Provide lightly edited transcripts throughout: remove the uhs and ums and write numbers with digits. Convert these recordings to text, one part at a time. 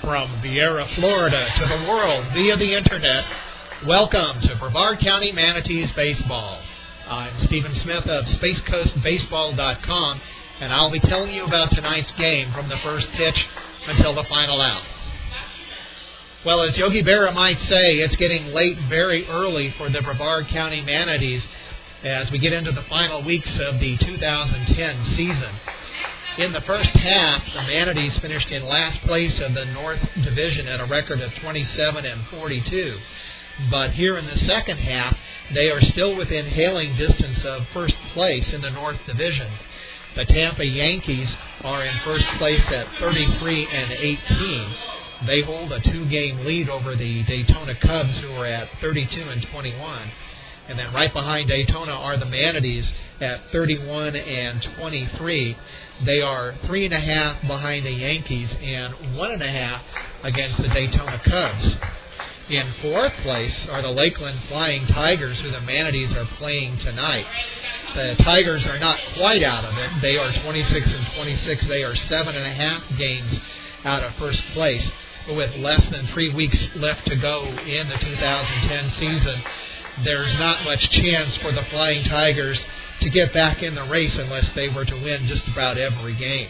From Vieira, Florida to the world via the internet, welcome to Brevard County Manatees Baseball. I'm Stephen Smith of SpaceCoastBaseball.com, and I'll be telling you about tonight's game from the first pitch until the final out. Well, as Yogi Berra might say, it's getting late very early for the Brevard County Manatees as we get into the final weeks of the 2010 season. In the first half, the Manatees finished in last place of the North Division at a record of 27-42. But here in the second half, they are still within hailing distance of first place in the North Division. The Tampa Yankees are in first place at 33-18. They hold a two-game lead over the Daytona Cubs, who are at 32-21. And then right behind Daytona are the Manatees at 31-23. They are 3.5 behind the Yankees and 1.5 against the Daytona Cubs. In fourth place are the Lakeland Flying Tigers, who the Manatees are playing tonight. The Tigers are not quite out of it. They are 26-26. They are 7.5 games out of first place. But with less than 3 weeks left to go in the 2010 season, there's not much chance for the Flying Tigers to get back in the race unless they were to win just about every game.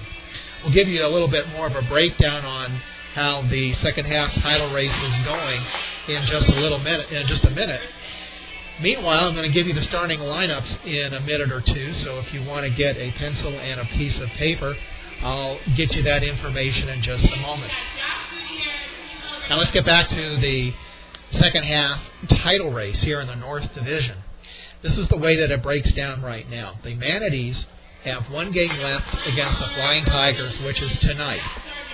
We'll give you a little bit more of a breakdown on how the second half title race is going in just a minute. Meanwhile, I'm going to give you the starting lineups in a minute or two, so if you want to get a pencil and a piece of paper, I'll get you that information in just a moment. Now let's get back to the second half title race here in the North Division. This is the way that it breaks down right now. The Manatees have one game left against the Flying Tigers, which is tonight.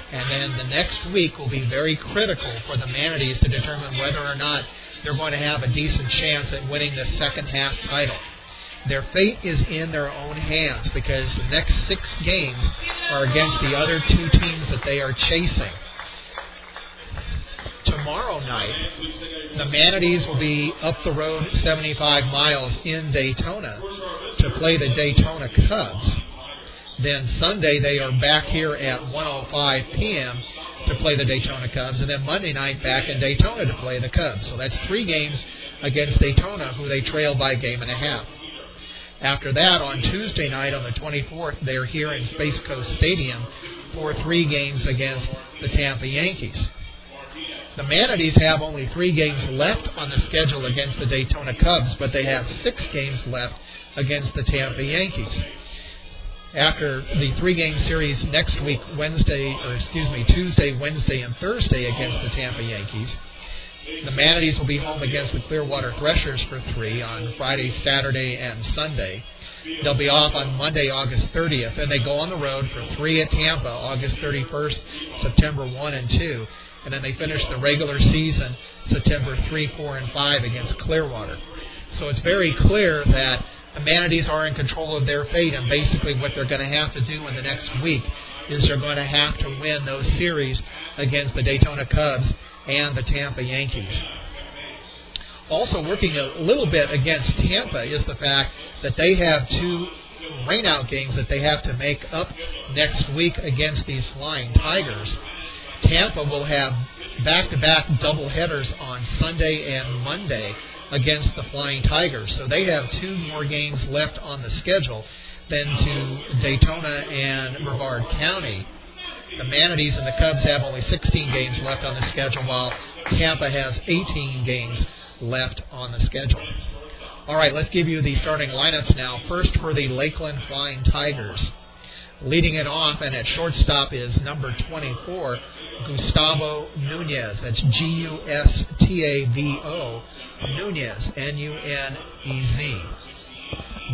And then the next week will be very critical for the Manatees to determine whether or not they're going to have a decent chance at winning the second half title. Their fate is in their own hands because the next 6 games are against the other 2 teams that they are chasing. Tomorrow night, the Manatees will be up the road 75 miles in Daytona to play the Daytona Cubs. Then Sunday, they are back here at 1:05 p.m. to play the Daytona Cubs, and then Monday night back in Daytona to play the Cubs. So that's 3 games against Daytona, who they trail by 1.5 games. After that, on Tuesday night, on the 24th, they're here in Space Coast Stadium for 3 games against the Tampa Yankees. The Manatees have only 3 games left on the schedule against the Daytona Cubs, but they have 6 games left against the Tampa Yankees. After the 3-game series next week, Tuesday, Wednesday, and Thursday against the Tampa Yankees, the Manatees will be home against the Clearwater Threshers for 3 on Friday, Saturday, and Sunday. They'll be off on Monday, August 30th, and they go on the road for 3 at Tampa, August 31st, September 1 and 2. And then they finish the regular season September 3, 4, and 5 against Clearwater. So it's very clear that the Manatees are in control of their fate, and basically what they're going to have to do in the next week is they're going to have to win those series against the Daytona Cubs and the Tampa Yankees. Also working a little bit against Tampa is the fact that they have 2 rainout games that they have to make up next week against these Flying Tigers. Tampa will have back-to-back doubleheaders on Sunday and Monday against the Flying Tigers. So they have 2 more games left on the schedule than to Daytona and Brevard County. The Manatees and the Cubs have only 16 games left on the schedule, while Tampa has 18 games left on the schedule. All right, let's give you the starting lineups now. First for the Lakeland Flying Tigers. Leading it off, and at shortstop is number 24, Gustavo Nunez. That's Gustavo Nunez, Nunez.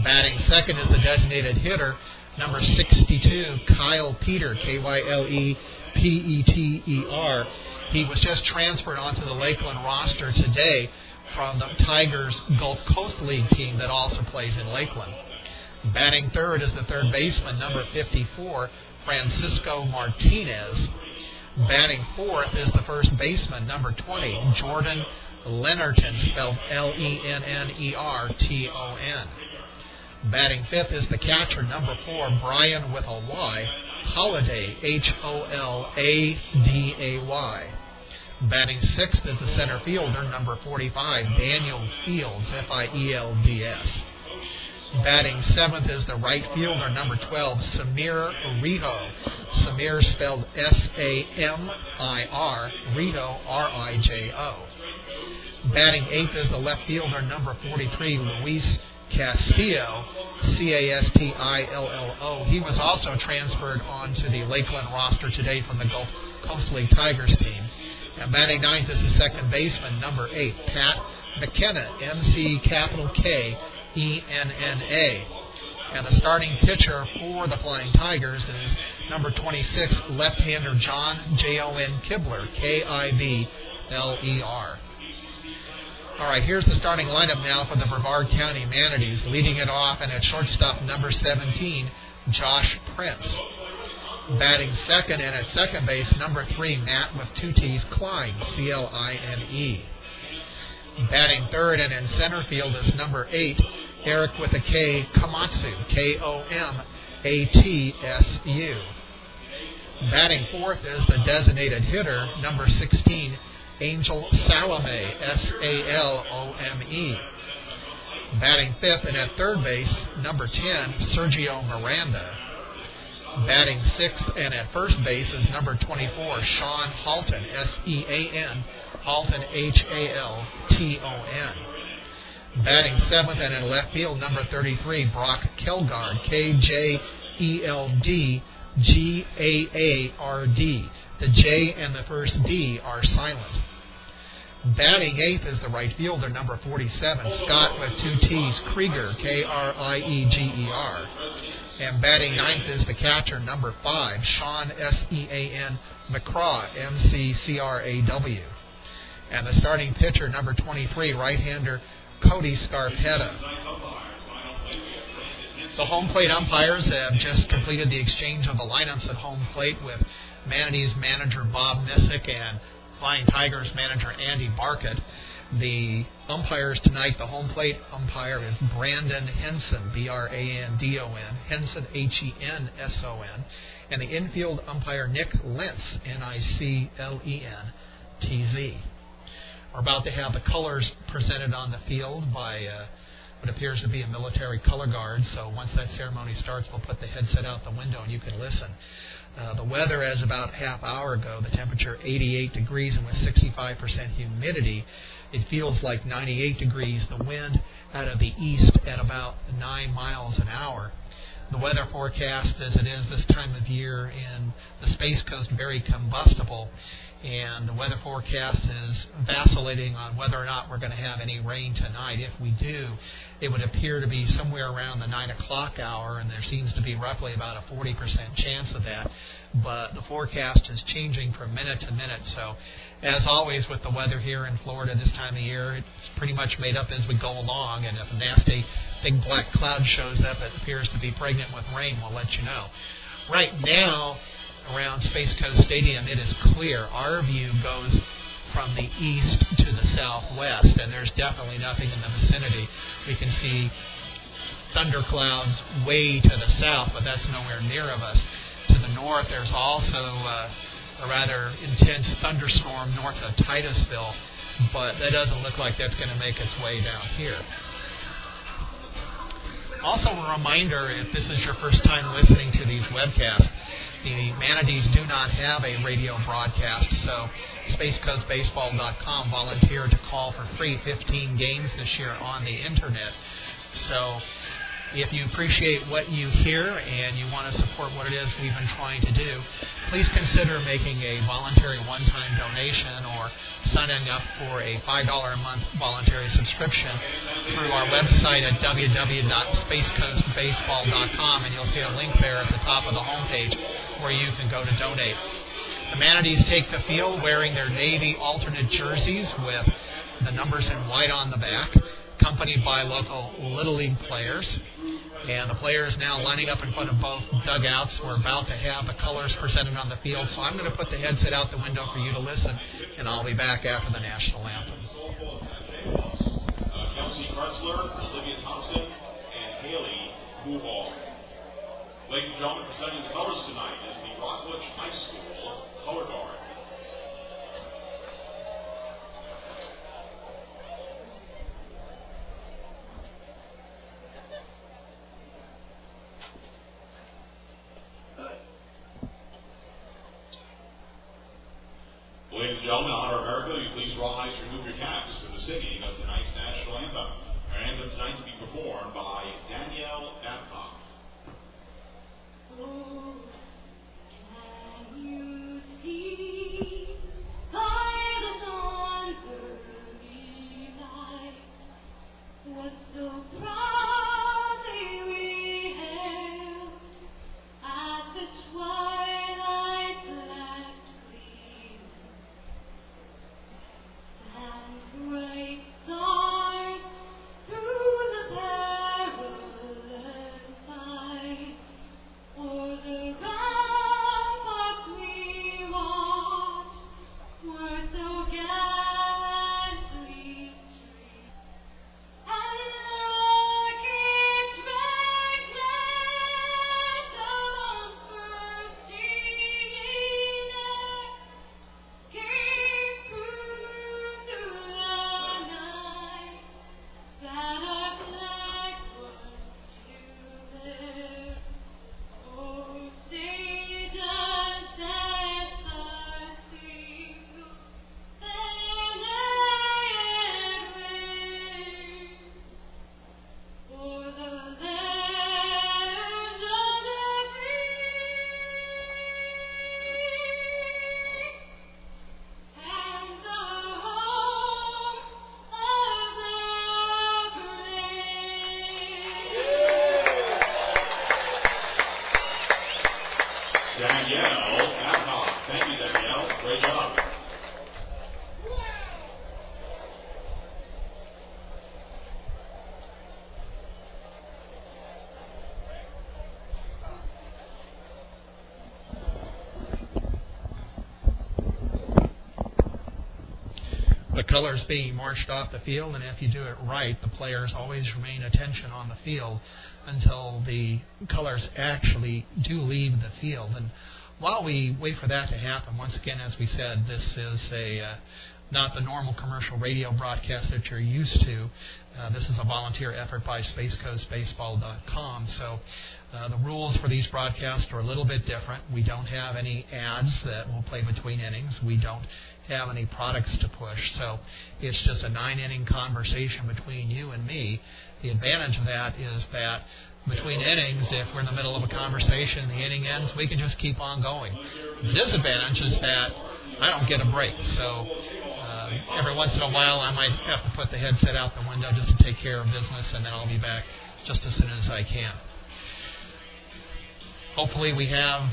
Batting second is the designated hitter, number 62, Kyle Peter, Kylepeter. He was just transferred onto the Lakeland roster today from the Tigers Gulf Coast League team that also plays in Lakeland. Batting third is the third baseman, number 54, Francisco Martinez. Batting fourth is the first baseman, number 20, Jordan Lennerton, spelled Lennerton. Batting fifth is the catcher, number 4, Brian with a Y, Holiday, Holaday. Batting sixth is the center fielder, number 45, Daniel Fields, Fields. Batting seventh is the right fielder, number 12, Samir Rijo. Samir spelled Samir, Rijo, Rijo. Batting eighth is the left fielder, number 43, Luis Castillo, Castillo. He was also transferred onto the Lakeland roster today from the Gulf Coast League Tigers team. And batting ninth is the second baseman, number 8, Pat McKenna, McKenna. And the starting pitcher for the Flying Tigers is number 26, left-hander John Jon Kibler, Kibler. All right, here's the starting lineup now for the Brevard County Manatees. Leading it off, and at shortstop, number 17, Josh Prince. Batting second, and at second base, number 3, Matt with 2 T's, Klein, Kline. Batting third and in center field is number 8, Eric with a K, Komatsu, Komatsu. Batting fourth is the designated hitter, number 16, Angel Salome, Salome. Batting fifth and at third base, number 10, Sergio Miranda. Batting sixth and at first base is number 24, Sean Halton, Sean, Halton, Halton. Batting seventh and in left field, number 33, Brock Kelgard, Kjeldgaard. The J and the first D are silent. Batting eighth is the right fielder, number 47, Scott with 2 T's, Krieger, Krieger. And batting ninth is the catcher, number 5, Sean Sean McCraw, Mccraw. And the starting pitcher, number 23, right-hander Cody Scarpetta. The home plate umpires have just completed the exchange of the lineups at home plate with Manatees manager Bob Missick and Flying Tigers manager Andy Barkett. The umpires tonight, the home plate umpire is Brandon Henson, Brandon, Henson, Henson. And the infield umpire Nick Lentz, Niclentz. We're about to have the colors presented on the field by what appears to be a military color guard. So once that ceremony starts, we'll put the headset out the window and you can listen. The weather, as about half hour ago, the temperature 88 degrees and with 65% humidity. It feels like 98 degrees. The wind out of the east at about 9 miles an hour. The weather forecast, as it is this time of year in the Space Coast, very combustible. And the weather forecast is vacillating on whether or not we're going to have any rain tonight. If we do, it would appear to be somewhere around the 9 o'clock hour, and there seems to be roughly about a 40% chance of that. But the forecast is changing from minute to minute. So, as always with the weather here in Florida this time of year, it's pretty much made up as we go along. And if a nasty big black cloud shows up that appears to be pregnant with rain, we'll let you know. Right now, around Space Coast Stadium, it is clear. Our view goes from the east to the southwest, and there's definitely nothing in the vicinity. We can see thunder clouds way to the south, but that's nowhere near of us. To the north, there's also a rather intense thunderstorm north of Titusville, but that doesn't look like that's going to make its way down here. Also, a reminder, if this is your first time listening to these webcasts, the Manatees do not have a radio broadcast, so SpaceCoastBaseball.com volunteered to call for free 15 games this year on the Internet. So if you appreciate what you hear and you want to support what it is we've been trying to do, please consider making a voluntary one-time donation or signing up for a $5 a month voluntary subscription through our website at www.spacecoastbaseball.com, and you'll see a link there at the top of the homepage where you can go to donate. The Manatees take the field wearing their Navy alternate jerseys with the numbers in white on the back, accompanied by local Little League players. And the players now lining up in front of both dugouts. We're about to have the colors presented on the field, so I'm going to put the headset out the window for you to listen, and I'll be back after the national anthem. Kelsey Kressler, Olivia Thompson, and Haley Buhall. Ladies and gentlemen, presenting the colors tonight is the Rockledge High School Color Guard. Ladies and gentlemen, in honor of America, will you please rise and remove your caps for the singing of tonight's national anthem. Our anthem tonight to be performed by Danielle Babcock. Oh, can you see by the dawn's early light what so proudly we hailed at the twilight's last gleam, and bright stars through the perilous fight, o'er the ramparts we watched were so gallantly streaked, and rockets magnet along bursting air came through to the night that our flag was to bear. Oh, say does that star-spangled banner yet wave o'er the land of the free and the home of the brave? Danielle Babcock. Thank you, Danielle. Great job. The colors being marched off the field, and if you do it right, the players always remain attention on the field until the colors actually do leave the field. And while we wait for that to happen, once again, as we said, this is not the normal commercial radio broadcast that you're used to. This is a volunteer effort by spacecoastbaseball.com. So the rules for these broadcasts are a little bit different. We don't have any ads that will play between innings. We don't have any products to push. So it's just a 9-inning conversation between you and me. The advantage of that is that between innings, if we're in the middle of a conversation and the inning ends, we can just keep on going. The disadvantage is that I don't get a break. So every once in a while I might have to put the headset out the window just to take care of business, and then I'll be back just as soon as I can. Hopefully we have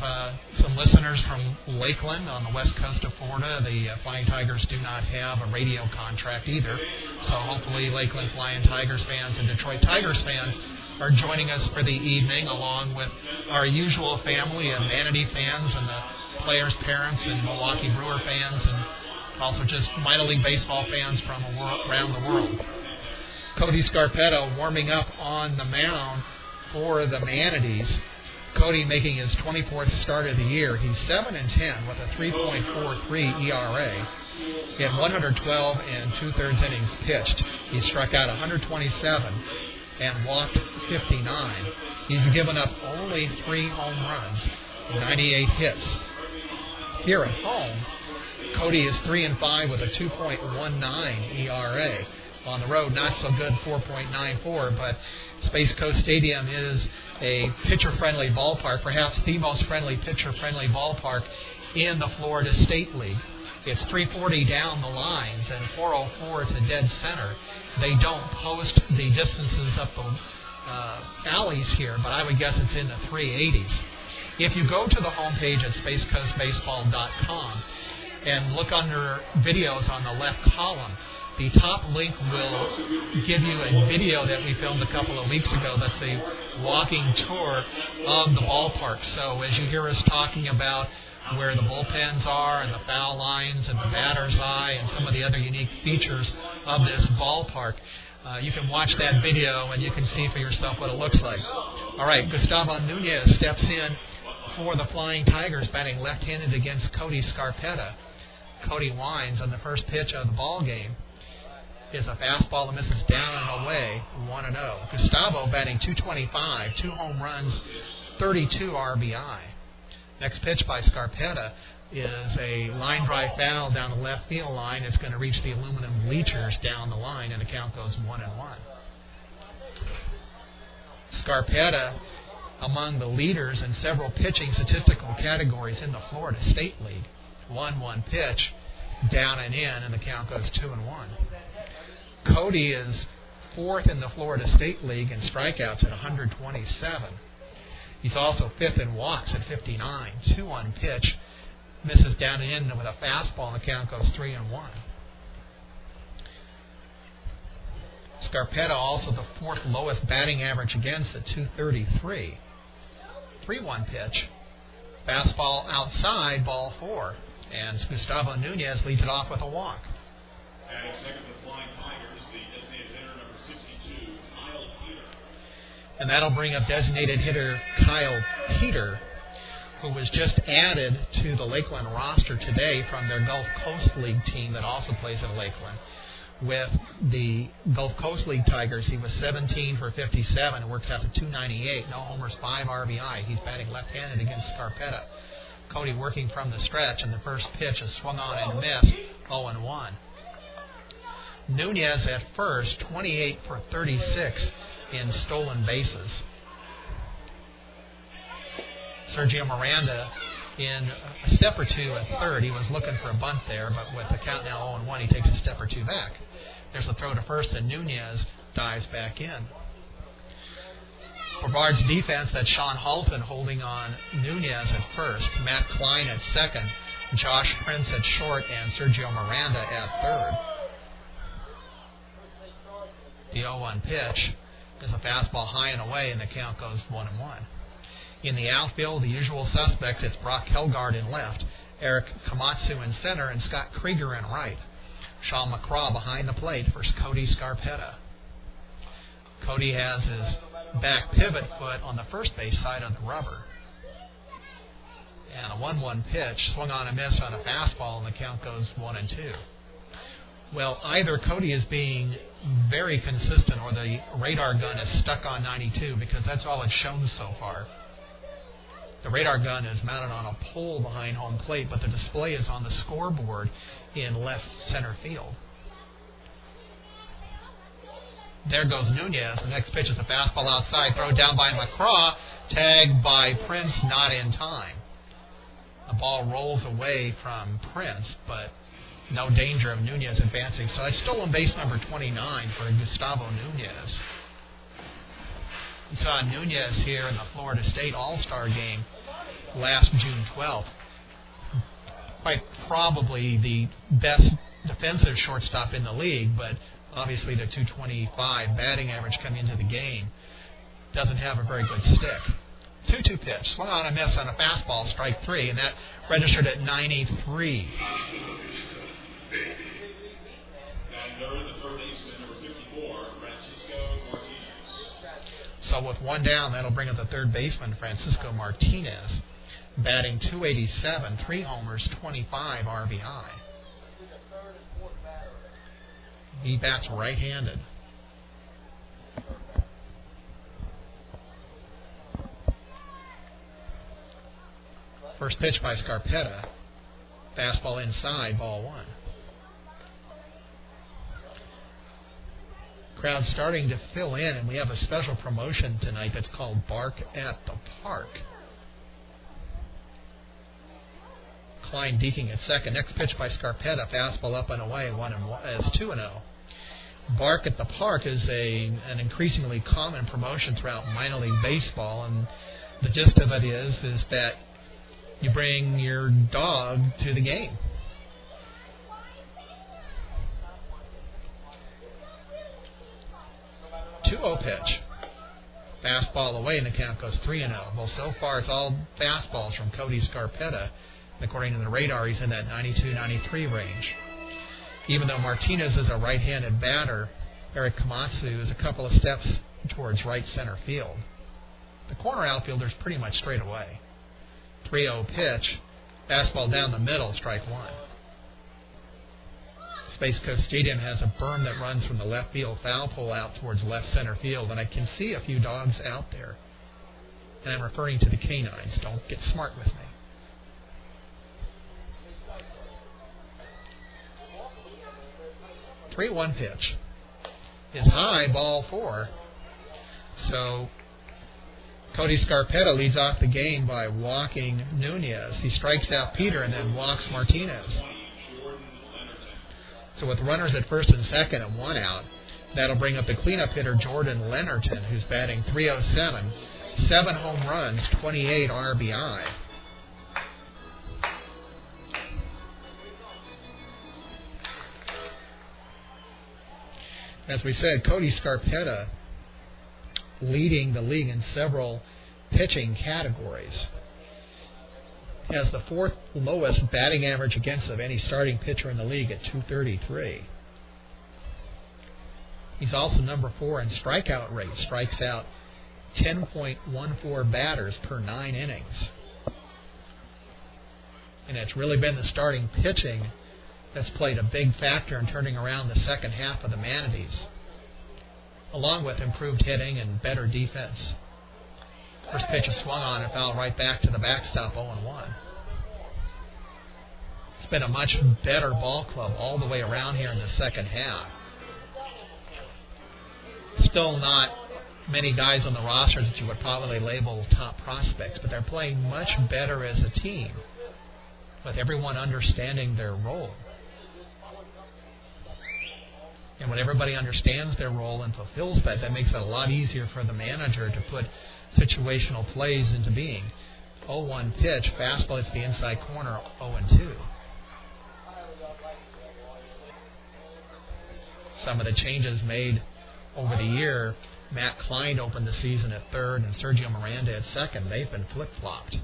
some listeners from Lakeland on the west coast of Florida. The Flying Tigers do not have a radio contract either. So hopefully Lakeland Flying Tigers fans and Detroit Tigers fans are joining us for the evening, along with our usual family of Manatee fans and the players' parents and Milwaukee Brewer fans, and also just minor league baseball fans from around the world. Cody Scarpetto warming up on the mound for the Manatees. Cody making his 24th start of the year. He's 7-10 with a 3.43 ERA in 112 and 2/3 innings pitched. He struck out 127 and walked 59. He's given up only 3 home runs, 98 hits. Here at home, Cody is 3-5 with a 2.19 ERA. On the road, not so good, 4.94, but Space Coast Stadium is a pitcher-friendly ballpark, perhaps the most friendly pitcher-friendly ballpark in the Florida State League. It's 340 down the lines and 404 to dead center. They don't post the distances up the alleys here, but I would guess it's in the 380s. If you go to the homepage at spacecoastbaseball.com and look under videos on the left column, the top link will give you a video that we filmed a couple of weeks ago that's a walking tour of the ballpark. So as you hear us talking about where the bullpens are and the foul lines and the batter's eye and some of the other unique features of this ballpark, You can watch that video and you can see for yourself what it looks like. All right, Gustavo Nunez steps in for the Flying Tigers, batting left-handed against Cody Scarpetta. Cody winds on the first pitch of the ball game. Is a fastball that misses down and away, 1-0. Gustavo batting .225, 2 home runs, 32 RBI. Next pitch by Scarpetta is a line drive foul down the left field line. It's going to reach the aluminum bleachers down the line, and the count goes 1-1. Scarpetta among the leaders in several pitching statistical categories in the Florida State League. 1-1 pitch, down and in, and the count goes 2-1. Cody is 4th in the Florida State League in strikeouts at 127. He's also 5th in walks at 59. 2-1 pitch, misses down and in with a fastball, and the count goes 3-1. Scarpetta also the 4th lowest batting average against at 233. 3-1 pitch, fastball outside, ball 4. And Gustavo Nunez leads it off with a walk. Batting second for the Flying Tigers, the designated hitter number 62, Kyle Peter. And that'll bring up designated hitter Kyle Peter, who was just added to the Lakeland roster today from their Gulf Coast League team that also plays in Lakeland. With the Gulf Coast League Tigers, he was 17 for 57. It works out to .298, no homers, 5 RBI. He's batting left-handed against Scarpetta. Cody working from the stretch, and the first pitch is swung on and missed, 0-1. Nunez at first, 28 for 36 in stolen bases. Sergio Miranda in a step or two at third. He was looking for a bunt there, but with the count now 0-1, he takes a step or two back. There's a throw to first, and Nunez dives back in. Brevard's defense, that's Sean Halton holding on Nunez at first, Matt Klein at second, Josh Prince at short, and Sergio Miranda at third. The 0-1 pitch is a fastball high and away, and the count goes 1-1. In the outfield, the usual suspects, it's Brock Helgard in left, Eric Komatsu in center, and Scott Krieger in right. Sean McCraw behind the plate for Cody Scarpetta. Cody has his back pivot foot on the first base side of the rubber. And a 1-1 pitch, swung on a miss on a fastball, and the count goes 1-2. Well, either Cody is being very consistent or the radar gun is stuck on 92, because that's all it's shown so far. The radar gun is mounted on a pole behind home plate, but the display is on the scoreboard in left center field. There goes Nunez. The next pitch is a fastball outside, throw down by McCraw, tagged by Prince, not in time. The ball rolls away from Prince, but no danger of Nunez advancing. So it's stolen base number 29 for Gustavo Nunez. We saw Nunez here in the Florida State All-Star game last June 12th. Quite probably the best defensive shortstop in the league, but obviously the .225 batting average coming into the game doesn't have a very good stick. 2-2 pitch, swung on a miss on a fastball, strike 3, and that registered at 93. And third, the third baseman, number 54, Francisco Martinez. So with one down, that'll bring up the third baseman, Francisco Martinez, batting .287, 3 homers, 25 RBI. He bats right-handed. First pitch by Scarpetta. Fastball inside, ball 1. Crowd starting to fill in, and we have a special promotion tonight that's called Bark at the Park. Klein deking at second. Next pitch by Scarpetta. Fastball up and away, 2-0. Bark at the Park is an increasingly common promotion throughout minor league baseball, and the gist of it is that you bring your dog to the game. 2-0 pitch. Fastball away, and the count goes 3-0. Well, so far it's all fastballs from Cody Scarpetta. According to the radar, he's in that 92-93 range. Even though Martinez is a right-handed batter, Eric Komatsu is a couple of steps towards right center field. The corner outfielder's pretty much straight away. 3-0 pitch, fastball down the middle, strike one. Space Coast Stadium has a berm that runs from the left field foul pole out towards left center field, and I can see a few dogs out there. And I'm referring to the canines. Don't get smart with me. Three-one pitch is high, ball four. So Cody Scarpetta leads off the game by walking Nunez. He strikes out Peter and then walks Martinez. So with runners at first and second and one out, that'll bring up the cleanup hitter Jordan Leonardton, who's batting .307, 7 home runs, 28 RBI. As we said, Cody Scarpetta leading the league in several pitching categories. He has the fourth lowest batting average against of any starting pitcher in the league at .233. He's also number 4 in strikeout rate, strikes out 10.14 batters per 9 innings. And it's really been the starting pitching that's played a big factor in turning around the second half of the Manatees, along with improved hitting and better defense. First pitch is swung on and fouled right back to the backstop, 0-1. It's been a much better ball club all the way around here in the second half. Still not many guys on the roster that you would probably label top prospects, but they're playing much better as a team, with everyone understanding their role. And when everybody understands their role and fulfills that, that makes it a lot easier for the manager to put situational plays into being. 0-1 pitch, fastball hits the inside corner, 0-2. Some of the changes made over the year, Matt Klein opened the season at third and Sergio Miranda at second. They've been flip-flopped.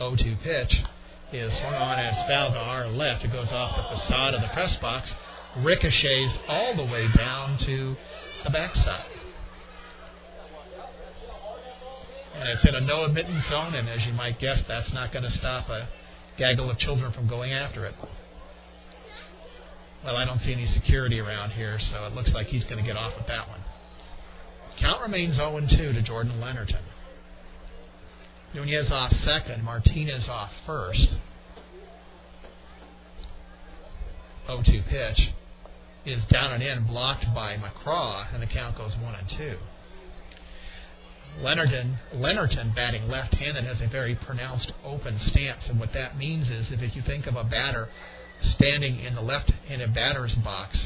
0-2 pitch is swung on and it's fouled to our left. It goes off the facade of the press box, ricochets all the way down to the backside. And it's in a no admittance zone, and as you might guess, that's not going to stop a gaggle of children from going after it. Well, I don't see any security around here, so it looks like he's going to get off with that one. Count remains 0-2 to Jordan Leonardton. Nunez off second, Martinez off first. 0-2 pitch is down and in, blocked by McCraw, and the count goes 1-2. Leonardton, batting left-handed, has a very pronounced open stance, and what that means is if you think of a batter standing in the left-handed batter's box,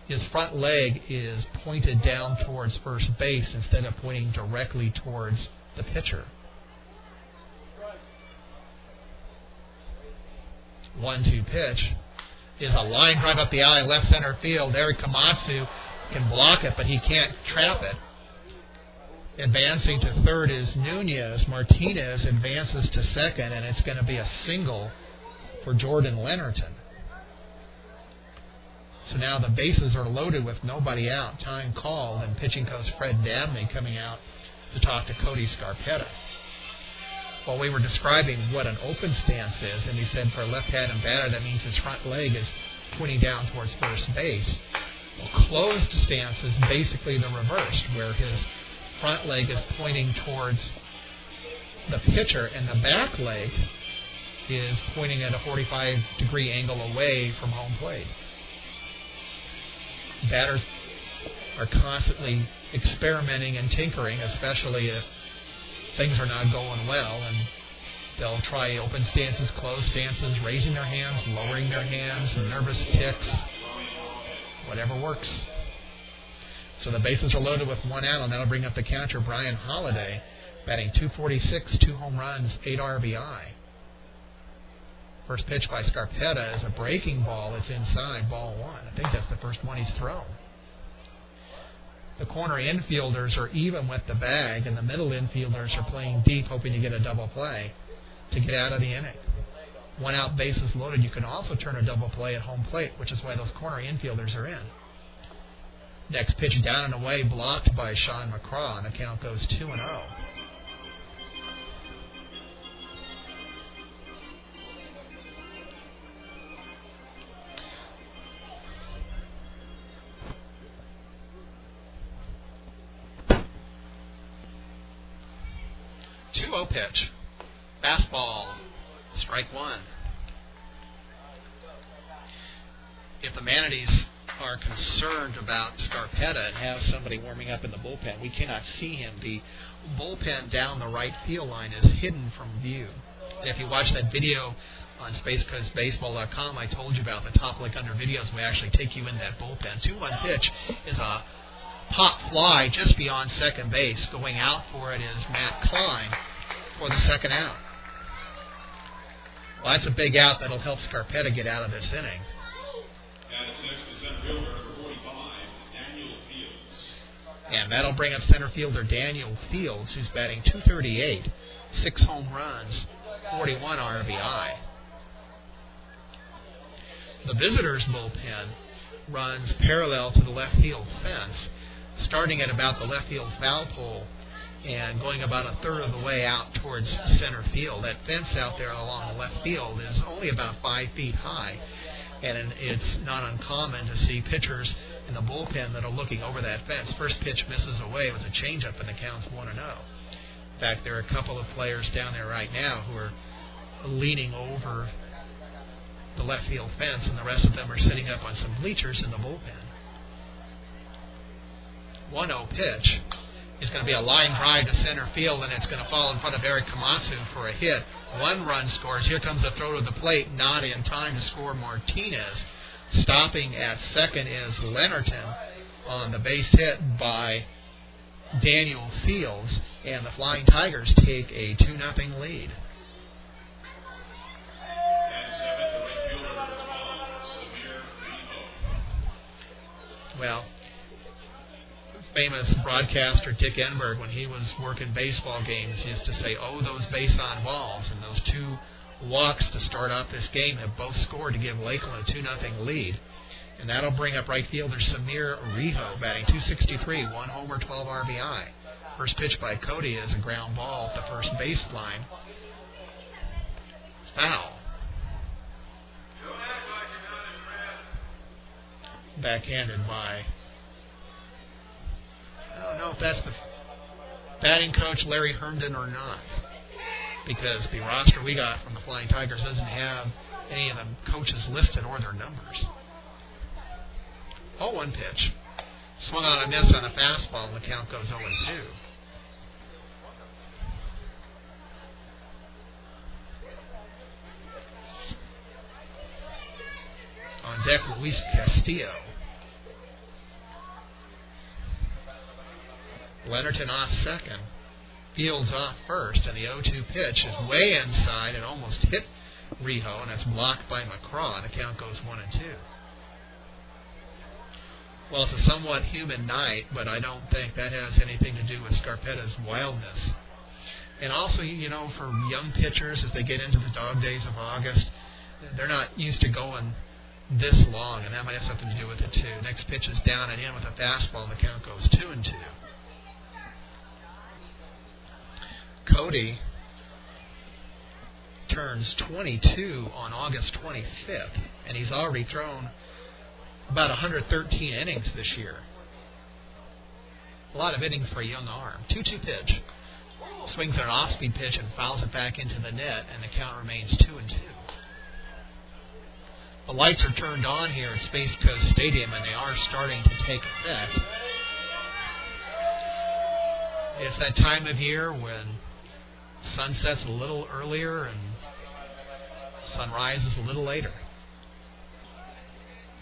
his front leg is pointed down towards first base instead of pointing directly towards the pitcher. 1-2 pitch is a line drive up the alley, left center field. Eric Komatsu can block it, but he can't trap it. Advancing to third is Nunez. Martinez advances to second, and it's going to be a single for Jordan Leonardton. So now the bases are loaded with nobody out. Time called, and pitching coach Fred Dabney coming out to talk to Cody Scarpetta. Well, we were describing what an open stance is, and he said for a left-handed batter, that means his front leg is pointing down towards first base. Well, closed stance is basically the reverse, where his front leg is pointing towards the pitcher, and the back leg is pointing at a 45-degree angle away from home plate. Batters are constantly experimenting and tinkering, especially if things are not going well, and they'll try open stances, closed stances, raising their hands, lowering their hands, nervous ticks, whatever works. So the bases are loaded with one out, and that'll bring up the catcher, Brian Holiday, batting .246, 2 home runs, 8 RBI. First pitch by Scarpetta is a breaking ball. It's inside, ball 1. I think that's the first one he's thrown. The corner infielders are even with the bag, and the middle infielders are playing deep, hoping to get a double play to get out of the inning. 1 out, bases loaded. You can also turn a double play at home plate, which is why those corner infielders are in. Next pitch down and away, blocked by Sean McCraw, and the count goes 2-0. Pitch. Fastball. Strike one. If the Manatees are concerned about Scarpetta and have somebody warming up in the bullpen, we cannot see him. The bullpen down the right field line is hidden from view. And if you watch that video on SpaceCoastBaseball.com, I told you about the top link under videos. We actually take you in that bullpen. 2-1 pitch is a pop fly just beyond second base. Going out for it is Matt Klein for the second out. Well, that's a big out that'll help Scarpetta get out of this inning. At sixth, the center fielder, number 45, Daniel Fields. And that'll bring up center fielder Daniel Fields, who's batting .238, 6 home runs, 41 RBI. The visitors' bullpen runs parallel to the left field fence, starting at about the left field foul pole and going about a third of the way out towards center field. That fence out there along the left field is only about 5 feet high, and it's not uncommon to see pitchers in the bullpen that are looking over that fence. First pitch misses away. It was a changeup, and the count's 1-0. In fact, there are a couple of players down there right now who are leaning over the left field fence, and the rest of them are sitting up on some bleachers in the bullpen. 1-0 pitch is going to be a line drive to center field, and it's going to fall in front of Eric Komatsu for a hit. 1 run scores. Here comes a throw to the plate, not in time to score Martinez. Stopping at second is Leonardton on the base hit by Daniel Fields, and the Flying Tigers take a 2-0 lead. Well, famous broadcaster Dick Enberg, when he was working baseball games, used to say, "Oh, those base-on balls," and those 2 walks to start off this game have both scored to give Lakeland a 2-0 lead. And that'll bring up right fielder Samir Rijo, batting .263, 1 homer, 12 RBI. First pitch by Cody is a ground ball at the first baseline. Foul. Backhanded by, I don't know if that's the batting coach Larry Herndon or not, because the roster we got from the Flying Tigers doesn't have any of the coaches listed or their numbers. 0-1 pitch. Swung on a miss on a fastball, and the count goes 0-2. On deck, Luis Castillo. Leonardton off second. Fields off first, and the 0-2 pitch is way inside and almost hit Rijo, and it's blocked by McCraw, and the count goes 1-2. Well, it's a somewhat humid night, but I don't think that has anything to do with Scarpetta's wildness. And also, you know, for young pitchers, as they get into the dog days of August, they're not used to going this long, and that might have something to do with it, too. Next pitch is down and in with a fastball, and the count goes 2-2. Cody turns 22 on August 25th, and he's already thrown about 113 innings this year. A lot of innings for a young arm. 2-2 pitch. Swings an off-speed pitch and fouls it back into the net, and the count remains 2-2. The lights are turned on here at Space Coast Stadium, and they are starting to take effect. It's that time of year when sun sets a little earlier and sunrise is a little later.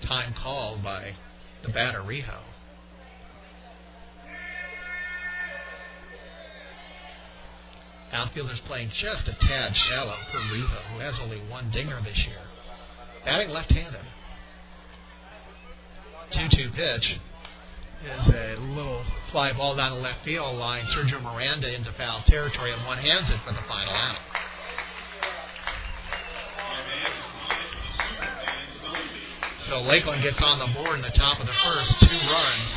Time called by the batter Rijo. Outfielders playing just a tad shallow for Rijo, who has only 1 dinger this year. Batting left-handed. 2-2 pitch is a little fly ball down the left field line. Sergio Miranda into foul territory, and one hands it for the final out. So Lakeland gets on the board in the top of the first. 2 runs,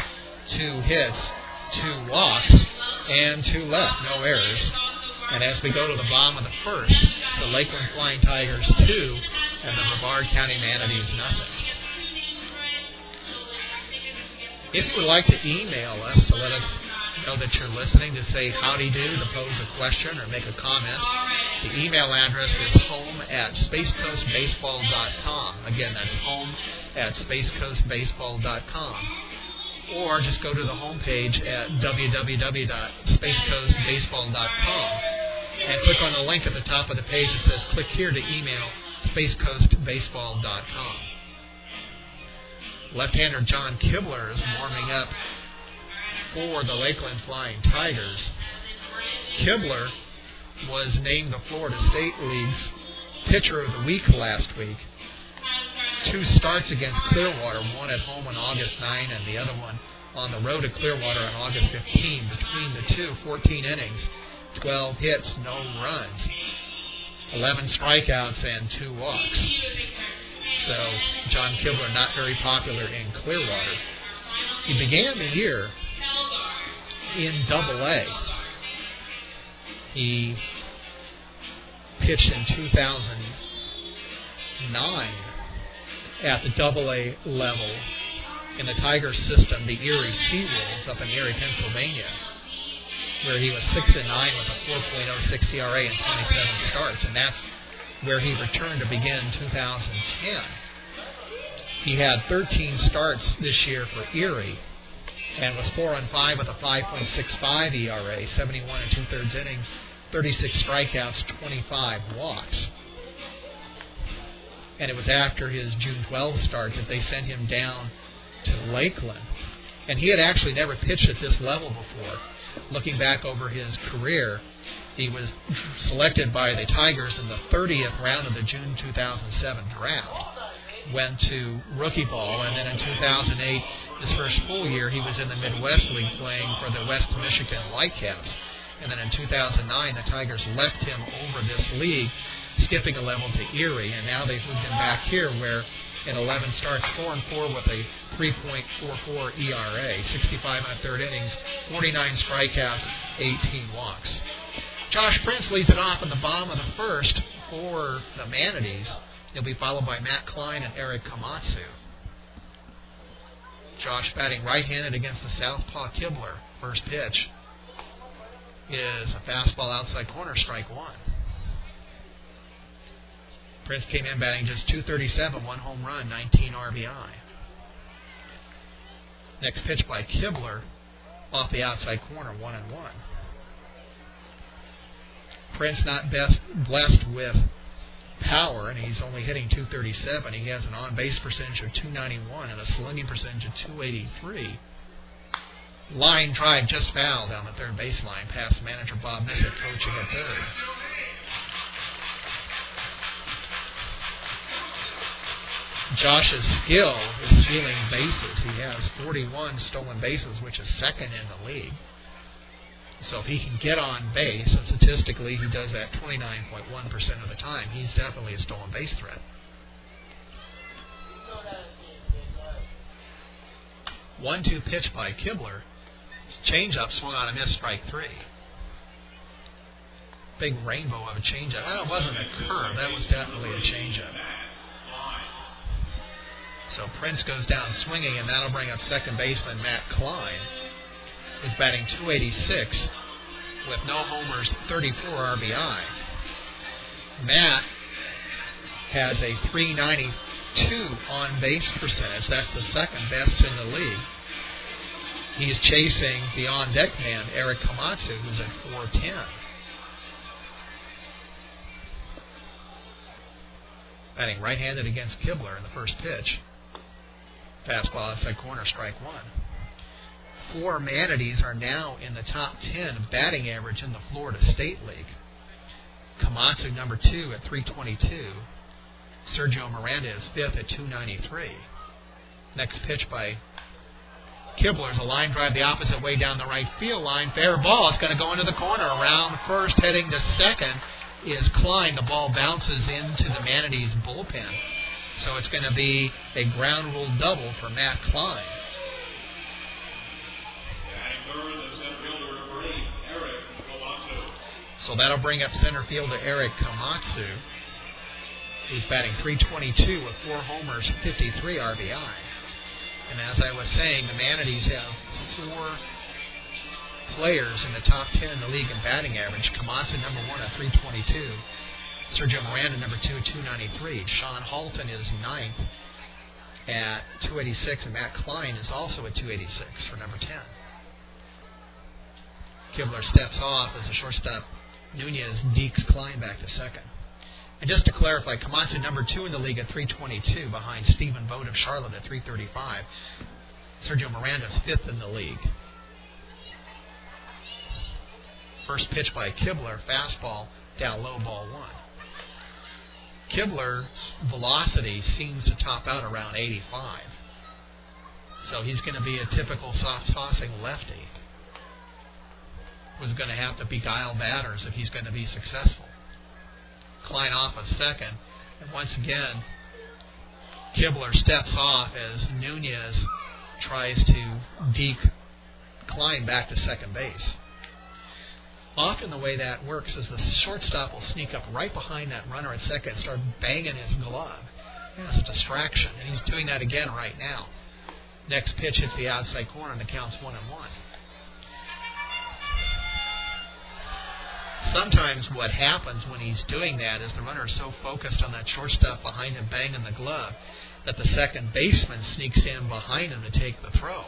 2 hits, 2 walks, and 2 left. No errors. And as we go to the bottom of the first, the Lakeland Flying Tigers 2 and the Brevard County Manatees nothing. If you would like to email us to let us know that you're listening, to say howdy do, to pose a question or make a comment, the email address is home@spacecoastbaseball.com. Again, that's home@spacecoastbaseball.com. Or just go to the homepage at www.spacecoastbaseball.com and click on the link at the top of the page that says click here to email spacecoastbaseball.com. Left-hander John Kibler is warming up for the Lakeland Flying Tigers. Kibler was named the Florida State League's Pitcher of the Week last week. 2 starts against Clearwater, one at home on August 9 and the other one on the road to Clearwater on August 15. Between the two, 14 innings, 12 hits, no runs, 11 strikeouts, and 2 walks. So John Kibler not very popular in Clearwater. He began the year in Double-A. He pitched in 2009 at the Double-A level in the Tigers system, the Erie Seawolves up in Erie, Pennsylvania, where he was 6-9 with a 4.06 ERA and 27 starts, and that's where he returned to begin 2010. He had 13 starts this year for Erie and was 4-5 with a 5.65 ERA, 71 2/3 innings, 36 strikeouts, 25 walks. And it was after his June 12th start that they sent him down to Lakeland. And he had actually never pitched at this level before. Looking back over his career, he was selected by the Tigers in the 30th round of the June 2007 draft. Went to rookie ball, and then in 2008, his first full year, he was in the Midwest League playing for the West Michigan Whitecaps. And then in 2009, the Tigers left him over this league, skipping a level to Erie, and now they've moved him back here where in 11 starts, 4-4 with a 3.44 ERA, 65 1/3 innings, 49 strikeouts, 18 walks. Josh Prince leads it off in the bottom of the first for the Manatees. He'll be followed by Matt Klein and Eric Komatsu. Josh batting right-handed against the southpaw Kibler. First pitch is a fastball outside corner, strike 1. Prince came in batting just .237, 1 home run, 19 RBI. Next pitch by Kibler off the outside corner, 1-1. Prince not blessed with power, and he's only hitting .237. He has an on-base percentage of .291 and a slugging percentage of .283. Line drive just fouled down the third baseline past manager Bob Nissick coaching at third. Josh's skill is stealing bases. He has 41 stolen bases, which is second in the league. So if he can get on base, and statistically he does that 29.1% of the time, he's definitely a stolen base threat. 1-2 pitch by Kibler. Changeup swung on a miss, strike 3. Big rainbow of a changeup. That wasn't a curve. That was definitely a changeup. So Prince goes down swinging, and that'll bring up second baseman Matt Klein, who's batting .286 with no homers, 34 RBI. Matt has a .392 on-base percentage. That's the second best in the league. He's chasing the on-deck man, Eric Komatsu, who's at .410. Batting right-handed against Kibler in the first pitch. Fastball outside corner, strike 1. 4 Manatees are now in the top 10 batting average in the Florida State League. Komatsu, number 2 at .322. Sergio Miranda is 5th at .293. Next pitch by Kibler is a line drive the opposite way down the right field line. Fair ball. It's going to go into the corner. Around first, heading to second is Klein. The ball bounces into the Manatees bullpen. So it's going to be a ground rule double for Matt Klein. So that'll bring up center fielder Eric Komatsu, who's batting .322 with 4 homers, 53 RBI. And as I was saying, the Manatees have 4 players in the top 10 in the league in batting average. Komatsu, number 1 at .322. Sergio Miranda, number 2 at .293. Sean Halton is 9th at .286, and Matt Klein is also at .286 for number 10. Kibler steps off as the shortstop Nunez dekes Klein back to second. And just to clarify, Komatsu number 2 in the league at .322 behind Stephen Vogt of Charlotte at .335. Sergio Miranda is 5th in the league. First pitch by Kibler, fastball down low, ball 1. Kibler's velocity seems to top out around 85. So he's going to be a typical soft-tossing lefty who's going to have to beguile batters if he's going to be successful. Klein off a second, and once again, Kibler steps off as Nunez tries to deke Klein back to second base. Often the way that works is the shortstop will sneak up right behind that runner at second and start banging his glove. That's a distraction, and he's doing that again right now. Next pitch hits the outside corner, and the count's 1-1. Sometimes what happens when he's doing that is the runner is so focused on that shortstop behind him banging the glove that the second baseman sneaks in behind him to take the throw.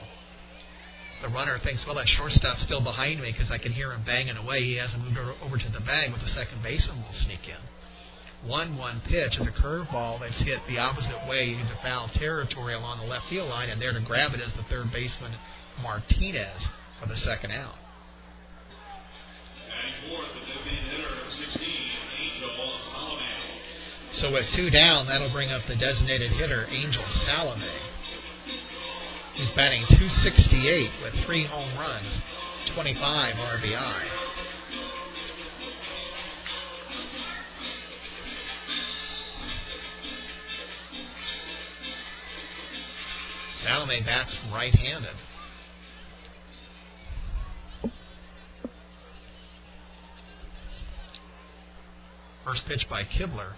The runner thinks, well, that shortstop's still behind me because I can hear him banging away. He hasn't moved over to the bag, but the second baseman will sneak in. 1-1 pitch is a curveball that's hit the opposite way into foul territory along the left field line, and there to grab it is the third baseman, Martinez, for the second out. So with 2 down, that'll bring up the designated hitter, Angel Salome. He's batting .268 with 3 home runs, 25 RBI. Salome bats right-handed. First pitch by Kibler.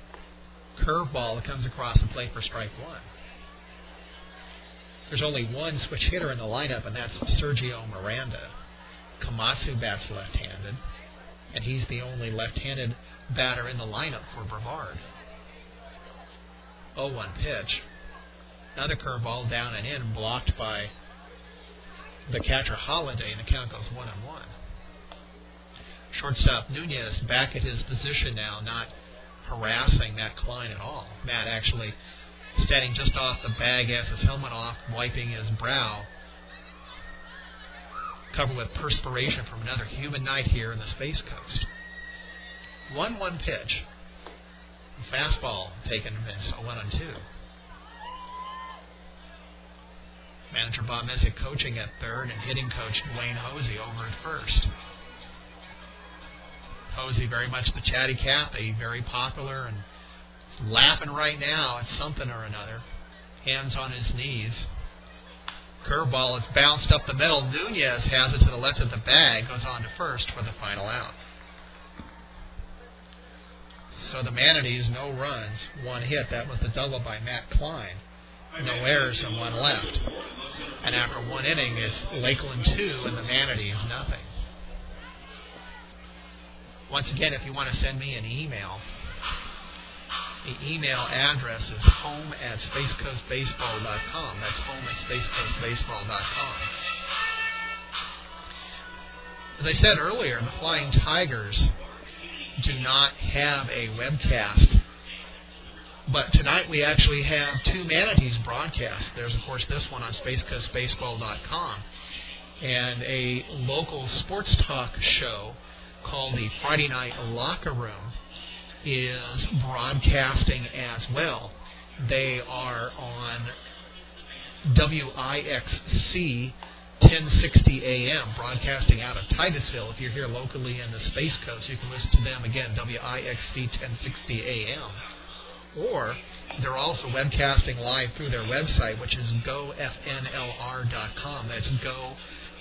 Curveball that comes across the plate for strike 1. There's only one switch hitter in the lineup, and that's Sergio Miranda. Komatsu bats left-handed, and he's the only left-handed batter in the lineup for Brevard. 0-1 pitch. Another curveball down and in, blocked by the catcher Holiday, and the count goes 1-1. Shortstop Nunez back at his position now, not harassing Matt Klein at all. Matt actually standing just off the bag, has his helmet off, wiping his brow, covered with perspiration from another humid night here in the Space Coast. 1-1 pitch. Fastball taken to miss, 1-2. Manager Bob Messick coaching at third, and hitting coach Dwayne Hosey over at first. Hosey very much the chatty Cathy, very popular and laughing right now at something or another. Hands on his knees. Curveball is bounced up the middle. Nunez has it to the left of the bag, goes on to first for the final out. So the Manatees, no runs, 1 hit. That was the double by Matt Klein. No errors and 1 left. And after 1 inning, it's Lakeland 2 and the Manatees nothing. Once again, if you want to send me an email, the email address is home@spacecoastbaseball.com. That's home@spacecoastbaseball.com. As I said earlier, the Flying Tigers do not have a webcast. But tonight we actually have 2 Manatees broadcasts. There's, of course, this one on spacecoastbaseball.com. And a local sports talk show called the Friday Night Locker Room is broadcasting as well. They are on WIXC 1060 AM, broadcasting out of Titusville. If you're here locally in the Space Coast, you can listen to them again, WIXC 1060 AM. Or they're also webcasting live through their website, which is gofnlr.com. That's go,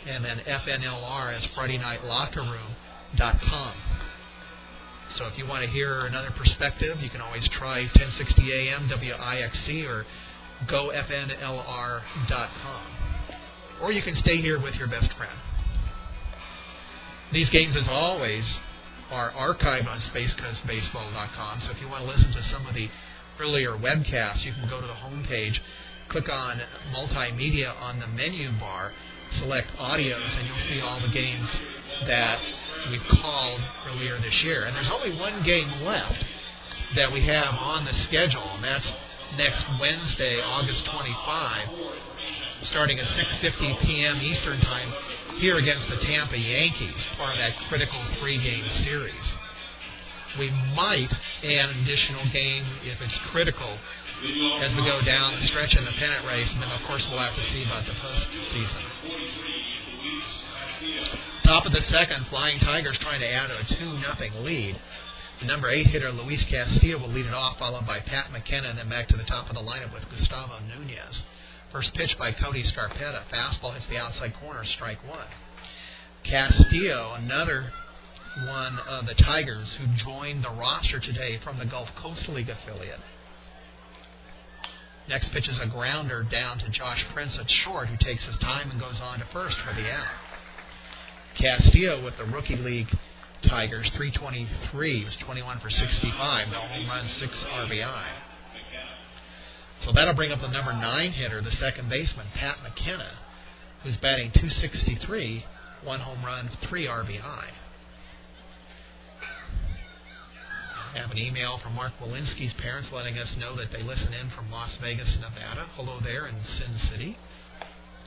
and then FNLR as Friday Night Locker Room.com. So if you want to hear another perspective, you can always try 1060 AM WIXC or gofnlr.com. Or you can stay here with your best friend. These games, as always, are archived on SpaceCoastBaseball.com. So if you want to listen to some of the earlier webcasts, you can go to the homepage, click on Multimedia on the menu bar, select Audios, and you'll see all the games that we've called earlier this year. And there's only one game left that we have on the schedule, and that's next Wednesday, August 25, starting at 6:50 p.m. Eastern Time, here against the Tampa Yankees, part of that critical 3-game series. We might add an additional game if it's critical as we go down the stretch in the pennant race, and then, of course, we'll have to see about the postseason. Top of the second, Flying Tigers trying to add a 2-0 lead. The number 8 hitter, Luis Castillo, will lead it off, followed by Pat McKenna, and then back to the top of the lineup with Gustavo Nunez. First pitch by Cody Scarpetta. Fastball hits the outside corner, strike one. Castillo, another one of the Tigers who joined the roster today from the Gulf Coast League affiliate. Next pitch is a grounder down to Josh Prince at short, who takes his time and goes on to first for the out. Castillo with the Rookie League Tigers, 323, was 21 for 65, no home run, 6 RBI. So that'll bring up the number 9 hitter, the second baseman, Pat McKenna, who's batting .263, 1 home run, 3 RBI. I have an email from Mark Walensky's parents letting us know that they listen in from Las Vegas, Nevada. Hello there in Sin City.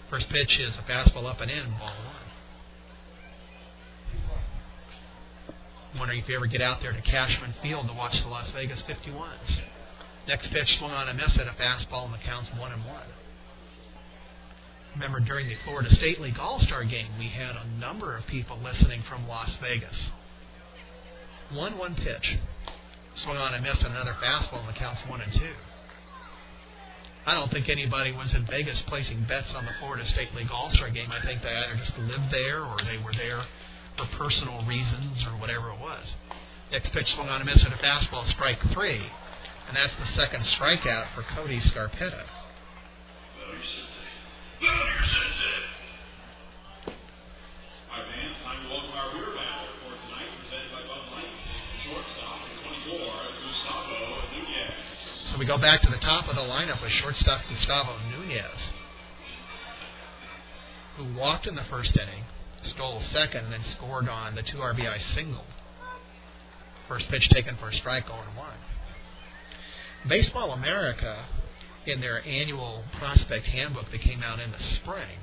First pitch is a fastball up and in, ball one. I'm wondering if you ever get out there to Cashman Field to watch the Las Vegas 51s. Next pitch swung on a miss at a fastball, and the count's 1-1. Remember, during the Florida State League All-Star Game, we had a number of people listening from Las Vegas. 1-1 pitch. Swung on and missed another fastball, and the count's 1-2. I don't think anybody was in Vegas placing bets on the Florida State League All-Star Game. I think they either just lived there or they were there for personal reasons or whatever it was. Next pitch swung on and missed at a fastball, strike 3. And that's the second strikeout for Cody Scarpetta. Time to welcome our rear battle for tonight, presented by Bud Light. Shortstop, 24, Gustavo Nunez. So we go back to the top of the lineup with shortstop Gustavo Nunez, who walked in the first inning, stole second, and then scored on the 2 RBI single. First pitch taken for a strike, 0-1. Baseball America, in their annual prospect handbook that came out in the spring,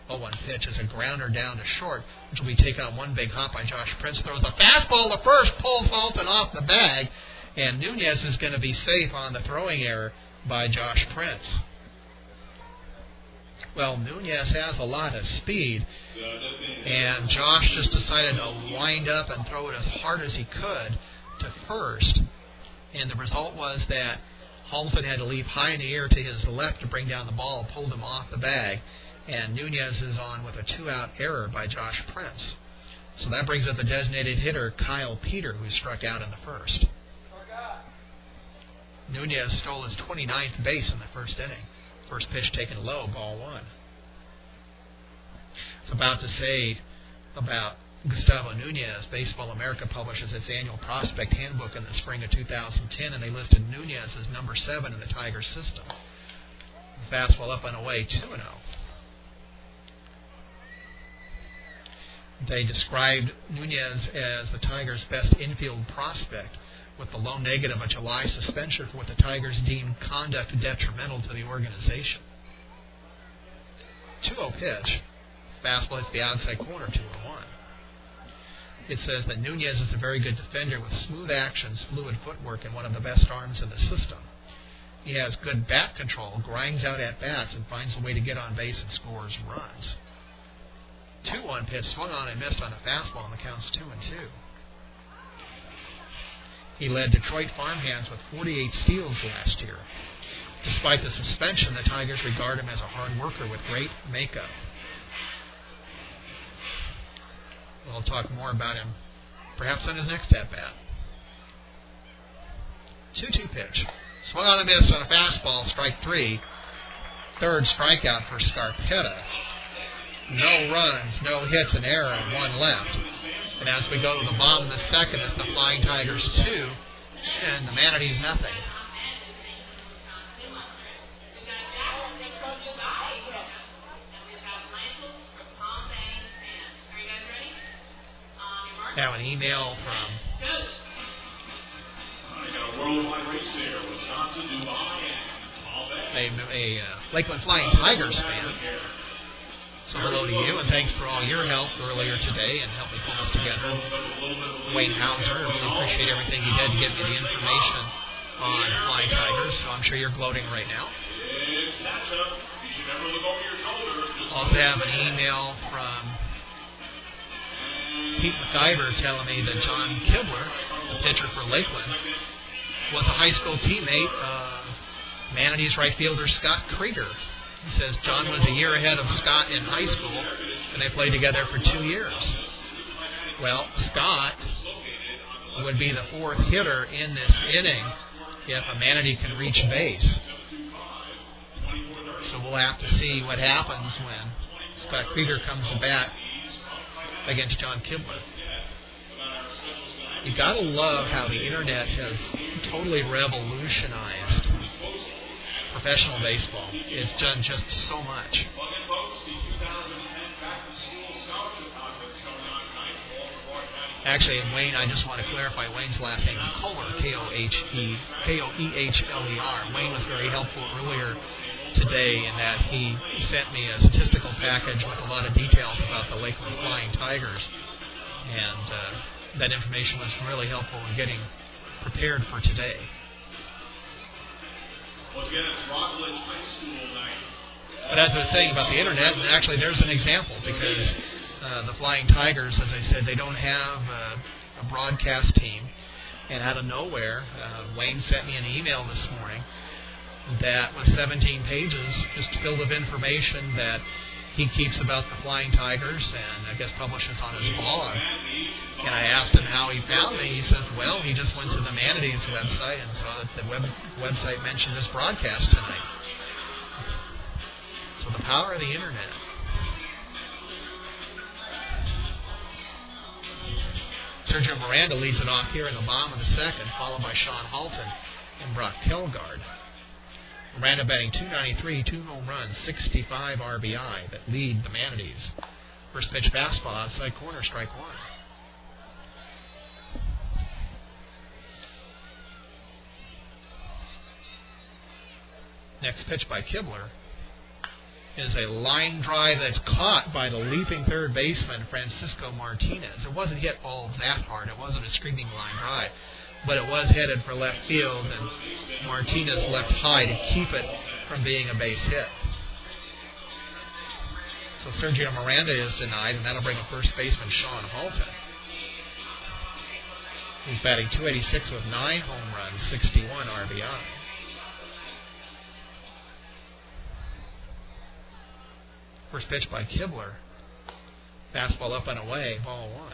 0-1 pitch is a grounder down to short, which will be taken on one big hop by Josh Prince. Throws a fastball to first, pulls Halton off the bag, and Nunez is going to be safe on the throwing error by Josh Prince. Well, Nunez has a lot of speed, and Josh just decided to wind up and throw it as hard as he could to first. And the result was that Halton had to leap high in the air to his left to bring down the ball, pulled him off the bag, and Nunez is on with a 2-out error by Josh Prince. So that brings up the designated hitter, Kyle Peter, who struck out in the first. Nunez stole his 29th base in the first inning. First pitch taken low, ball one. I was about to say about Gustavo Nunez. Baseball America publishes its annual prospect handbook in the spring of 2010, and they listed Nunez as number 7 in the Tigers system. Fastball up and away, 2-0. They described Nunez as the Tigers' best infield prospect, with the low negative, a July suspension for what the Tigers deemed conduct detrimental to the organization. 2-0 pitch. Fastball hits the outside corner, 2-1. It says that Nunez is a very good defender with smooth actions, fluid footwork, and one of the best arms in the system. He has good bat control, grinds out at-bats, and finds a way to get on base and scores runs. 2-1 pitch swung on and missed on a fastball, and the count's 2-2. He led Detroit farmhands with 48 steals last year. Despite the suspension, the Tigers regard him as a hard worker with great makeup. We'll talk more about him perhaps on his next at-bat. 2-2 pitch. Swung on a miss on a fastball, strike 3. Third strikeout for Scarpetta. No runs, no hits, an error, and 1 left. And as we go to the bottom of the second, it's the Flying Tigers 2 and the Manatees nothing. Have an email from a Lakeland Flying Tigers fan. So hello to you, and thanks for all your help earlier today and helping pull this together. Wayne Hauser, I really appreciate everything he did to get me the information on Flying Tigers, so I'm sure you're gloating right now. Also have an email from Pete McIver telling me that John Kibler, the pitcher for Lakeland, was a high school teammate of Manatees right fielder Scott Krieger. He says John was a year ahead of Scott in high school, and they played together for 2 years. Well, Scott would be the 4th hitter in this inning if a Manatee can reach base. So we'll have to see what happens when Scott Krieger comes to bat against John Kibler. You gotta love how the internet has totally revolutionized professional baseball. It's done just so much. Actually, Wayne, I just want to clarify, Wayne's last name is Kohler, K-O-E-H-L-E-R. Wayne was very helpful earlier today in that he sent me a statistical package with a lot of details about the Lakeland Flying Tigers, and that information was really helpful in getting prepared for today. But as I was saying about the internet, and actually there's an example, because the Flying Tigers, as I said, they don't have a broadcast team, and out of nowhere, Wayne sent me an email this morning that was 17 pages just filled with information that he keeps about the Flying Tigers and I guess publishes on his blog. And I asked him how he found me. He says, well, he just went to the Manatees website and saw that the website mentioned this broadcast tonight. So the power of the internet. Sergio Miranda leads it off here in the bottom of the second, followed by Sean Halton and Brock Kilgard. Miranda batting .293, 2 home runs, 65 RBI that lead the Manatees. First pitch fastball outside corner, strike 1. Next pitch by Kibler is a line drive that's caught by the leaping third baseman, Francisco Martinez. It wasn't hit all that hard. It wasn't a screaming line drive, but it was headed for left field, and Martinez left high to keep it from being a base hit. So Sergio Miranda is denied, and that'll bring up first baseman Sean Halton. He's batting .286 with 9 home runs, 61 RBI. First pitch by Kibler. Fastball up and away, ball 1.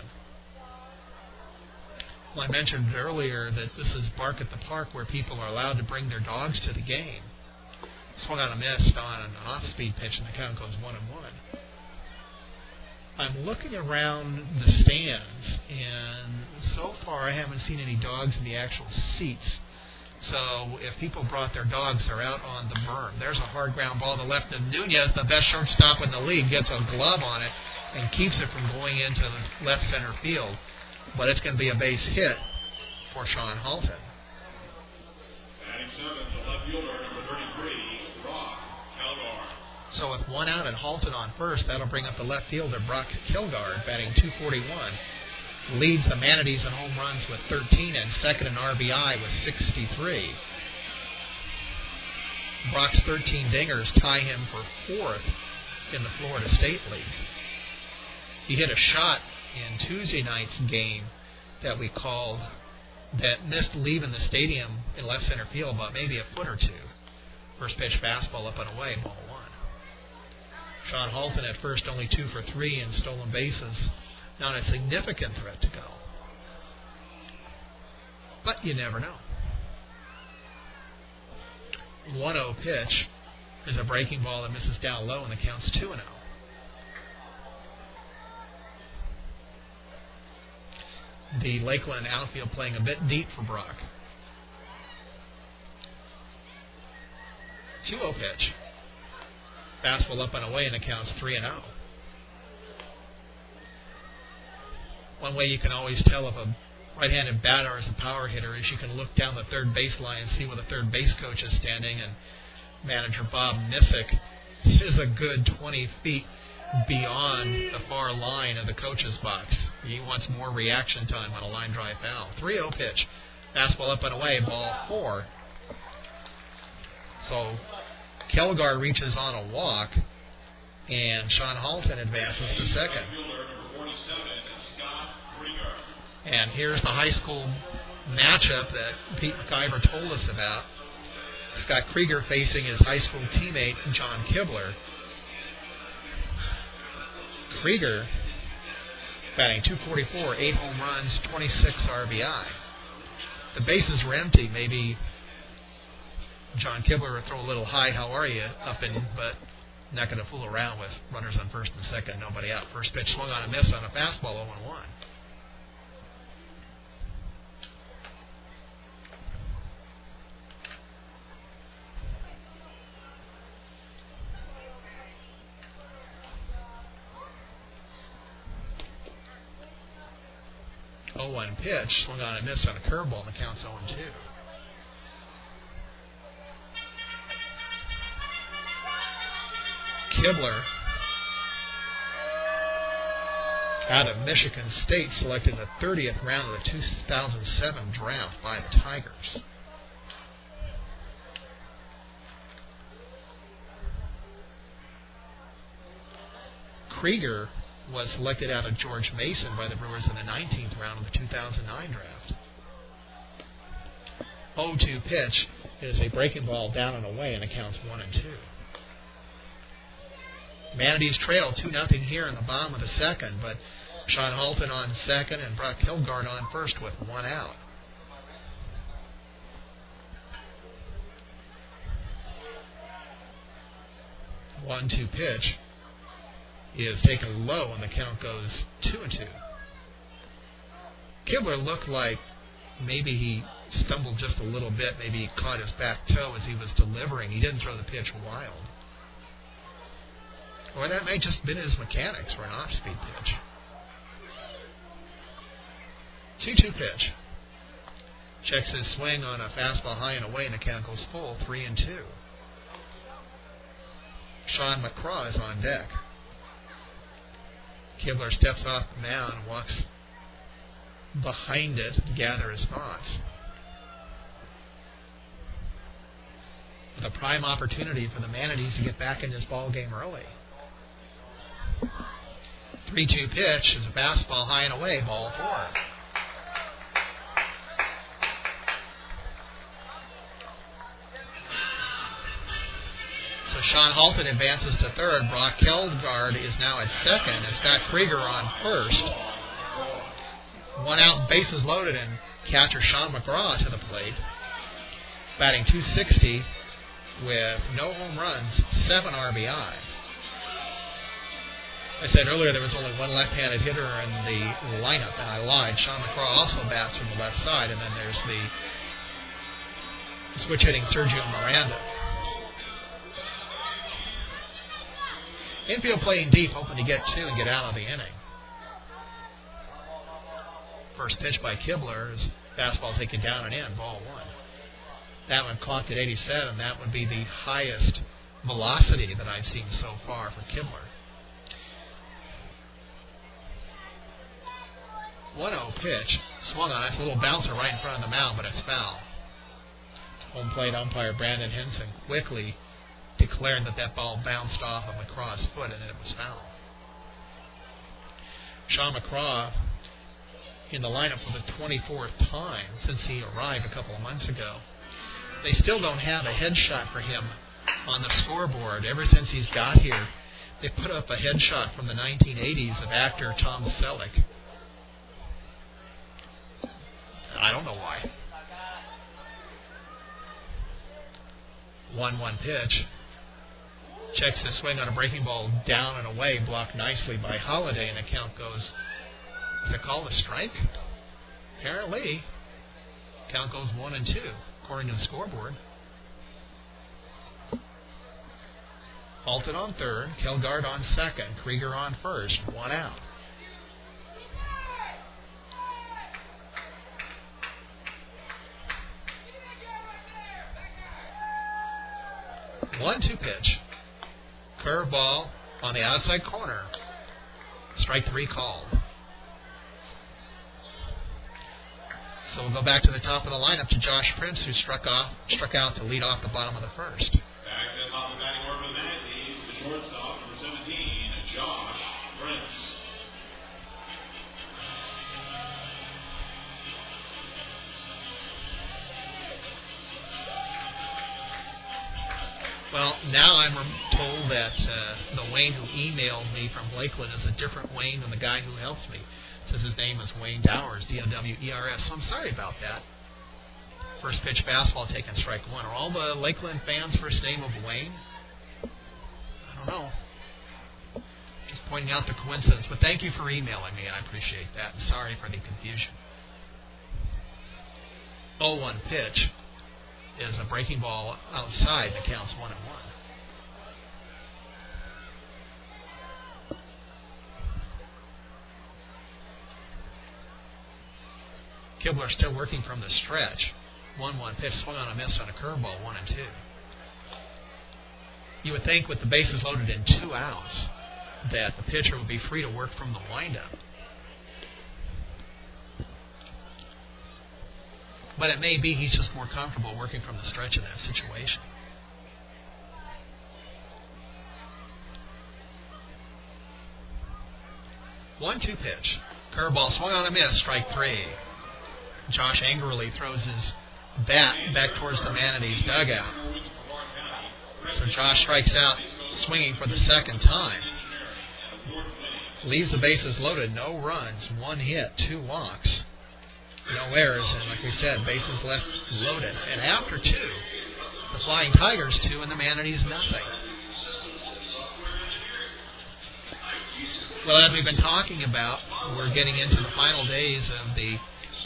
Well, I mentioned earlier that this is Bark at the Park, where people are allowed to bring their dogs to the game. Swung on a miss on an off-speed pitch, and the count goes 1-1. I'm looking around the stands, and so far I haven't seen any dogs in the actual seats. So if people brought their dogs, they're out on the berm. There's a hard ground ball to the left, and Nunez, the best shortstop in the league, gets a glove on it and keeps it from going into the left center field. But it's going to be a base hit for Sean Halton. Batting 7th, the left fielder, number 33, Brock Kilgard. So with 1 out and Halton on first, that'll bring up the left fielder, Brock Kilgard, batting .241. Leads the Manatees in home runs with 13 and second in RBI with 63. Brock's 13 dingers tie him for 4th in the Florida State League. He hit a shot in Tuesday night's game that we called that missed leaving the stadium in left center field by maybe a foot or two. First pitch fastball up and away, ball one. Sean Halton at first only 2 for 3 in stolen bases. Not a significant threat to go. But you never know. 1-0 pitch is a breaking ball that misses down low and the count's 2-0. The Lakeland outfield playing a bit deep for Brock. 2-0 pitch. Fastball up and away and the count's 3-0. One way you can always tell if a right-handed batter is a power hitter is you can look down the third baseline and see where the third base coach is standing, and manager Bob Nissick is a good 20 feet beyond the far line of the coach's box. He wants more reaction time on a line drive foul. 3-0 pitch. Fastball up and away, ball 4. So Kelgar reaches on a walk, and Sean Halton advances to second. And here's the high school matchup that Pete McIver told us about. Scott Krieger facing his high school teammate, John Kibler. Krieger batting .244, 8 home runs, 26 RBI. The bases were empty. Maybe John Kibler would throw a little "Hi, how are you?" up in, but not going to fool around with runners on first and second, nobody out. First pitch swung on a miss on a fastball, 0-1. .01 pitch, swung on a miss on a curveball, and the count's 0-2. Kibler, out of Michigan State, selected in the 30th round of the 2007 draft by the Tigers. Krieger was selected out of George Mason by the Brewers in the 19th round of the 2009 draft. 0-2 pitch is a breaking ball down and away, and it counts 1-2. Manatees trail 2-0 here in the bottom of the second, but Sean Halton on second and Brock Hilgard on first with 1 out. One-two pitch is taken low, and the count goes 2-2. Kibler looked like maybe he stumbled just a little bit. Maybe he caught his back toe as he was delivering. He didn't throw the pitch wild. Or that may just been his mechanics for an off-speed pitch. 2-2 pitch. Checks his swing on a fastball high and away, and the count goes full, 3-2. Sean McCraw is on deck. Kibler steps off the mound and walks behind it to gather his thoughts. With a prime opportunity for the Manatees to get back in this ball game early. 3-2 pitch is a fastball high and away, ball 4. So Sean Halton advances to third. Brock Hilgard is now at second, and Scott Krieger on first. 1 out, bases loaded, and catcher Sean McGraw to the plate. Batting .260 with no home runs, 7 RBI. I said earlier there was only one left-handed hitter in the lineup, and I lied. Sean McCraw also bats from the left side, and then there's the switch-hitting Sergio Miranda. Infield playing deep, hoping to get 2 and get out of the inning. First pitch by Kibler is fastball taken down and in, ball 1. That one clocked at 87. That would be the highest velocity that I've seen so far for Kibler. 1-0 pitch, swung on it. It's a little bouncer right in front of the mound, but it's foul. Home plate umpire Brandon Henson quickly declared that ball bounced off of McCraw's foot and that it was foul. Sean McCraw in the lineup for the 24th time since he arrived a couple of months ago. They still don't have a headshot for him on the scoreboard. Ever since he's got here, they put up a headshot from the 1980s of actor Tom Selleck. I don't know why. 1-1 pitch. Checks the swing on a breaking ball down and away, blocked nicely by Holiday, and the count goes, is it called a strike? Apparently. Count goes 1-2, according to the scoreboard. Halted on third, Kelgard on second, Krieger on first, 1 out. One-two pitch. Curveball on the outside corner. Strike 3 called. So we'll go back to the top of the lineup to Josh Prince, who struck out to lead off the bottom of the first. Back at the top of the batting order for the Manatees, the shortstop, number 17, Josh Prince. Well, now I'm told that the Wayne who emailed me from Lakeland is a different Wayne than the guy who helps me. Says his name is Wayne Dowers, D-O-W-E-R-S. So I'm sorry about that. First pitch fastball taken, strike 1. Are all the Lakeland fans first name of Wayne? I don't know. Just pointing out the coincidence. But thank you for emailing me. I appreciate that. And sorry for the confusion. 0-1 pitch is a breaking ball outside that counts 1-1. Kibler still working from the stretch. 1-1 pitch, swung on a miss on a curveball, 1-2. You would think with the bases loaded in 2 outs that the pitcher would be free to work from the windup. But it may be he's just more comfortable working from the stretch in that situation. One-two pitch. Curveball swung on a miss, strike 3. Josh angrily throws his bat back towards the Manatees dugout. So Josh strikes out, swinging for the second time. Leaves the bases loaded, no runs, 1 hit, 2 walks. No errors, and like we said, bases left loaded. And after 2, the Flying Tigers 2 and the Manatees nothing. Well, as we've been talking about, we're getting into the final days of the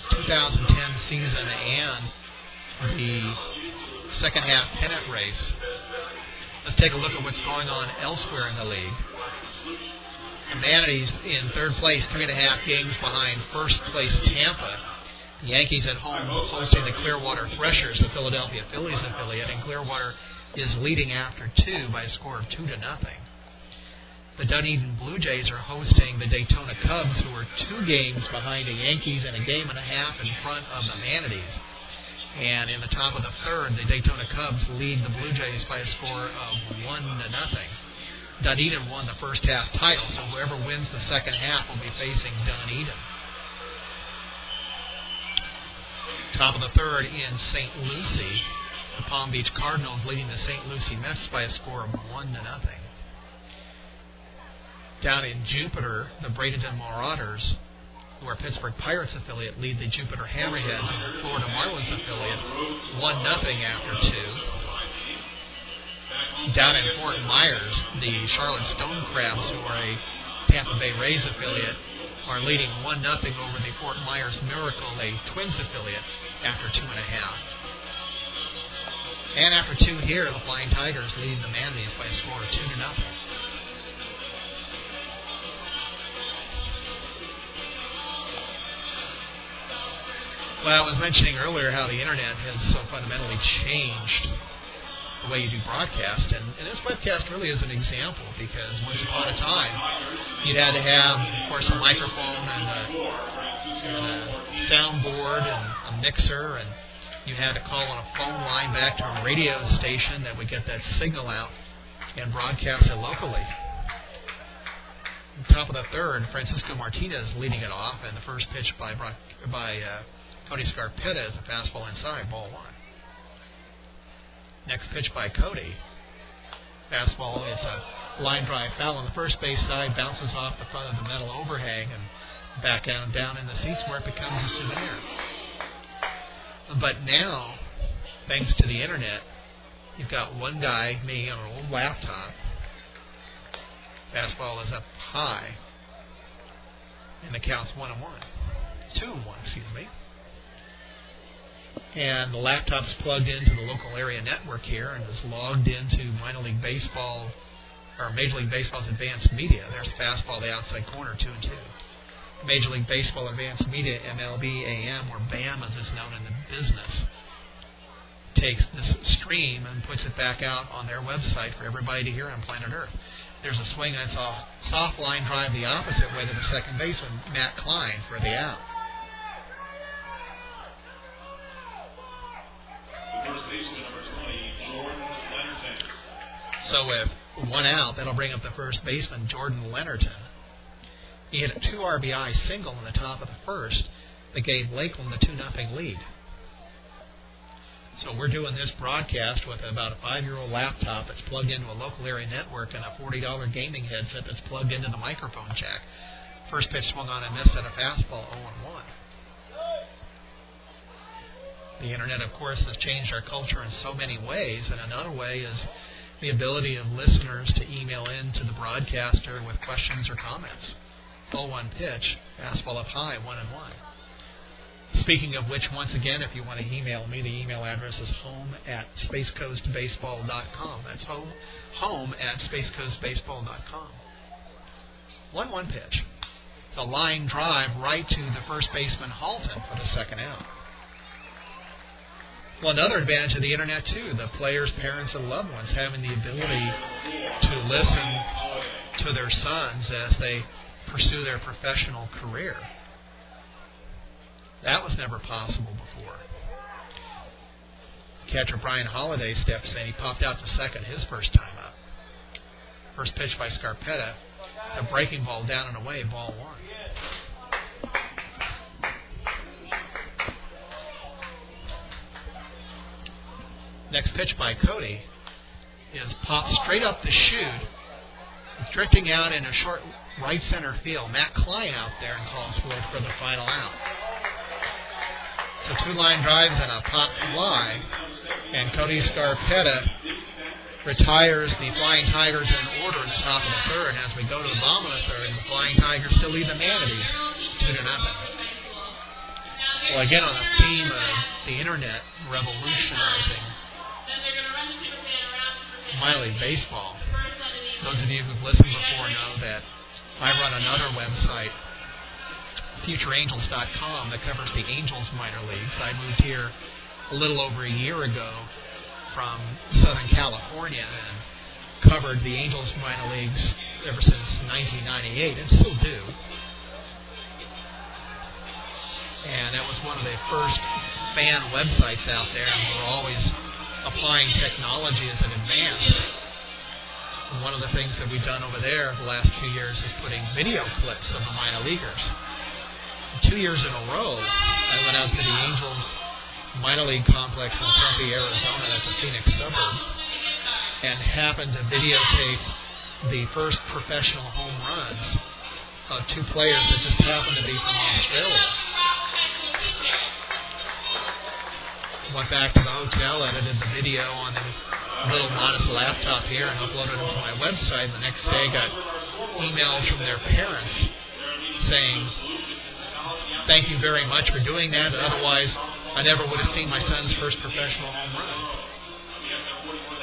2010 season and the second half pennant race. Let's take a look at what's going on elsewhere in the league. The Manatees in third place, 3.5 games behind first place Tampa. The Yankees at home hosting the Clearwater Threshers, the Philadelphia Phillies affiliate, and Clearwater is leading after 2 by a score of 2-0. The Dunedin Blue Jays are hosting the Daytona Cubs, who are 2 games behind the Yankees and a game and a half in front of the Manatees. And in the top of the third, the Daytona Cubs lead the Blue Jays by a score of 1-0. Dunedin won the first half title, so whoever wins the second half will be facing Dunedin. Top of the third in St. Lucie, the Palm Beach Cardinals leading the St. Lucie Mets by a score of 1-0. Down in Jupiter, the Bradenton Marauders, who are Pittsburgh Pirates affiliate, lead the Jupiter Hammerheads and the Florida Marlins affiliate 1-0 after 2. Down in Fort Myers, the Charlotte Stone Crabs, who are a Tampa Bay Rays affiliate, are leading 1-0 over the Fort Myers Miracle, a Twins affiliate, after 2.5. And after 2 here, the Flying Tigers leading the Manatees by a score of 2-0. Well, I was mentioning earlier how the internet has so fundamentally changed the way you do broadcast, and this webcast really is an example, because once upon a time, you'd had to have, of course, a microphone and a soundboard and a mixer, and you had to call on a phone line back to a radio station that would get that signal out and broadcast it locally. Top of the third, Francisco Martinez leading it off, and the first pitch by Cody Scarpetta is a fastball inside, ball one. Next pitch by Cody. Fastball, it's a line drive foul on the first base side, bounces off the front of the metal overhang and back down in the seats where it becomes a souvenir. But now, thanks to the internet, you've got one guy, me, on an old laptop. Fastball is up high, and the count's 1-1. 2-1, excuse me. And the laptop's plugged into the local area network here and is logged into Minor League Baseball, or Major League Baseball's advanced media. There's fastball, the outside corner, 2-2. Major League Baseball Advanced Media, MLB AM, or BAM as it's known in the business, takes this stream and puts it back out on their website for everybody to hear on planet Earth. There's a swing, and it's a soft line drive the opposite way to the second baseman, Matt Klein, for the out. The first baseman, number 20, Jordan Leonardson. So with one out, that'll bring up the first baseman, Jordan Leonardson. He hit a 2 RBI single in the top of the first that gave Lakeland the 2-0 lead. So we're doing this broadcast with about a 5-year-old laptop that's plugged into a local area network and a $40 gaming headset that's plugged into the microphone jack. First pitch swung on and missed at a fastball, 0-1. The internet, of course, has changed our culture in so many ways, and another way is the ability of listeners to email in to the broadcaster with questions or comments. 0-1 pitch, fastball up high, 1-1. Speaking of which, once again, if you want to email me, the email address is home@spacecoastbaseball.com. That's home@spacecoastbaseball.com. 1-1 pitch. It's a line drive right to the first baseman, Halton, for the second out. Well, another advantage of the internet, too, the players, parents, and loved ones having the ability to listen to their sons as they pursue their professional career. That was never possible before. Catcher Brian Holliday steps in. He popped out to second his first time up. First pitch by Scarpetta. A breaking ball down and away, ball one. Next pitch by Cody is popped straight up the chute. It's drifting out in a short right center field. Matt Klein out there and calls for the final out. So 2 line drives and a pop fly, and Cody Scarpetta retires the Flying Tigers in order in the top of the third. And as we go to the bottom of the third, the Flying Tigers still lead the Manatees 2-0. Well, again, on the theme of the internet revolutionizing minor league baseball, those of you who've listened before know that I run another website, FutureAngels.com, that covers the Angels minor leagues. I moved here a little over a year ago from Southern California and covered the Angels minor leagues ever since 1998 and still do. And that was one of the first fan websites out there, and we're always applying technology as it advanced. And one of the things that we've done over there the last 2 years is putting video clips of the minor leaguers. 2 years in a row, I went out to the Angels minor league complex in Tempe, Arizona, that's a Phoenix suburb, and happened to videotape the first professional home runs of 2 players that just happened to be from Australia. Went back to the hotel, edited the video on the little modest laptop here, and uploaded it to my website. The next day, got emails from their parents saying, "Thank you very much for doing that. Otherwise, I never would have seen my son's first professional home run."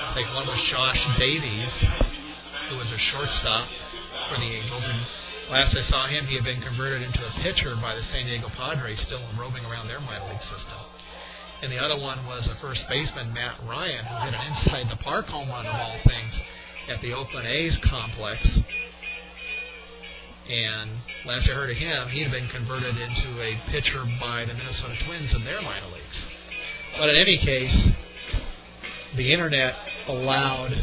I think one was Josh Davies, who was a shortstop for the Angels, and last I saw him, he had been converted into a pitcher by the San Diego Padres, still roaming around their minor league system. And the other one was a first baseman, Matt Ryan, who hit an inside-the-park home run of all things at the Oakland A's complex. And last I heard of him, he had been converted into a pitcher by the Minnesota Twins in their minor leagues. But in any case, the internet allowed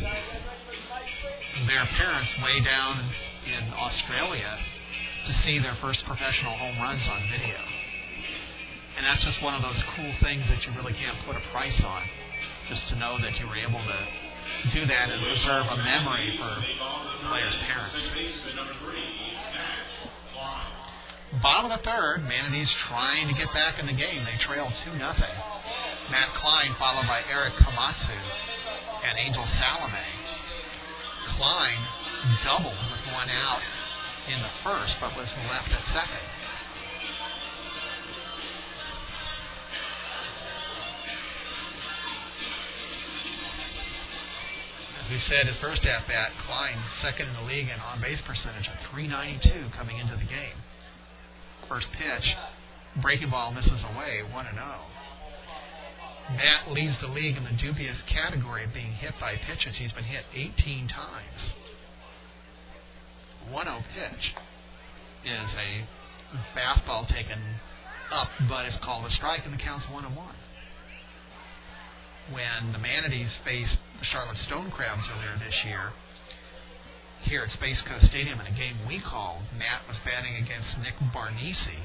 their parents way down in Australia to see their first professional home runs on video. And that's just one of those cool things that you really can't put a price on, just to know that you were able to do that and preserve a memory for players' parents. Bottom of the third, Manatees trying to get back in the game. They trail 2-0. Matt Klein followed by Eric Komatsu and Angel Salome. Klein doubled with one out in the first, but was left at second. As we said, his first at-bat, Klein second in the league in on-base percentage at .392 coming into the game. First pitch, breaking ball misses away, 1-0. Matt leads the league in the dubious category of being hit by pitches. He's been hit 18 times. 1-0 pitch is a fastball taken up, but it's called a strike, and the count's 1-1. When the Manatees faced the Charlotte Stonecrabs earlier this year, here at Space Coast Stadium in a game we called, Matt was batting against Nick Barnesi.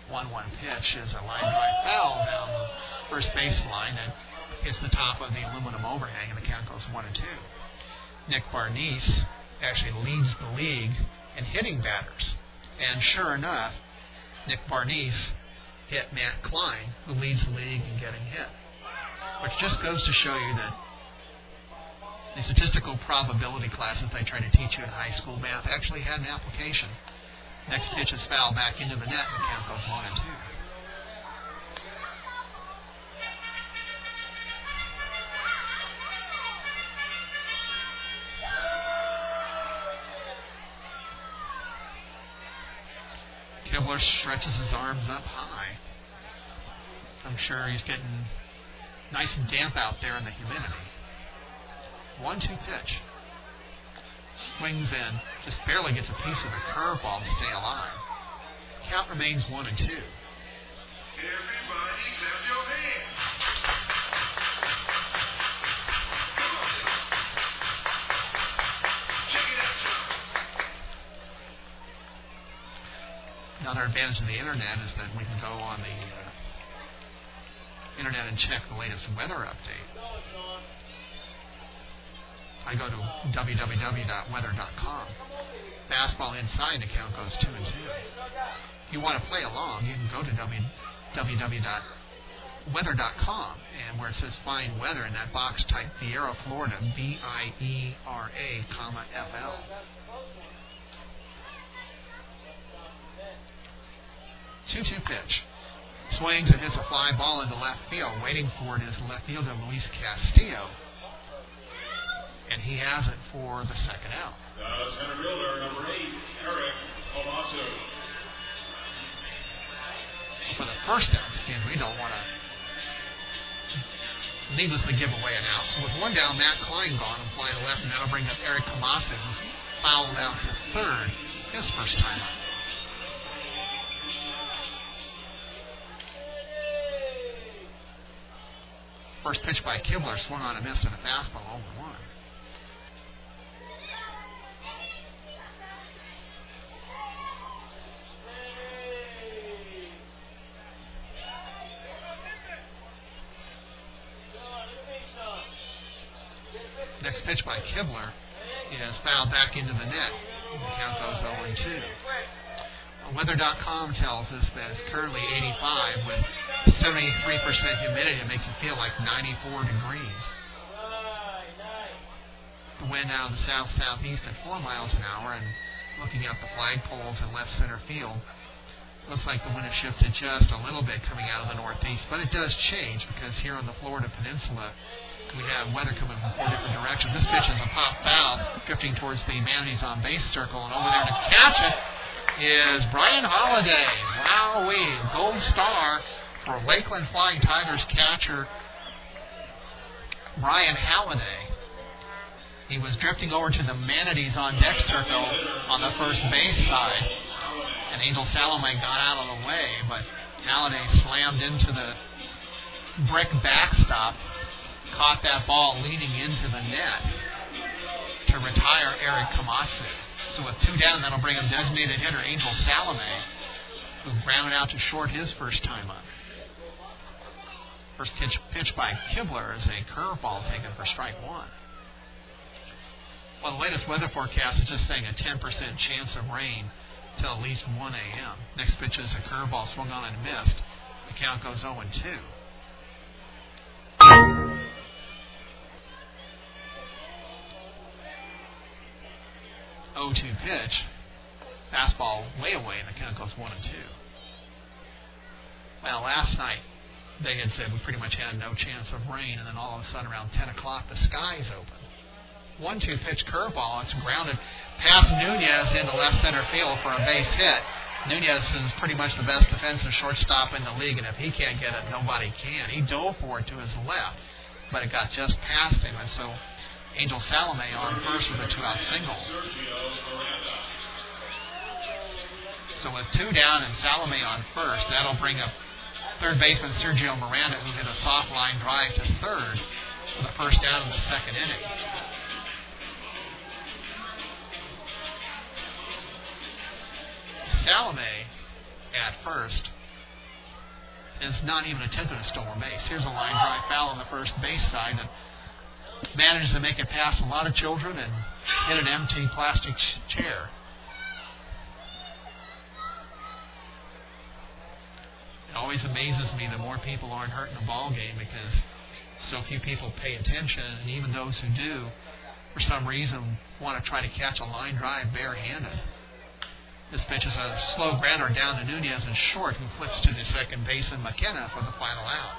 1-1 pitch is a line drive foul down the first base line that hits the top of the aluminum overhang, and the count goes 1-2. Nick Barnesi actually leads the league in hitting batters. And sure enough, Nick Barnesi hit Matt Klein, who leads the league in getting hit. Which just goes to show you that the statistical probability classes they try to teach you in high school math actually had an application. Next pitch is foul back into the net, and the count goes 1-2. Kibler stretches his arms up high. I'm sure he's getting nice and damp out there in the humidity. 1-2 pitch. Swings in, just barely gets a piece of the curveball to stay alive. Count remains 1-2. Everybody clap your hands. Check it out. Another advantage of the internet is that we can go on the internet and check the latest weather update. I go to www.weather.com. Fastball inside, the count goes 2-2. If you want to play along, you can go to www.weather.com, and where it says find weather, in that box type Viera, Florida, BIERA, FL. Two-two pitch. Swings and hits a fly ball into left field. Waiting for it is left fielder Luis Castillo. And he has it for the second out. Center fielder, number 8, Eric Komatsu. For the first out, we don't want to needlessly give away an out. So with one down, Matt Klein gone and flying to left, and that'll bring up Eric Komatsu, who's fouled out to third, his first time up. First pitch by Kibler, swung on and missed, and a fastball over one. Next pitch by Kibler is fouled back into the net. The count goes 0-2. Weather.com tells us that it's currently 85 with 73% humidity. It makes it feel like 94 degrees. The wind out of the south-southeast at 4 miles an hour, and looking at the flagpoles in left center field, looks like the wind has shifted just a little bit coming out of the northeast, but it does change because here on the Florida Peninsula, we have weather coming from 4 different directions. This pitch is a pop foul, drifting towards the Manatees on base circle, and over there to catch it is Brian Holliday. Wowee, gold star for Lakeland Flying Tigers catcher Brian Halliday. He was drifting over to the Manatees on deck circle on the first base side, and Angel Salome got out of the way, but Halliday slammed into the brick backstop, caught that ball leaning into the net to retire Eric Komatsu. So with 2 down, that'll bring up designated hitter Angel Salome, who grounded out to short his first time up. First pitch by Kibler is a curveball taken for strike 1. Well, the latest weather forecast is just saying a 10% chance of rain till at least 1 a.m. Next pitch is a curveball swung on and missed. The count goes 0-2. 0-2 pitch. Fastball way away, and the count goes 1-2. Well, last night they had said we pretty much had no chance of rain, and then all of a sudden around 10 o'clock the skies open. 1-2 pitch curveball. It's grounded past Nunez into left center field for a base hit. Nunez is pretty much the best defensive shortstop in the league, and if he can't get it, nobody can. He dove for it to his left, but it got just past him, and so Angel Salome on first with a 2-out single. So with 2 down and Salome on first, that'll bring up third baseman Sergio Miranda, who hit a soft line drive to third for the first down in the second inning. Salome at first has not even attempted a stolen base. Here's a line drive foul on the first base side that manages to make it past a lot of children and hit an empty plastic chair. It always amazes me that more people aren't hurt in a ball game because so few people pay attention, and even those who do, for some reason, want to try to catch a line drive barehanded. This pitch is a slow grounder down to Nunez and short, who flips to the second baseman McKenna for the final out.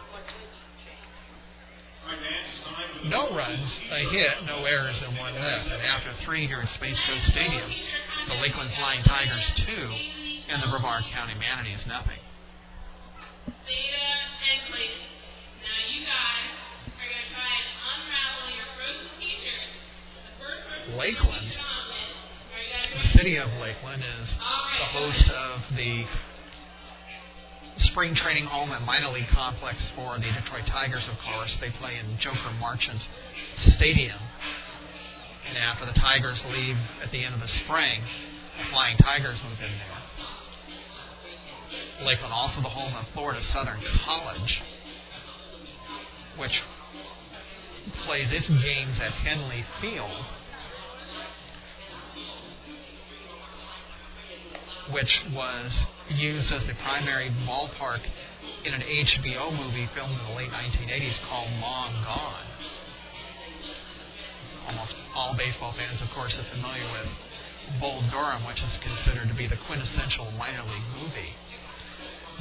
No runs, a hit, no errors, and 1 left. And after 3 here at Space Coast Stadium, the Lakeland Flying Tigers 2 and the Brevard County Manatees nothing. Theta and Clayton. Now you guys are going to try and unravel your frozen t-shirts. The first person Lakeland, the city of Lakeland, is the host of the spring training home and minor league complex for the Detroit Tigers, of course. They play in Joker Marchant Stadium. And after the Tigers leave at the end of the spring, the Flying Tigers move in there. Lakeland also the home of Florida Southern College, which plays its games at Henley Field, which was used as the primary ballpark in an HBO movie filmed in the late 1980s called Long Gone. Almost all baseball fans, of course, are familiar with Bull Durham, which is considered to be the quintessential minor league movie.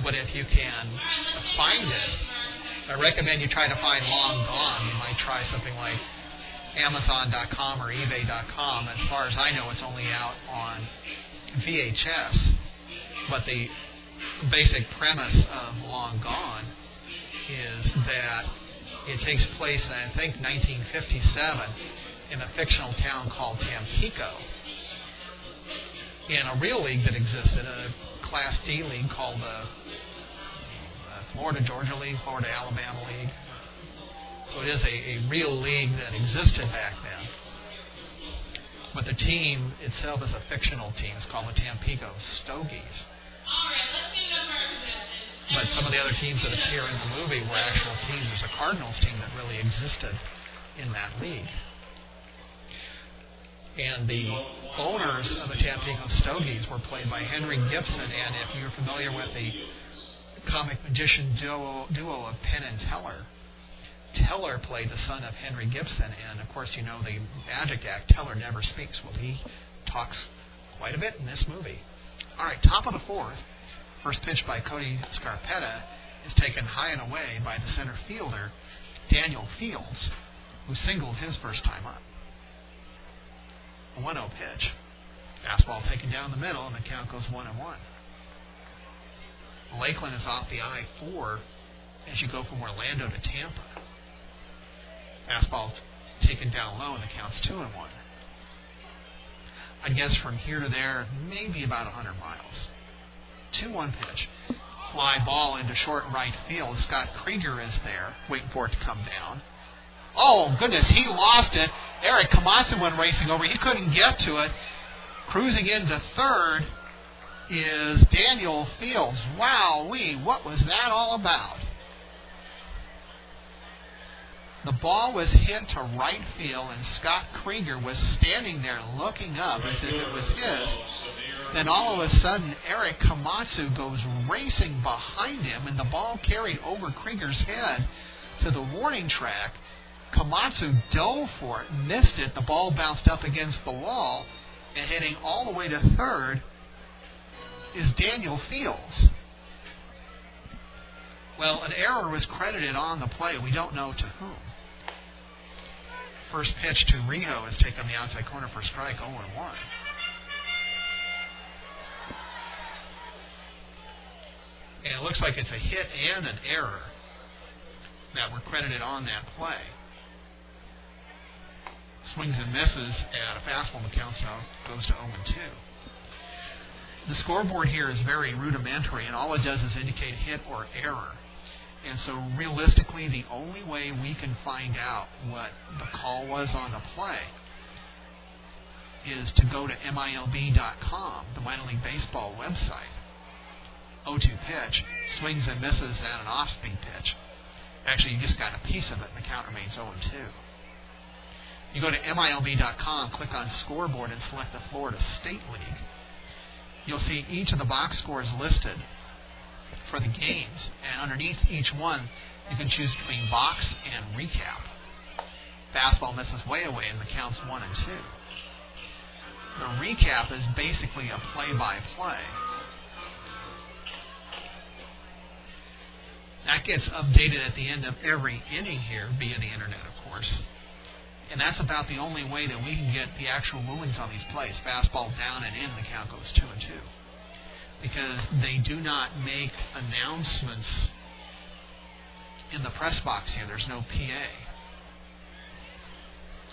But if you can find it, I recommend you try to find Long Gone. You might try something like Amazon.com or eBay.com. As far as I know, it's only out on VHS. But the basic premise of Long Gone is that it takes place in, I think, 1957 in a fictional town called Tampico, in a real league that existed, a Class D league called the Florida-Georgia League, Florida-Alabama League. So it is a real league that existed back then. But the team itself is a fictional team. It's called the Tampico Stogies. But some of the other teams that appear in the movie were actual teams. There's a Cardinals team that really existed in that league. And the owners of the Tampico Stogies were played by Henry Gibson. And if you're familiar with the comic magician duo of Penn and Teller, Teller played the son of Henry Gibson. And, of course, you know the Magic Act, Teller never speaks. Well, he talks quite a bit in this movie. All right, top of the fourth. First pitch by Cody Scarpetta is taken high and away by the center fielder, Daniel Fields, who singled his first time up. A 1-0 pitch. Fastball taken down the middle, and the count goes 1-1. Lakeland is off the I-4 as you go from Orlando to Tampa. Fastball taken down low, and the count's 2-1. I'd guess from here to there, maybe about 100 miles. 2-1 pitch. Fly ball into short right field. Scott Krieger is there, waiting for it to come down. Oh, goodness, he lost it. Eric Kamasin went racing over. He couldn't get to it. Cruising into third is Daniel Fields. Wowee, what was that all about? The ball was hit to right field, and Scott Krieger was standing there looking up as if it was his. Then all of a sudden, Eric Komatsu goes racing behind him, and the ball carried over Krieger's head to the warning track. Komatsu dove for it, missed it. The ball bounced up against the wall, and hitting all the way to third is Daniel Fields. Well, an error was credited on the play. We don't know to whom. First pitch to Rijo is taken on the outside corner for a strike, 0-1. And it looks like it's a hit and an error that were credited on that play. Swings and misses at a fastball. McCown goes to 0-2. The scoreboard here is very rudimentary, and all it does is indicate hit or error. And so realistically, the only way we can find out what the call was on the play is to go to MILB.com, the minor league baseball website. 0-2 pitch, swings and misses at an off-speed pitch. Actually, you just got a piece of it, and the count remains 0-2. You go to MILB.com, click on scoreboard, and select the Florida State League. You'll see each of the box scores listed for the games, and underneath each one, you can choose between box and recap. Fastball misses way away, and the count's 1-2. The recap is basically a play-by-play. That gets updated at the end of every inning here via the internet, of course. And that's about the only way that we can get the actual rulings on these plays. Fastball down and in, the count goes 2-2. Because they do not make announcements in the press box here. There's no PA.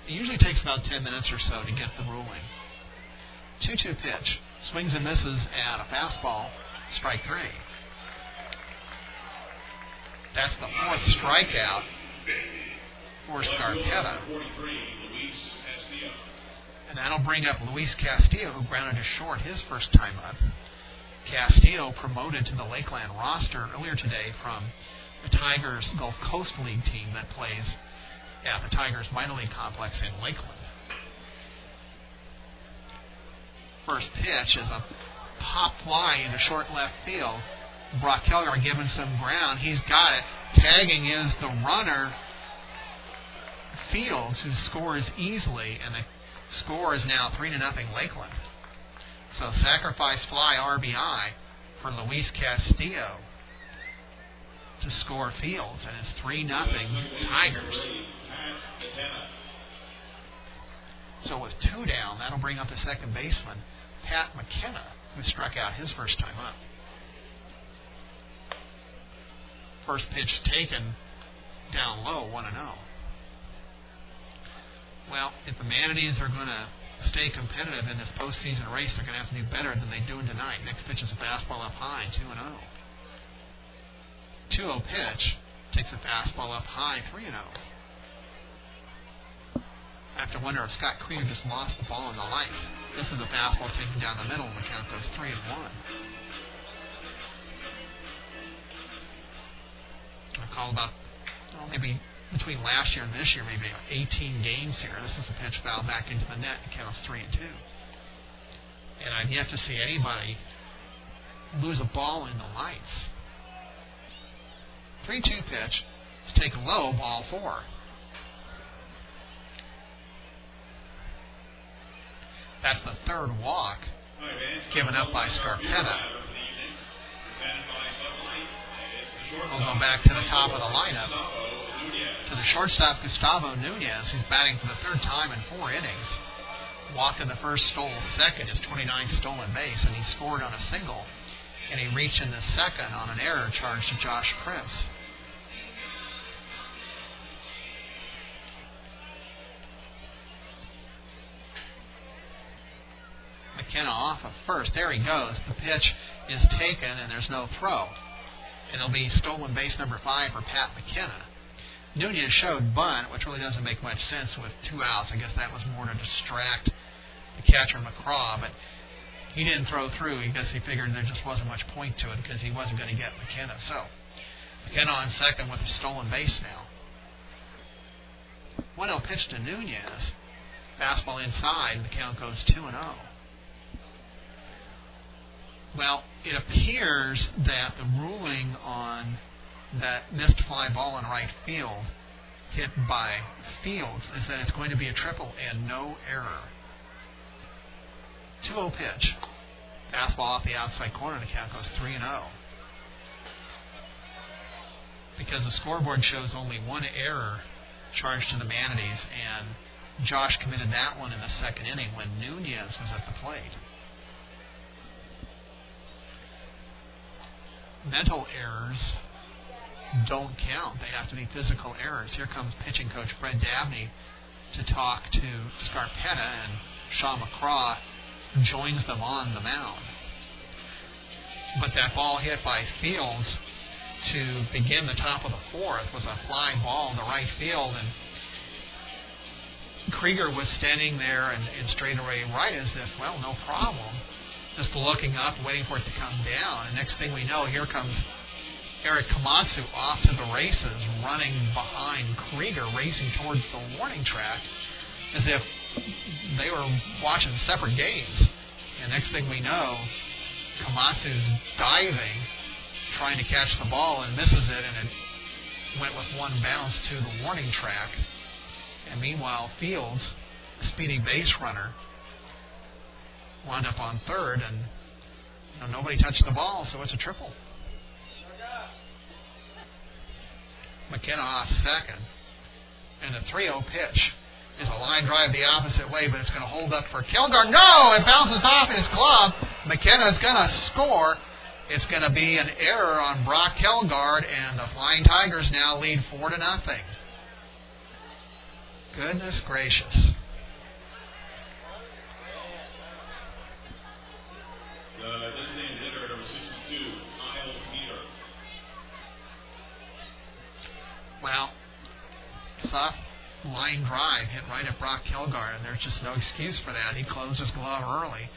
It usually takes about 10 minutes or so to get the ruling. 2-2 pitch. Swings and misses at a fastball. Strike 3. That's the fourth strikeout for Scarpetta. And that'll bring up Luis Castillo, who grounded to short his first time up. Castillo promoted to the Lakeland roster earlier today from the Tigers Gulf Coast League team that plays at the Tigers minor league complex in Lakeland. First pitch is a pop fly into short left field. Brock Kelleher given some ground. He's got it. Tagging is the runner, Fields, who scores easily, and the score is now 3-0 Lakeland. So sacrifice fly RBI for Luis Castillo to score Fields, and it's 3-0 Tigers. So with 2 down, that'll bring up the second baseman, Pat McKenna, who struck out his first time up. First pitch taken down low, 1-0. Well, if the Manatees are going to stay competitive in this postseason race, they're going to have to do better than they're doing tonight. Next pitch is a fastball up high, 2-0. 2-0 pitch takes a fastball up high, 3-0. I have to wonder if Scott Krieger just lost the ball in the lights. This is a fastball taken down the middle, and the count goes 3-1. I call about, maybe between last year and this year, maybe 18 games here. This is a pitch foul back into the net. It counts 3-2. And I've yet to see anybody lose a ball in the lights. 3-2 pitch. It's taken low, ball 4. That's the third walk given up by Scarpetta. We'll go back to the top of the lineup, to the shortstop Gustavo Nunez, who's batting for the third time in 4 innings. Walked in the first, stole second, his 29th stolen base, and he scored on a single. And he reached in the second on an error charge to Josh Prince. McKenna off of first. There he goes. The pitch is taken, and there's no throw. And it'll be stolen base number 5 for Pat McKenna. Nunez showed bunt, which really doesn't make much sense with 2 outs. I guess that was more to distract the catcher McCraw, but he didn't throw through. I guess he figured there just wasn't much point to it because he wasn't going to get McKenna. So McKenna on second with a stolen base now. 1-0 pitch to Nunez. Fastball inside, and the count goes 2-0. Well, it appears that the ruling on that missed fly ball in right field hit by Fields is that it's going to be a triple and no error. 2-0 pitch. Fastball off the outside corner, the count goes 3-0. Because the scoreboard shows only one error charged to the Manatees, and Josh committed that one in the second inning when Nunez was at the plate. Mental errors don't count. They have to be physical errors. Here comes pitching coach Fred Dabney to talk to Scarpetta, and Sean McCraw joins them on the mound. But that ball hit by Fields to begin the top of the fourth was a fly ball to right field, and Krieger was standing there in straightaway right as if, well, no problem. Just looking up, waiting for it to come down. And next thing we know, here comes Eric Komatsu off to the races, running behind Krieger, racing towards the warning track as if they were watching separate games. And next thing we know, Komatsu's diving, trying to catch the ball, and misses it, and it went with one bounce to the warning track. And meanwhile, Fields, a speedy base runner, wound up on third, and nobody touched the ball, so it's a triple. McKenna off second, and the 3-0 pitch is a line drive the opposite way, but it's going to hold up for Kilgore. No! It bounces off his glove. McKenna's going to score. It's going to be an error on Brock Kilgore, and the Flying Tigers now lead 4-0. Goodness gracious. The designated hitter, number 62, Kyle Peter. Well, soft line drive hit right at Brock Kilgore, and there's just no excuse for that. He closed his glove early,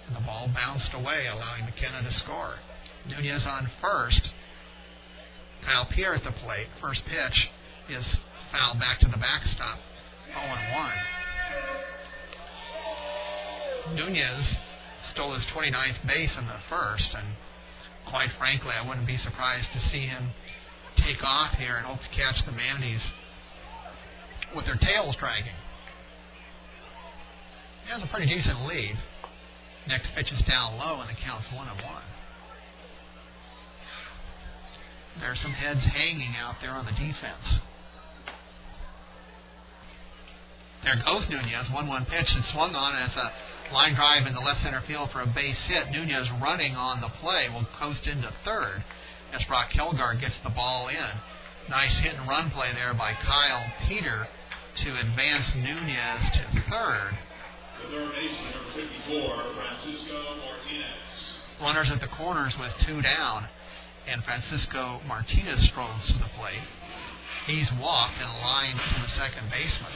and the ball bounced away, allowing McKenna to score. Nunez on first. Kyle Peter at the plate. First pitch is fouled back to the backstop. 0-1. Nunez stole his 29th base in the first, and quite frankly, I wouldn't be surprised to see him take off here and hope to catch the Manatees with their tails dragging. He has a pretty decent lead. Next pitch is down low, and the count's 1-1. There's some heads hanging out there on the defense. There goes Nunez. 1-1 pitch and swung on as a line drive into left center field for a base hit. Nunez running on the play will coast into third as Brock Kilgore gets the ball in. Nice hit and run play there by Kyle Peter to advance Nunez to third. The third baseman, number 54, Francisco Martinez. Runners at the corners with two down, and Francisco Martinez strolls to the plate. He's walked and lined to the second baseman.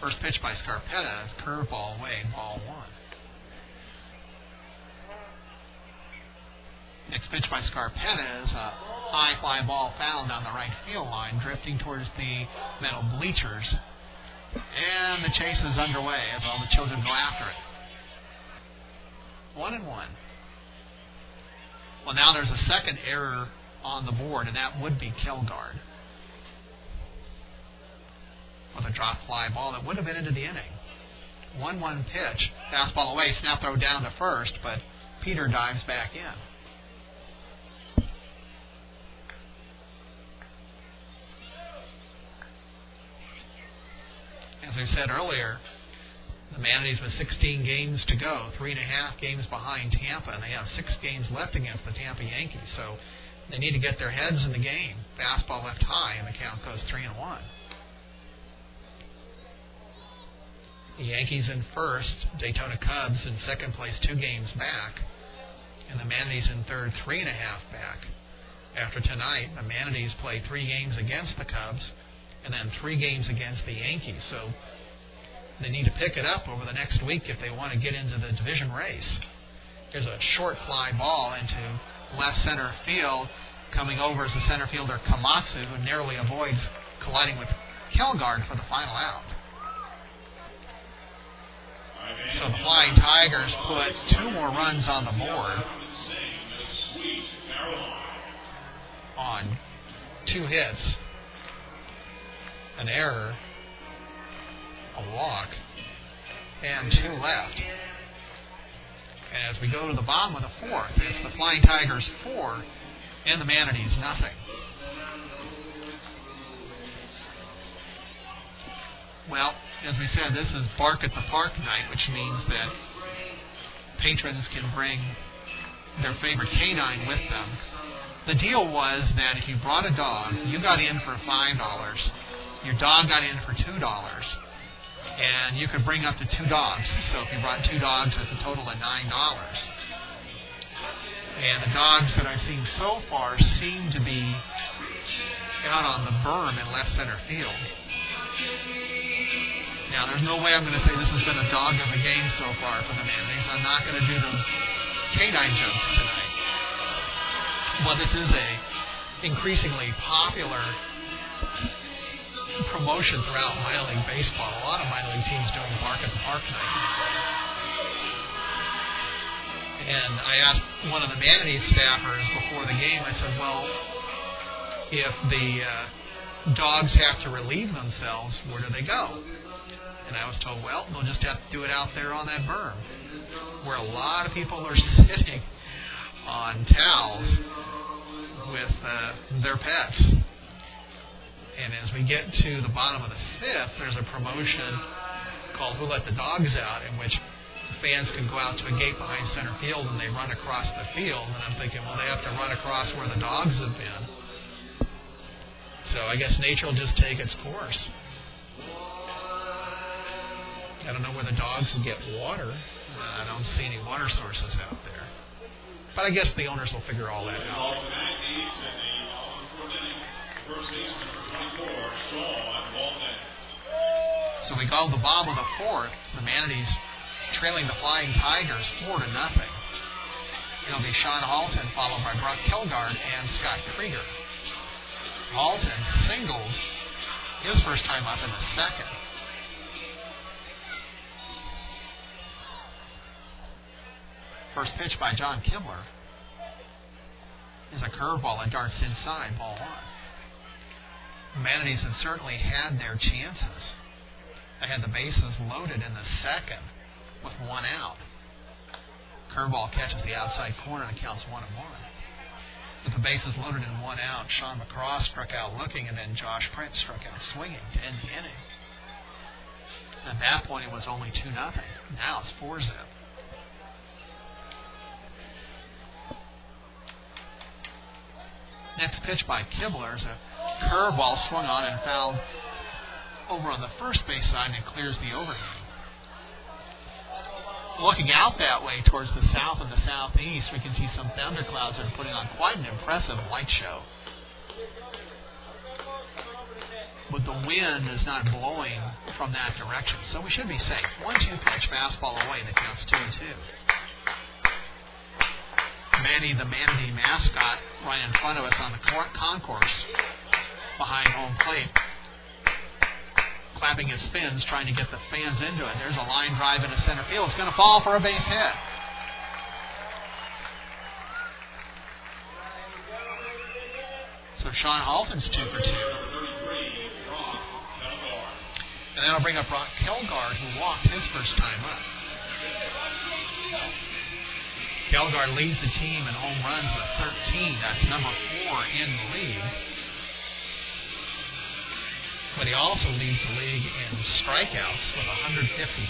First pitch by Scarpetta is curveball away, ball one. Next pitch by Scarpetta is a high fly ball foul down the right field line, drifting towards the metal bleachers. And the chase is underway as all the children go after it. 1-1. Well, now there's a second error on the board, and that would be Kilgore. With a drop fly ball that would have been into the inning. 1-1 pitch. Fastball away, snap throw down to first, but Peter dives back in. As I said earlier, the Manatees with 16 games to go, 3.5 games behind Tampa, and they have 6 games left against the Tampa Yankees, so they need to get their heads in the game. Fastball left high, and the count goes 3-1. The Yankees in first, Daytona Cubs in second place, 2 games back. and the Manatees in third, 3.5 back. After tonight, the Manatees play 3 games against the Cubs and then 3 games against the Yankees. So they need to pick it up over the next week if they want to get into the division race. There's a short fly ball into left center field. Coming over is the center fielder Komatsu, who narrowly avoids colliding with Kelgard for the final out. So the Flying Tigers put 2 more runs on the board on 2 hits, an error, a walk, and 2 left. And as we go to the bottom of the 4th, it's the Flying Tigers 4 and the Manatees nothing. Well, as we said, this is Bark at the Park night, which means that patrons can bring their favorite canine with them. The deal was that if you brought a dog, you got in for $5. Your dog got in for $2. And you could bring up to 2 dogs. So if you brought 2 dogs, that's a total of $9. And the dogs that I've seen so far seem to be out on the berm in left center field. Now, there's no way I'm going to say this has been a dog of a game so far for the Manatees. I'm not going to do those canine jokes tonight. Well, this is a increasingly popular promotion throughout minor league baseball. A lot of minor league teams doing Bark at the Park night. And I asked one of the Manatees staffers before the game, I said, well, if the dogs have to relieve themselves, where do they go? And I was told, well, they'll just have to do it out there on that berm, where a lot of people are sitting on towels with their pets. And as we get to the bottom of the 5th, there's a promotion called Who Let the Dogs Out, in which fans can go out to a gate behind center field and they run across the field. And I'm thinking, well, they have to run across where the dogs have been. So I guess nature will just take its course. I don't know where the dogs will get water. I don't see any water sources out there. But I guess the owners will figure all that out. So we go to the bottom of the 4th. The Manatees trailing the Flying Tigers 4-0. It'll be Sean Halton followed by Brock Kelgard and Scott Krieger. Halton singled his first time up in the 2nd. First pitch by John Kibler is a curveball that darts inside, ball 1. The Manatees have certainly had their chances. They had the bases loaded in the 2nd with 1 out. Curveball catches the outside corner and counts 1-1. With the bases loaded and 1 out, Sean McCraw struck out looking, and then Josh Prince struck out swinging to end the inning. At that point, it was only 2-0. Now it's 4-0. Next pitch by Kibler is a curveball swung on and fouled over on the first base side, and it clears the overhang. Looking out that way towards the south and the southeast, we can see some thunderclouds that are putting on quite an impressive light show. But the wind is not blowing from that direction, so we should be safe. 1-2 pitch, fastball away, and it counts 2-2. Manny, the Manatee mascot, right in front of us on the concourse behind home plate, clapping his fins, trying to get the fans into it. There's a line drive into center field. It's going to fall for a base hit. So Sean Halton's 2 for 2. And that'll bring up Brock Kelgard, who walked his first time up. Kelgard leads the team in home runs with 13. That's number 4 in the league. But he also leads the league in strikeouts with 156.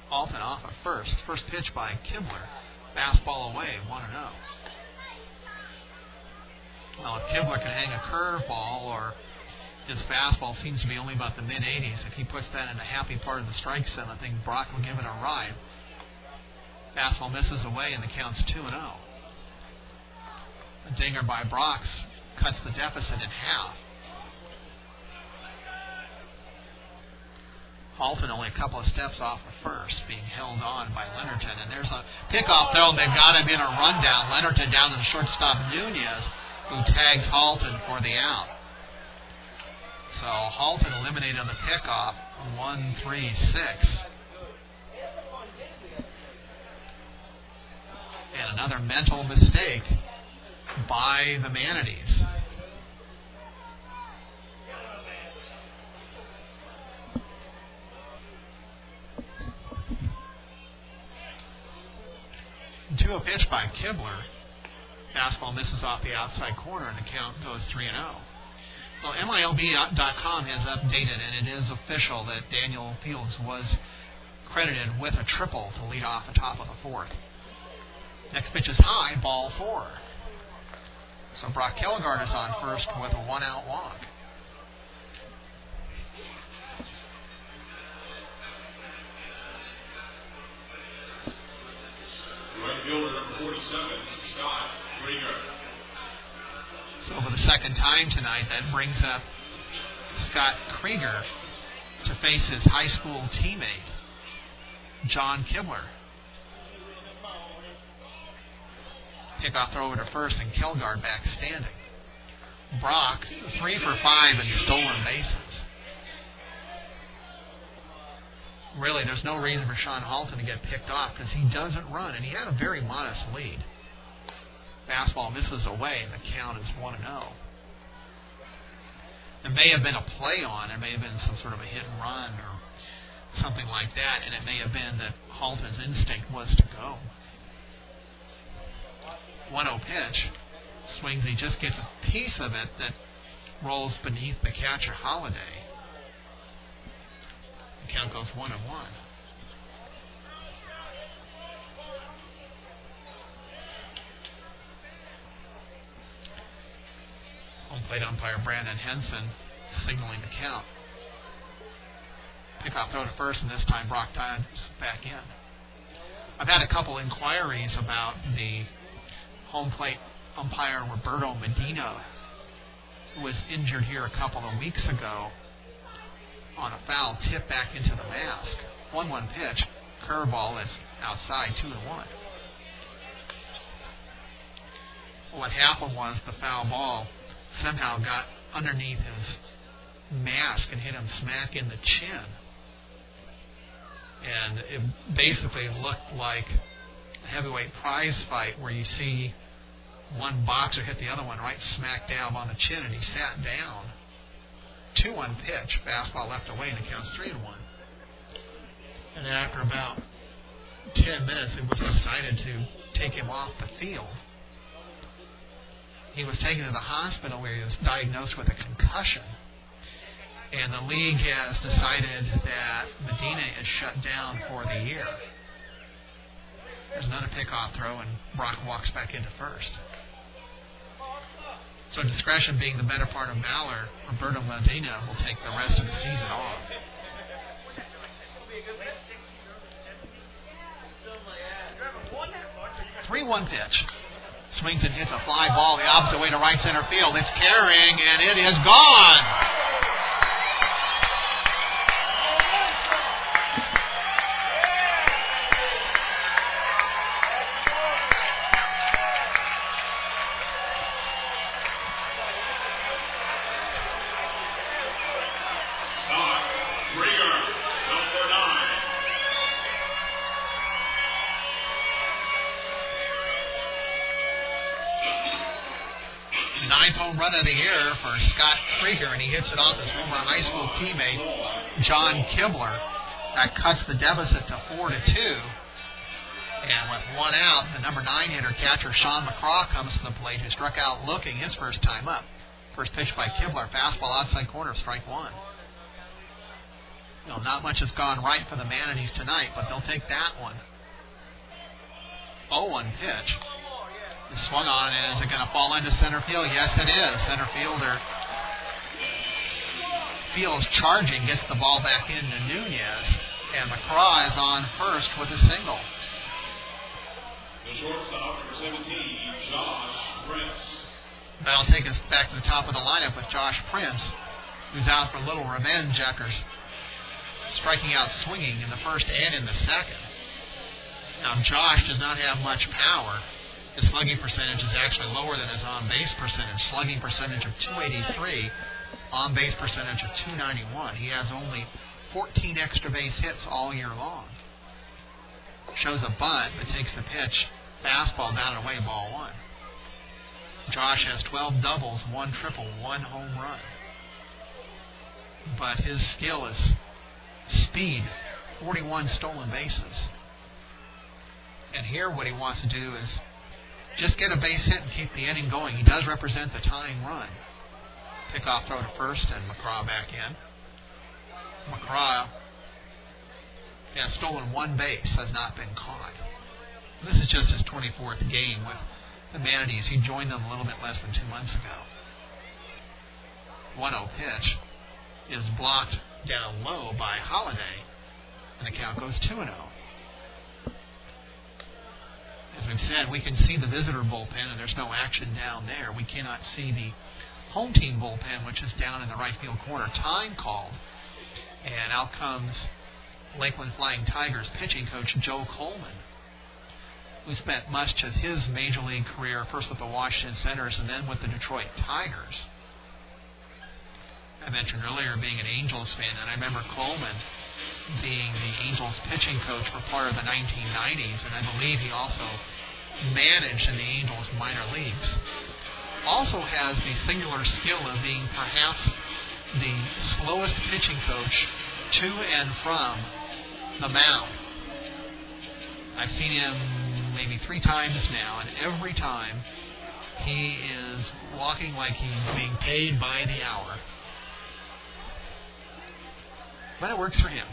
Halton off at first. First pitch by Kibler. Fastball away, 1-0. Well, if Kibler can hang a curveball or His fastball seems to be only about the mid-80s. If he puts that in the happy part of the strike zone, I think Brock will give it a ride. Fastball misses away, and the count's 2-0. A dinger by Brock cuts the deficit in half. Halton only a couple of steps off the first, being held on by Leonardton. And there's a pickoff throw, and they've got him in a rundown. Leonardton down to the shortstop, Nunez, who tags Halton for the out. So Halton eliminated on the pickoff, 1-3-6. And another mental mistake by the Manatees. To a pitch by Kibler. Fastball misses off the outside corner, and the count goes 3-0. Well, MILB.com has updated, and it is official that Daniel Fields was credited with a triple to lead off the top of the fourth. Next pitch is high, ball 4. So Brock Kilgard is on first with a 1-out walk. Right fielder number 47, Scott Krieger. So for the second time tonight, that brings up Scott Krieger to face his high school teammate, John Kibler. Pickoff throw over to first, and Kilgard back standing. Brock, 3 for 5 in stolen bases. Really, there's no reason for Sean Halton to get picked off because he doesn't run, and he had a very modest lead. Fastball misses away, and the count is 1-0. There may have been a play on, there may have been some sort of a hit and run or something like that, and it may have been that Halton's instinct was to go. 1-0 pitch. Swings, he just gets a piece of it that rolls beneath the catcher, Holiday. The count goes 1-1. Home plate umpire Brandon Henson signaling the count. Pickoff throw to first, and this time Brock dives back in. I've had a couple inquiries about the home plate umpire Roberto Medina, who was injured here a couple of weeks ago on a foul tip back into the mask. 1-1 pitch, curveball that's outside, 2-1. What happened was the foul ball somehow got underneath his mask and hit him smack in the chin. And it basically looked like a heavyweight prize fight where you see one boxer hit the other one right smack dab on the chin, and he sat down. 2-1 pitch, fastball left away, and it counts 3-1. And then after about 10 minutes, it was decided to take him off the field. He was taken to the hospital where he was diagnosed with a concussion. And the league has decided that Medina is shut down for the year. There's another pickoff throw, and Brock walks back into first. So discretion being the better part of valor, Roberto Medina will take the rest of the season off. 3-1 pitch. Swings and hits a fly ball the opposite way to right center field. It's carrying, and it is gone. Run of the year for Scott Krieger, and he hits it off his former high school teammate John Kibler. That cuts the deficit to 4-2. And with 1 out, the number 9 hitter catcher Sean McCraw comes to the plate, who struck out looking his first time up. First pitch by Kibler, fastball outside corner, strike 1. Not much has gone right for the Manatees tonight, but they'll take that one. 0-1 pitch. Swung on, and is it going to fall into center field? Yes, it is. Center fielder Fields charging, gets the ball back into Nunez, and McCraw is on first with a single. The shortstop, number 17, Josh Prince. That'll take us back to the top of the lineup with Josh Prince, who's out for a little revenge after striking out swinging in the first and in the second. Now, Josh does not have much power. His slugging percentage is actually lower than his on-base percentage. Slugging percentage of .283, on-base percentage of .291. He has only 14 extra base hits all year long. Shows a bunt, but takes the pitch. Fastball down and away, ball one. Josh has 12 doubles, 1 triple, 1 home run. But his skill is speed, 41 stolen bases. And here what he wants to do is just get a base hit and keep the inning going. He does represent the tying run. Pickoff throw to first and McCraw back in. McCraw has stolen 1 base, has not been caught. This is just his 24th game with the Manatees. He joined them a little bit less than 2 months ago. 1-0 pitch is blocked down low by Holiday, and the count goes 2-0. As we've said, we can see the visitor bullpen, and there's no action down there. We cannot see the home team bullpen, which is down in the right field corner. Time called, and out comes Lakeland Flying Tigers pitching coach Joe Coleman, who spent much of his major league career first with the Washington Senators and then with the Detroit Tigers. I mentioned earlier being an Angels fan, and I remember Coleman being the Angels pitching coach for part of the 1990s, and I believe he also managed in the Angels minor leagues. Also has the singular skill of being perhaps the slowest pitching coach to and from the mound. I've seen him maybe 3 times now, and every time he is walking like he's being paid by the hour. But it works for him.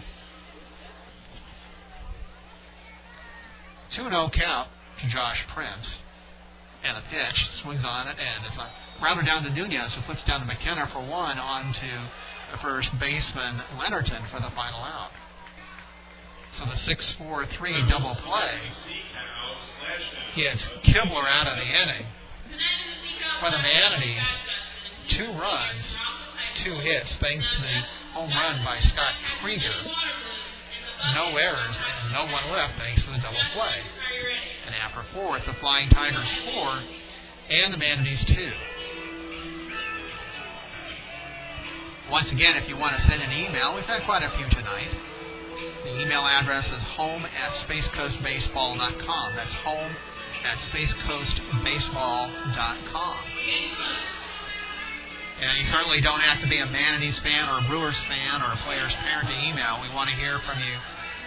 2-0 count to Josh Prince. And a pitch, swings on it, and it's grounded down to Nunez, who puts down to McKenna for 1, on to the first baseman Leonardton for the final out. So the 6-4-3 double play gets Kibler out of the inning. For the Manatees, 2 runs, 2 hits, thanks to the home run by Scott Krieger. No errors and no one left thanks to the double play. And after 4th, the Flying Tigers 4 and the Manatees 2. Once again, if you want to send an email, we've had quite a few tonight. The email address is home@spacecoastbaseball.com. That's home@spacecoastbaseball.com. And you certainly don't have to be a Manatees fan or a Brewers fan or a player's parent to email. We want to hear from you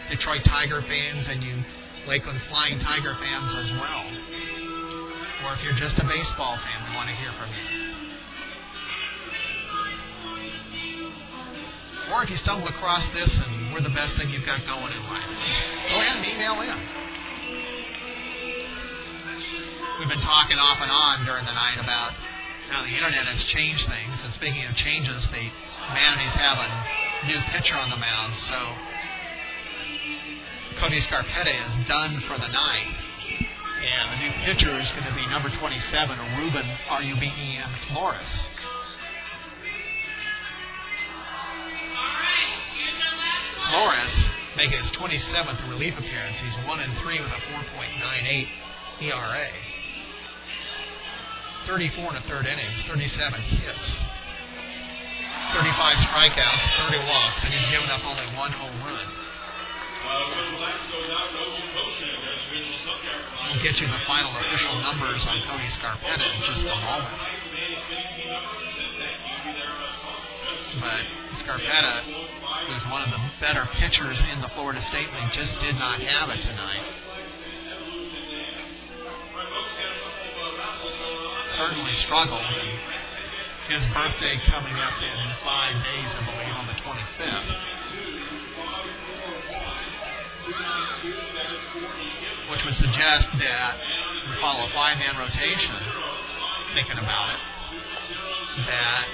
Detroit Tiger fans and you Lakeland Flying Tiger fans as well. Or if you're just a baseball fan, we want to hear from you. Or if you stumble across this and we're the best thing you've got going in life, go ahead and email in. We've been talking off and on during the night about how the internet has changed things. And speaking of changes, the Manatees have a new pitcher on the mound. So Cody Scarpetta is done for the night. And the new pitcher is going to be number 27, Ruben, R-U-B-E-N, Flores. Flores making his 27th relief appearance. He's 1-3 with a 4.98 ERA. 34 in the 3rd innings, 37 hits, 35 strikeouts, 30 walks, and he's given up only 1 home run. We'll get you the final official numbers on Cody Scarpetta in just a moment. But Scarpetta, who's one of the better pitchers in the Florida State League, just did not have it tonight. Certainly struggled, and his birthday coming up in 5 days, I believe, on the 25th. Which would suggest that we follow a 5-man rotation, thinking about it, that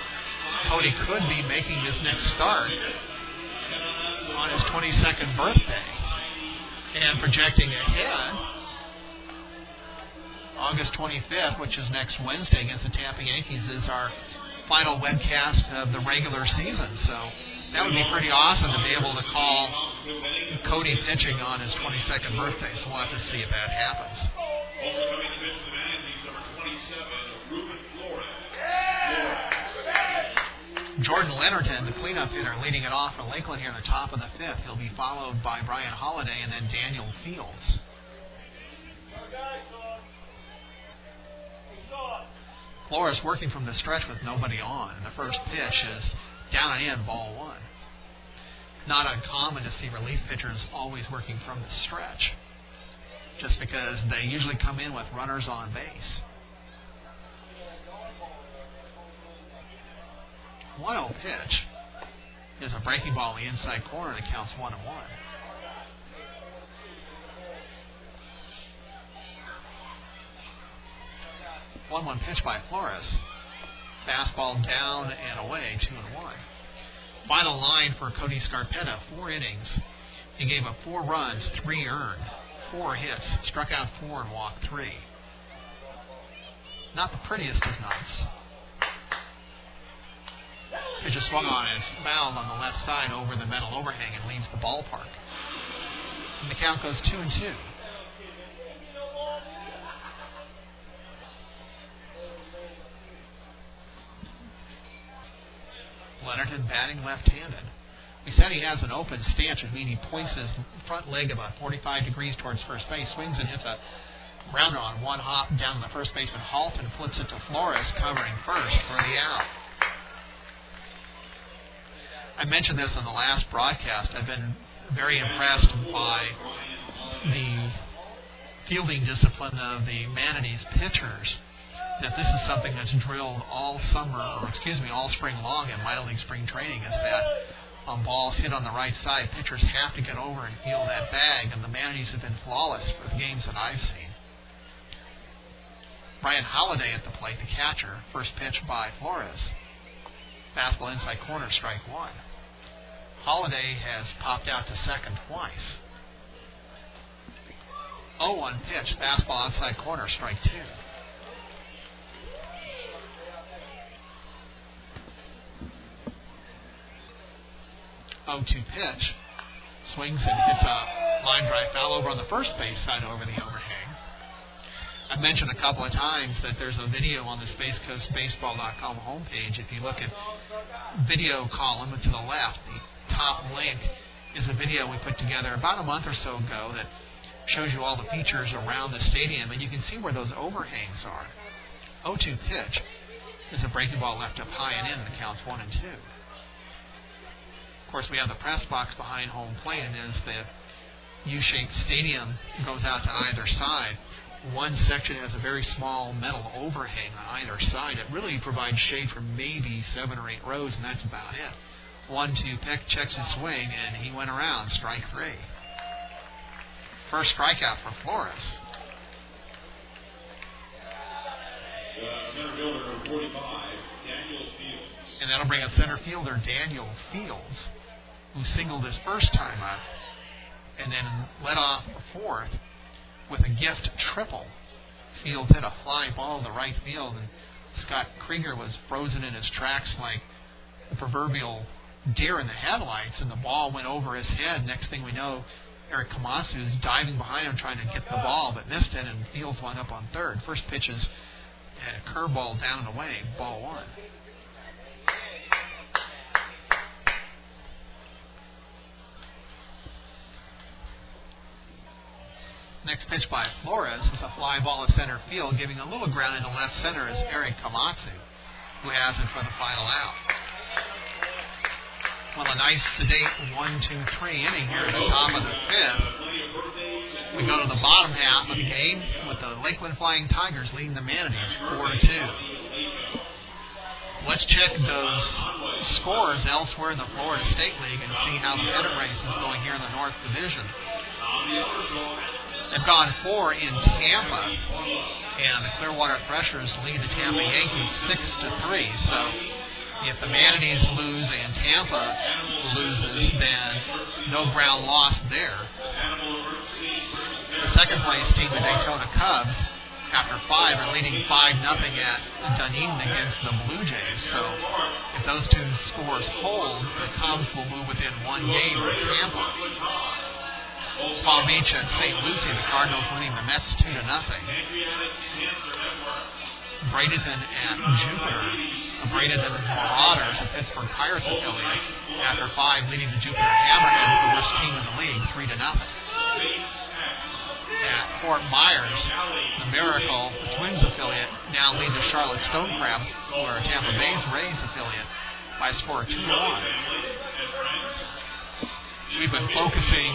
Cody could be making his next start on his 22nd birthday. And projecting ahead, August 25th, which is next Wednesday against the Tampa Yankees, is our final webcast of the regular season. So that would be pretty awesome to be able to call Cody pitching on his 22nd birthday. So we'll have to see if that happens. Overcoming the pitch of the Manatees, number 27, Ruben Flores. Jordan Leonardton, the cleanup hitter, leading it off for Lakeland here in the top of the fifth. He'll be followed by Brian Holiday and then Daniel Fields. Flores working from the stretch with nobody on. And the first pitch is down and in, ball one. Not uncommon to see relief pitchers always working from the stretch, just because they usually come in with runners on base. 1-0 pitch is a breaking ball in the inside corner, and it counts 1-1. 1-1 pitch by Flores. Fastball down and away, 2-1. Final line for Cody Scarpetta, 4 innings. He gave up 4 runs, 3 earned, 4 hits, struck out 4 and walked 3. Not the prettiest of nights. Pitch is swung on its mound on the left side over the metal overhang and leaves the ballpark. And the count goes 2-2. Leonardton batting left-handed. We said he has an open stance, which means he points his front leg about 45 degrees towards first base, swings and hits a grounder on one hop down to the first baseman Halton, flips it to Flores, covering first for the out. I mentioned this on the last broadcast. I've been very impressed by the fielding discipline of the Manatees pitchers. That this is something that's drilled all spring long in minor league spring training, is that on balls hit on the right side, pitchers have to get over and feel that bag, and the Manatees have been flawless for the games that I've seen. Brian Holiday at the plate, the catcher. First pitch by Flores. Fastball inside corner, strike 1. Holiday has popped out to second twice. 0-1 pitch, fastball outside corner, strike 2. 0-2 pitch, swings and hits a line drive foul over on the first base side over the overhang. I've mentioned a couple of times that there's a video on the SpaceCoastBaseball.com homepage. If you look at video column to the left, the top link is a video we put together about a month or so ago that shows you all the features around the stadium, and you can see where those overhangs are. 0-2 pitch is a breaking ball left up high and in, and it counts 1-2. Of course, we have the press box behind home plate, and as the U-shaped stadium goes out to either side, one section has a very small metal overhang on either side. It really provides shade for maybe 7 or 8 rows, and that's about it. 1-2 pitch, checks his swing, and he went around, strike 3. First strikeout for Flores. Center fielder number 45, Daniel Fields. And that'll bring up center fielder Daniel Fields, who singled his first time up and then led off the fourth with a gift triple. Fields hit a fly ball to right field, and Scott Krieger was frozen in his tracks like the proverbial deer in the headlights, and the ball went over his head. Next thing we know, Eric Komatsu is diving behind him trying to get the ball, but missed it, and Fields wound up on third. First pitch is a curveball down and away, ball 1. Next pitch by Flores is a fly ball at center field, giving a little ground into left center is Eric Komatsu, who has it for the final out. Well, a nice sedate 1-2-3 inning here at the top of the fifth. We go to the bottom half of the game with the Lakeland Flying Tigers leading the Manatees 4-2. Let's check those scores elsewhere in the Florida State League and see how the pennant race is going here in the North Division. They've gone 4 in Tampa, and the Clearwater Threshers lead the Tampa Yankees 6-3. So If the Manatees lose and Tampa loses, then no ground lost there. The second place team, the Daytona Cubs, after 5 are leading 5-0 at Dunedin against the Blue Jays. So if those two scores hold, the Cubs will move within 1 game of Tampa. Palm Beach at St. Lucie, the Cardinals winning the Mets 2-0. Bradenton at Jupiter. The Bradenton Marauders, a Pittsburgh Pirates affiliate, after 5 leading the Jupiter Hammerheads, the worst team in the league, 3-0. At Fort Myers, the Miracle, the Twins affiliate, now lead the Charlotte Stonecrabs, who are Tampa Bay's Rays affiliate, by a score of 2-1. We've been focusing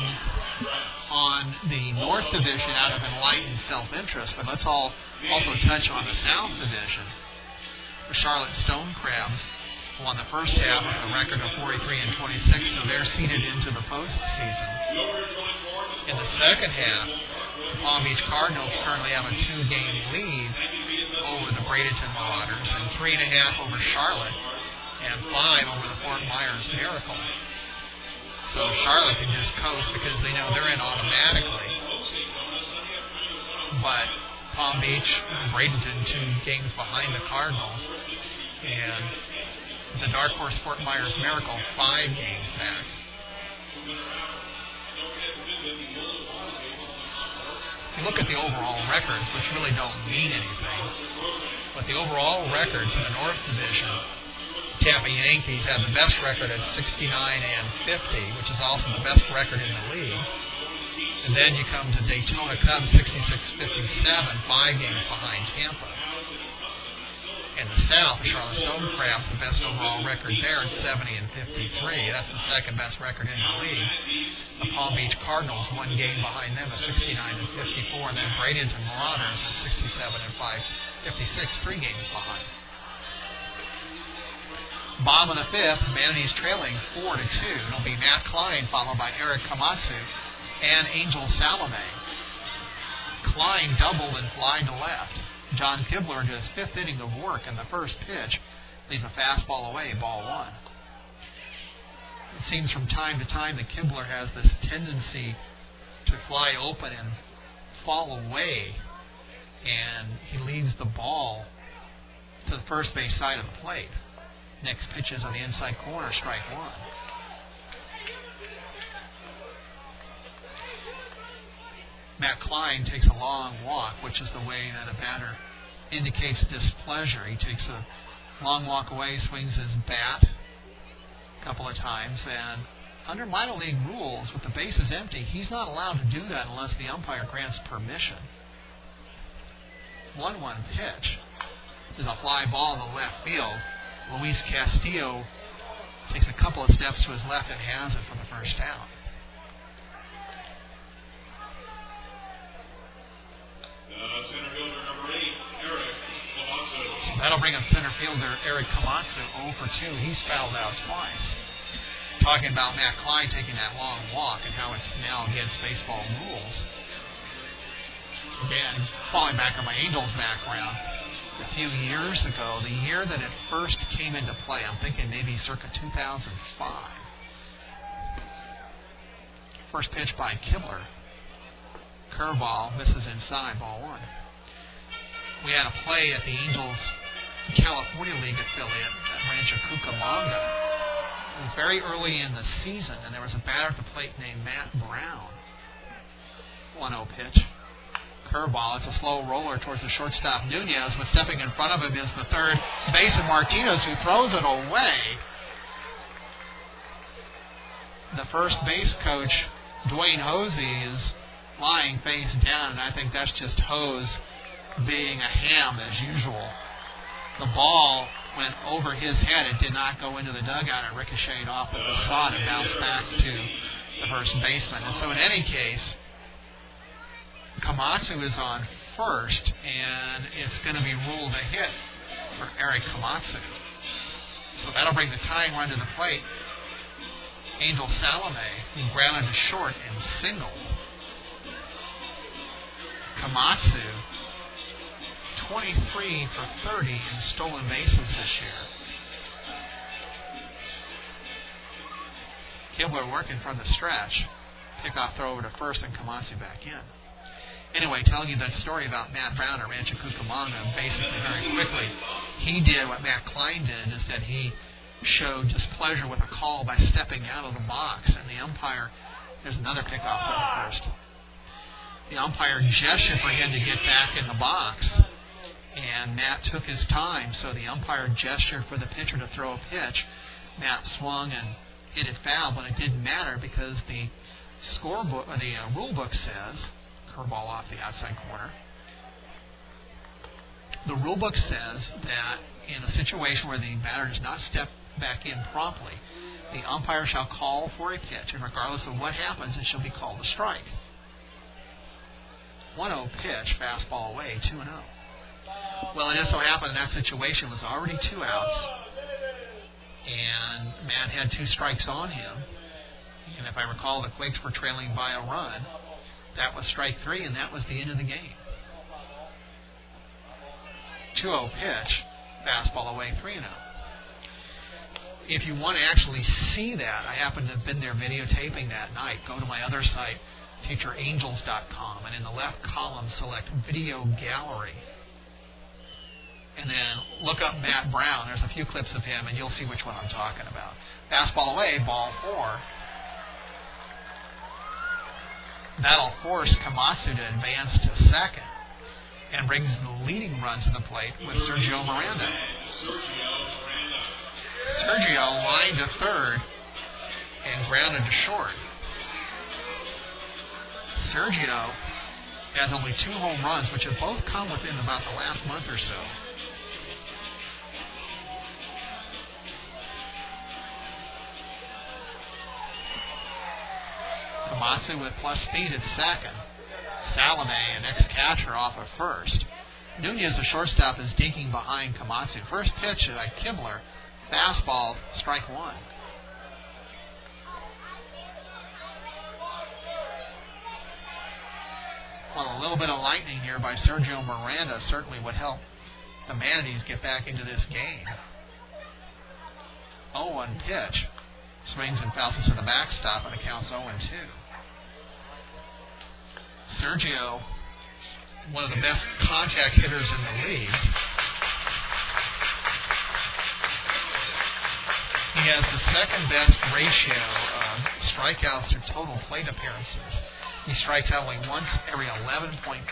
on the North Division out of enlightened self-interest, but let's also touch on the South Division. The Charlotte Stonecrabs won the first half with a record of 43-26, so they're seeded into the postseason. In the second half, the Palm Beach Cardinals currently have a 2-game lead over the Bradenton Marauders, and 3.5 over Charlotte, and 5 over the Fort Myers Miracle. So Charlotte can just coast because they know they're in automatically. But Palm Beach and Bradenton 2 games behind the Cardinals, and the Dark Horse Fort Myers Miracle 5 games back. If you look at the overall records, which really don't mean anything, but the overall records in the North Division, Tampa Yankees have the best record at 69-50, which is also the best record in the league. And then you come to Daytona Cubs 66-57, 5 games behind Tampa. In the South, the Charlotte Stonecrabs, the best overall record there at 70-53. That's the second best record in the league. The Palm Beach Cardinals 1 game behind them at 69-54, and then Bradenton Marauders at 67-56, 3 games behind. Bottom of the 5th, Manatees trailing 4-2. It'll be Matt Klein followed by Eric Komatsu and Angel Salome. Klein doubled and flied to left. John Kibler into his 5th inning of work, and the first pitch leaves a fastball away, ball 1. It seems from time to time that Kibler has this tendency to fly open and fall away, and he leaves the ball to the first base side of the plate. Next pitch is on the inside corner, strike 1. Matt Klein takes a long walk, which is the way that a batter indicates displeasure. He takes a long walk away, swings his bat a couple of times, and under minor league rules, with the bases empty, he's not allowed to do that unless the umpire grants permission. 1-1 pitch is a fly ball in the left field. Luis Castillo takes a couple of steps to his left and has it for the first out. Center fielder number 8, Eric Komatsu. So that'll bring up center fielder Eric Komatsu 0 for 2. He's fouled out twice. Talking about Matt Klein taking that long walk and how it's now against baseball rules. Again, falling back on my Angels background, a few years ago, the year that it first came into play, I'm thinking maybe circa 2005. First pitch by Kibler. Curveball, misses inside, ball 1. We had a play at the Angels California League affiliate at Rancho Cucamonga. It was very early in the season, and there was a batter at the plate named Matt Brown. 1-0 pitch. Curveball. It's a slow roller towards the shortstop Nunez, but stepping in front of him is the third baseman Martinez, who throws it away. The first base coach, Dwayne Hosey, is lying face down, and I think that's just Hose being a ham as usual. The ball went over his head. It did not go into the dugout. It ricocheted off the facade and bounced back to the first baseman. And so in any case, Komatsu is on first, and it's going to be ruled a hit for Eric Komatsu. So that'll bring the tying run to the plate. Angel Salome, he grounded to short and singled. Komatsu, 23 for 30 in stolen bases this year. Kibler working from the stretch. Pickoff throw over to first and Komatsu back in. Anyway, telling you that story about Matt Brown at Rancho Cucamonga, basically very quickly, he did what Matt Klein did, is that he showed displeasure with a call by stepping out of the box, and the umpire, there's another pickoff throw to first. The umpire gestured for him to get back in the box, and Matt took his time, so the umpire gestured for the pitcher to throw a pitch. Matt swung and hit it foul, but it didn't matter because the scorebook, or the rule book says, curveball off the outside corner. The rule book says that in a situation where the batter does not step back in promptly, the umpire shall call for a pitch, and regardless of what happens, it shall be called a strike. 1-0 pitch, fastball away, 2-0. Well, it just so happened in that situation was already 2 outs, and Matt had 2 strikes on him. And if I recall, the Quakes were trailing by a run. That was strike 3, and that was the end of the game. 2-0 pitch, fastball away, 3-0. If you want to actually see that, I happen to have been there videotaping that night. Go to my other site, futureangels.com, and in the left column, select Video Gallery. And then look up Matt Brown. There's a few clips of him, and you'll see which one I'm talking about. Fastball away, ball 4. That'll force Komatsu to advance to second and brings the leading run to the plate with Sergio Miranda. Sergio lined to third and grounded to short. Sergio has only 2 home runs, which have both come within about the last month or so. Komatsu with plus speed at second. Salome, an ex-catcher, off of first. Nunez, the shortstop, is dinking behind Komatsu. First pitch by Kibler. Fastball, strike 1. Well, a little bit of lightning here by Sergio Miranda certainly would help the Manatees get back into this game. 0-1 pitch. Swings and fouls it to the backstop, and it counts 0-2. Sergio, one of the best contact hitters in the league. He has the second best ratio of strikeouts to total plate appearances. He strikes out only once every 11.55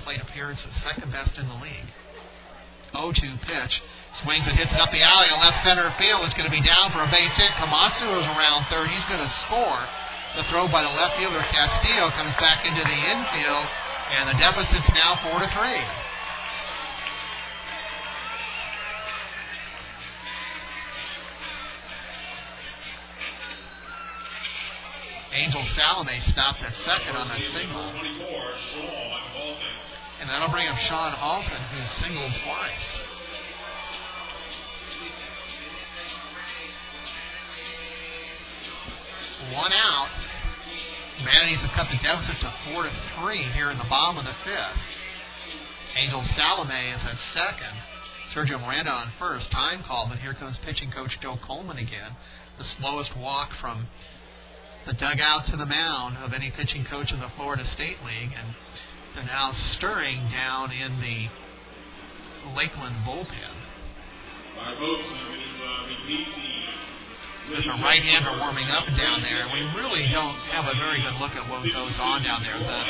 plate appearances, second best in the league. 0-2 pitch. Swings and hits it up the alley in left center field. It's going to be down for a base hit. Komatsu is around third. He's going to score. The throw by the left fielder Castillo comes back into the infield, and the deficit's now 4-3. Angel Salome stopped at second on that single. And that'll bring up Sean Alton, who's singled twice. One out. Manatees have cut the deficit to 4-3 here in the bottom of the 5th. Angel Salome is at second. Sergio Miranda on first. Time call, but here comes pitching coach Joe Coleman again. The slowest walk from the dugout to the mound of any pitching coach in the Florida State League, and they're now stirring down in the Lakeland bullpen. There's a right-hander warming up down there. We really don't have a very good look at what goes on down there. The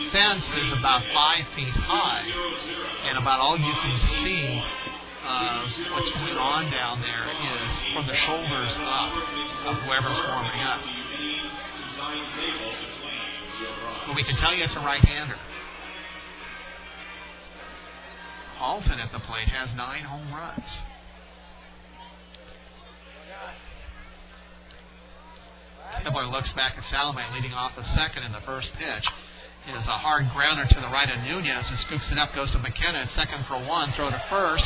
fence is about 5 feet high, and about all you can see what's going on down there is from the shoulders up of whoever's warming up. But we can tell you it's a right-hander. Alton at the plate has 9 home runs. Kibler looks back at Salome leading off the second, and the first pitch is a hard grounder to the right of Nunez, and scoops it up, goes to McKenna at second for 1, throw to first,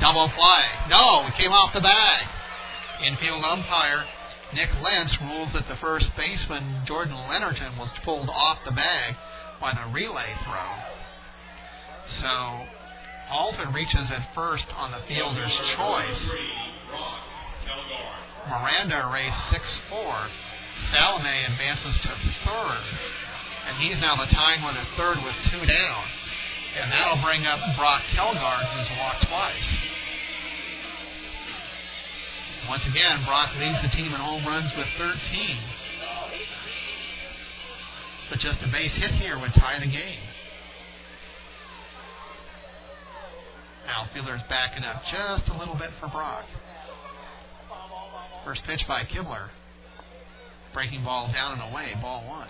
double play. No, it came off the bag. Infield umpire Nick Lentz rules that the first baseman Jordan Leonardton was pulled off the bag by the relay throw. So Alton reaches at first on the fielder's choice. Miranda raced 6-4. Salome advances to third. And he's now the tying one at third with 2 down. And that'll bring up Brock Kelgard, who's walked twice. Once again, Brock leads the team in home runs with 13. But just a base hit here would tie the game. Outfielder's backing up just a little bit for Brock. First pitch by Kibler. Breaking ball down and away, ball 1.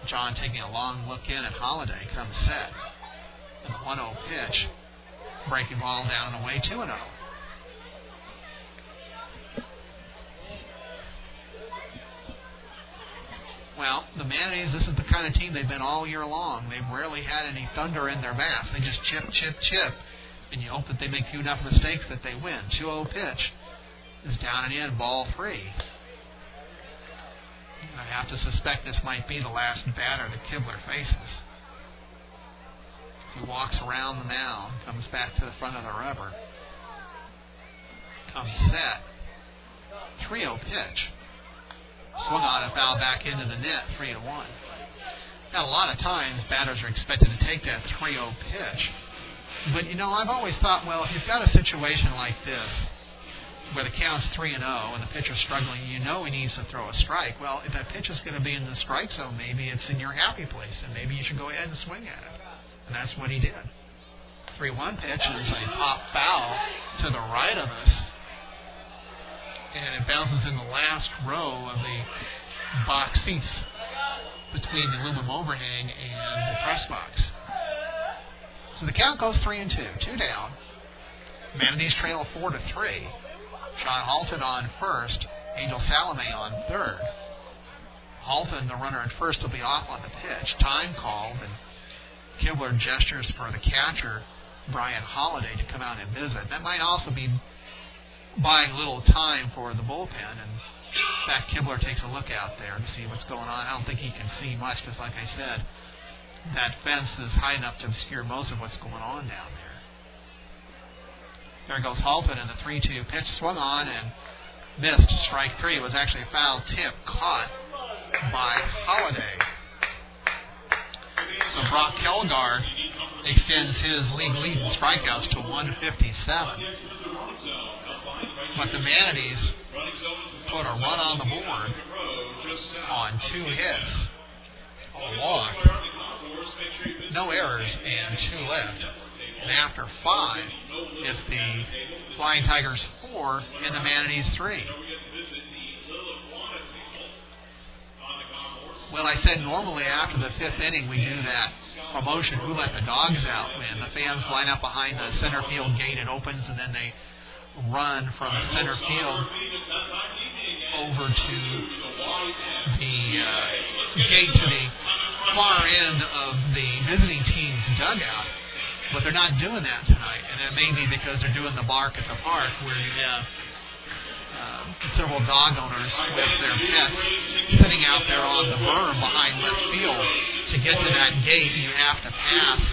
John taking a long look in at Holiday, comes set. And the 1-0 pitch. Breaking ball down and away, 2-0. Well, the Manatees, this is the kind of team they've been all year long. They've rarely had any thunder in their bats. They just chip, chip, chip. And you hope that they make few enough mistakes that they win. 2-0 pitch is down and in, ball 3. I have to suspect this might be the last batter that Kibler faces. He walks around the mound, comes back to the front of the rubber. Comes set. 3-0 pitch. Swung on and foul back into the net, 3-1. Now, a lot of times, batters are expected to take that 3-0 pitch. But, I've always thought, well, if you've got a situation like this, where the count's 3-0 and the pitcher's struggling, he needs to throw a strike. Well, if that pitch is going to be in the strike zone, maybe it's in your happy place, and maybe you should go ahead and swing at it. And that's what he did. 3-1 pitch is a pop foul to the right of us. And it bounces in the last row of the box seats between the aluminum overhang and the press box. So the count goes 3-2, 2 down. Manatees trail 4-3. Sean Halton on first, Angel Salome on third. Halton, the runner at first, will be off on the pitch. Time called, and Kibler gestures for the catcher, Brian Holiday, to come out and visit. That might also be buying a little time for the bullpen, and in fact, Kibler takes a look out there to see what's going on. I don't think he can see much because, like I said, that fence is high enough to obscure most of what's going on down there. There goes Halton, and the 3-2 pitch swung on and missed. Strike 3 was actually a foul tip caught by Holiday. So Brock Kelgard extends his league lead in strikeouts to 157. But the Manatees put a run on the board on 2 hits, a walk, no errors, and 2 left. And after 5, it's the Flying Tigers 4 and the Manatees 3. Well, I said normally after the 5th inning we do that promotion, Who Let the Dogs Out, when the fans line up behind the center field gate, it opens, and then they run from center field over to the gate to the far end of the visiting team's dugout. But they're not doing that tonight, and it may be because they're doing the bark at the park, where you have several dog owners with their pets sitting out there on the berm behind left field. To get to that gate, you have to pass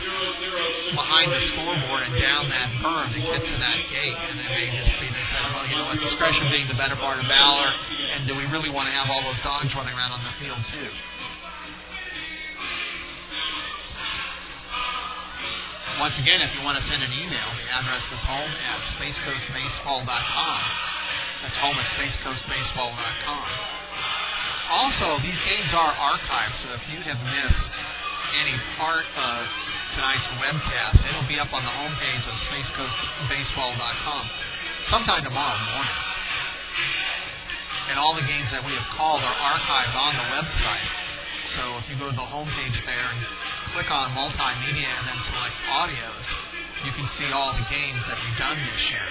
behind the scoreboard and down that berm to get to that gate. And it may just be, they said, well, discretion being the better part of valor, and do we really want to have all those dogs running around on the field, too? Once again, if you want to send an email, the address is home@spacecoastbaseball.com. That's home@spacecoastbaseball.com. Also, these games are archived, so if you have missed any part of tonight's webcast, it'll be up on the homepage of spacecoastbaseball.com sometime tomorrow morning. And all the games that we have called are archived on the website. So if you go to the homepage there and click on multimedia and then select audios, you can see all the games that we've done this year.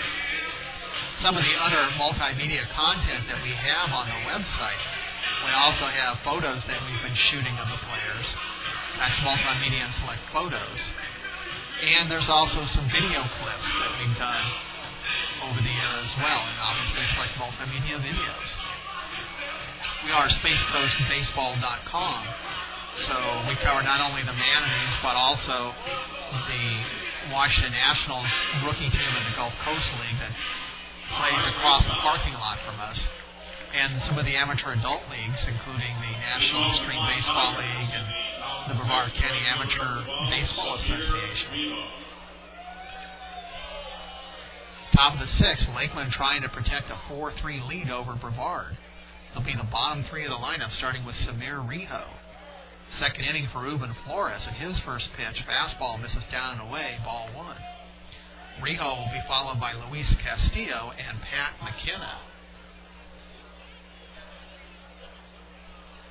Some of the other multimedia content that we have on the website, we also have photos that we've been shooting of the players. That's multimedia and select photos. And there's also some video clips that we've done over the year as well, and obviously select multimedia videos. We are spacecoastbaseball.com. So we cover not only the Manatees, but also the Washington Nationals rookie team in the Gulf Coast League that plays across the parking lot from us, and some of the amateur adult leagues, including the National Extreme Baseball League and the Brevard County Amateur Baseball Association. Top of the sixth, Lakeland trying to protect a 4-3 lead over Brevard. They'll be the bottom three of the lineup, starting with Samir Rijo. Second inning for Ruben Flores, and his first pitch, fastball, misses down and away, ball one. Rijo will be followed by Luis Castillo and Pat McKenna.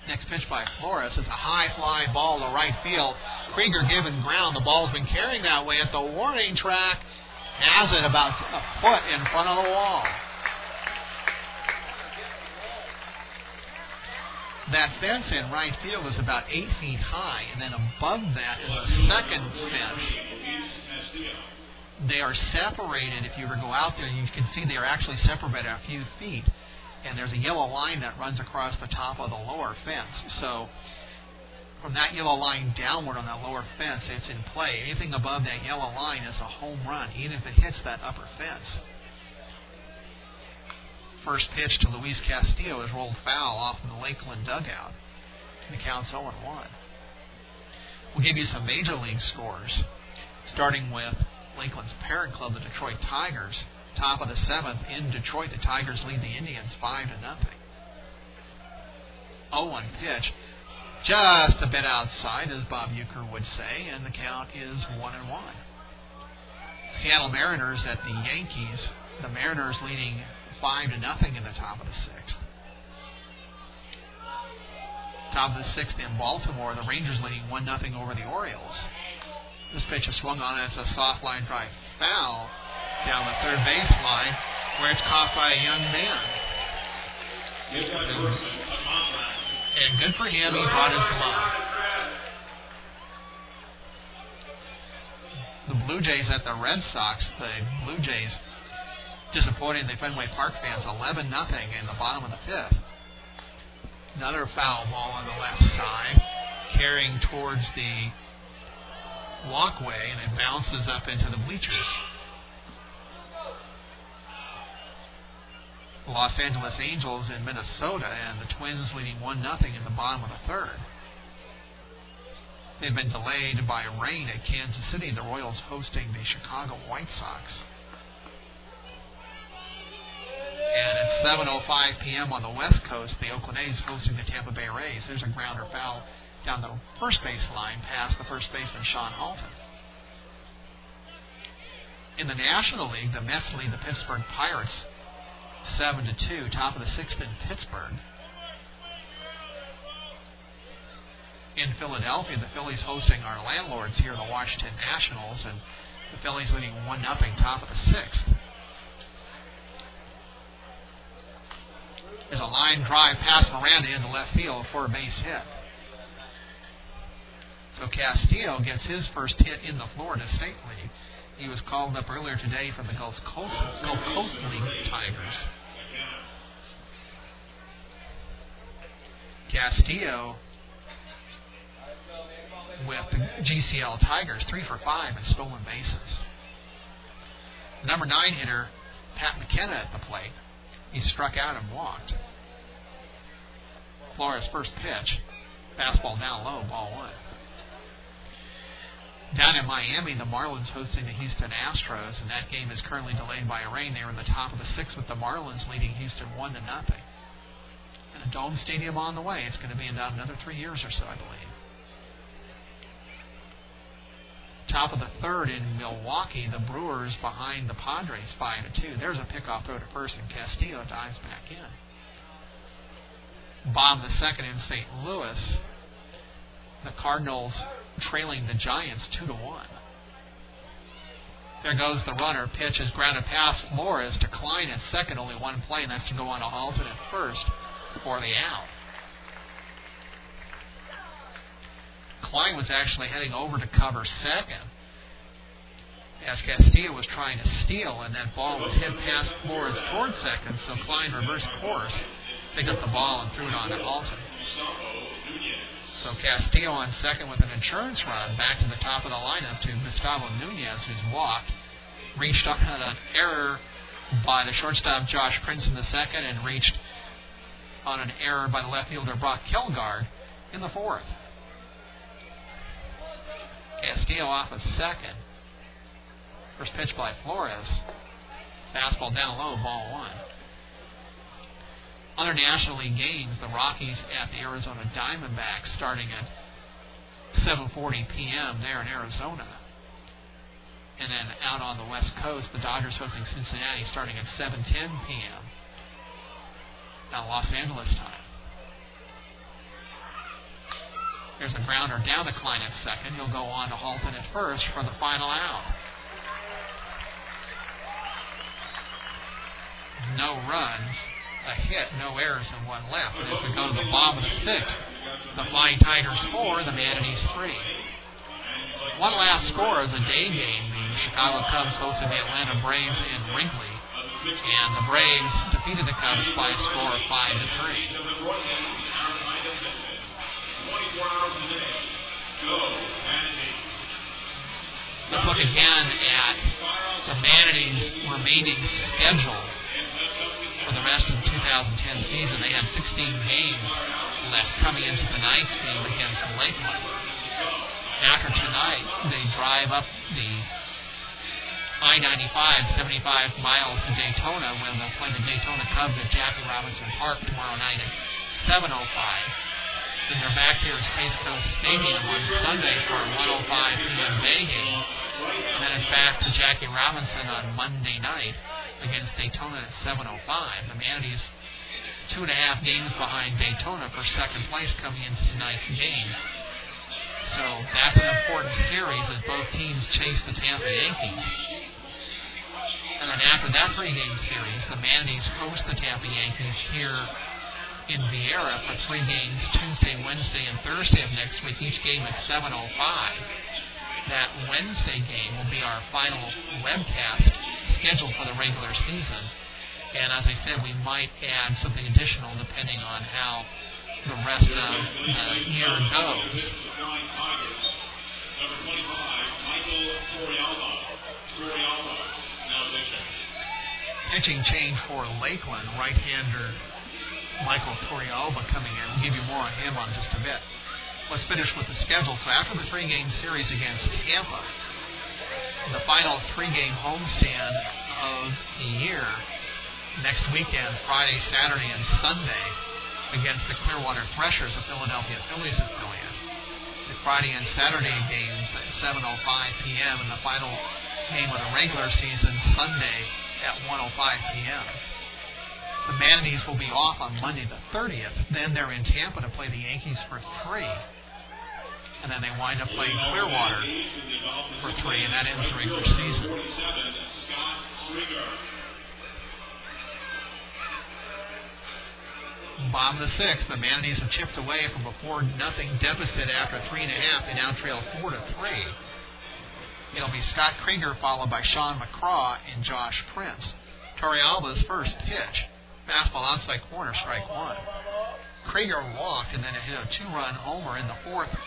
Next pitch by Flores is a high fly ball to right field. Krieger given ground. The ball's been carrying that way at the warning track. Has it about a foot in front of the wall. That fence in right field is about 8 feet high, and then above that is a second fence. They are separated. If you were to go out there, you can see they are actually separated a few feet. And there's a yellow line that runs across the top of the lower fence. So from that yellow line downward on that lower fence, it's in play. Anything above that yellow line is a home run, even if it hits that upper fence. First pitch to Luis Castillo is rolled foul off of the Lakeland dugout. And the count's 0-1. We'll give you some major league scores, starting with Lakeland's parent club, the Detroit Tigers. Top of the seventh in Detroit, the Tigers lead the Indians 5-0. 0-1 pitch, just a bit outside, as Bob Euchre would say, and the count is 1-1. Seattle Mariners at the Yankees. The Mariners leading 5-0 in the top of the sixth. Top of the sixth in Baltimore, the Rangers leading 1-0 over the Orioles. This pitch is swung on as a soft line drive foul down the third baseline, where it's caught by a young man. And good for him, he brought his glove. The Blue Jays at the Red Sox. The Blue Jays disappointing the Fenway Park fans 11-0 in the bottom of the fifth. Another foul ball on the left side, carrying towards the walkway, and it bounces up into the bleachers. The Los Angeles Angels in Minnesota, and the Twins leading 1-0 in the bottom of the third. They've been delayed by rain at Kansas City. The Royals hosting the Chicago White Sox. And at 7:05 p.m. on the West Coast, the Oakland A's hosting the Tampa Bay Rays. There's a grounder foul down the first base line past the first baseman, Sean Halton. In the National League, the Mets lead the Pittsburgh Pirates 7-2, top of the sixth in Pittsburgh. In Philadelphia, the Phillies hosting our landlords here, the Washington Nationals, and the Phillies leading 1-0, top of the sixth. There's a line drive past Miranda into left field for a base hit. So Castillo gets his first hit in the Florida State League. He was called up earlier today from the Gulf Coast League Tigers. Castillo with the GCL Tigers, 3 for 5 in stolen bases. Number 9 hitter, Pat McKenna at the plate. He struck out and walked. Flores' first pitch, fastball down low, ball one. Down in Miami, the Marlins hosting the Houston Astros, and that game is currently delayed by rain. They were in the top of the sixth with the Marlins leading Houston 1-0. And a dome stadium on the way. It's going to be in about another 3 years or so, I believe. Top of the third in Milwaukee, the Brewers behind the Padres 5-2. There's a pickoff throw to first, and Castillo dives back in. Bottom of the second in St. Louis, the Cardinals trailing the Giants 2-1. There goes the runner. Pitch is grounded past Flores to Klein at second. Only one play, and that's to go on to Halton at first for the out. Klein was actually heading over to cover second as Castillo was trying to steal, and that ball was hit past Flores towards second, so Klein reversed course, picked up the ball, and threw it on to Halton. So Castillo on second with an insurance run back to the top of the lineup to Gustavo Nunez, who's walked. Reached on an error by the shortstop Josh Prince in the second and reached on an error by the left fielder Brock Kelgard in the fourth. Castillo off at second. First pitch by Flores. Fastball down low, ball one. Other National League games, the Rockies at the Arizona Diamondbacks starting at 7:40 p.m. there in Arizona. And then out on the West Coast, the Dodgers hosting Cincinnati starting at 7:10 p.m. Now Los Angeles time. There's a grounder down to Klein at second. He'll go on to Halton at first for the final out. No runs, a hit, no errors, and one left. And as we go to the bottom of the sixth, the Flying Tigers 4, the Manatees 3. One last score is a day game. The Chicago Cubs hosted the Atlanta Braves in Wrigley, and the Braves defeated the Cubs by a score of 5-3. Let's look again at the Manatees' remaining schedule for the rest of the 2010 season. They had 16 games left coming into tonight's game against Lakeland. After tonight, they drive up the I-95, 75 miles to Daytona, where they'll play the Daytona Cubs at Jackie Robinson Park tomorrow night at 7:05. Then they're back here at Space Coast Stadium on Sunday for a 1:05 p.m. day game. And then it's back to Jackie Robinson on Monday night against Daytona at 7:05. The Manatees 2.5 games behind Daytona for second place coming into tonight's game. So that's an important series as both teams chase the Tampa Yankees. And then after that 3-game series, the Manatees host the Tampa Yankees here in Vieira for 3 games Tuesday, Wednesday, and Thursday of next week, each game at 7:05. That Wednesday game will be our final webcast scheduled for the regular season. And as I said, we might add something additional depending on how the rest of the year goes. Pitching change for Lakeland, right-hander Michael Torrealba coming in. We'll give you more on him on just a bit. Let's finish with the schedule. So after the 3-game series against Tampa, the final 3-game homestand of the year next weekend, Friday, Saturday, and Sunday, against the Clearwater Threshers, a Philadelphia Phillies affiliate. The Friday and Saturday games at 7:05 p.m. and the final game of the regular season Sunday at 1:05 p.m. The Manatees will be off on Monday the 30th. Then they're in Tampa to play the Yankees for 3. And then they wind up playing Clearwater for 3, and that ends the regular season. Bottom of the 6th, the Manatees have chipped away from a 4-0 deficit after 3.5. They now trail 4-3. It'll be Scott Krieger followed by Sean McCraw and Josh Prince. Torrealba's first pitch, fastball outside corner, strike 1. Krieger walked and then hit a 2-run homer in the 4th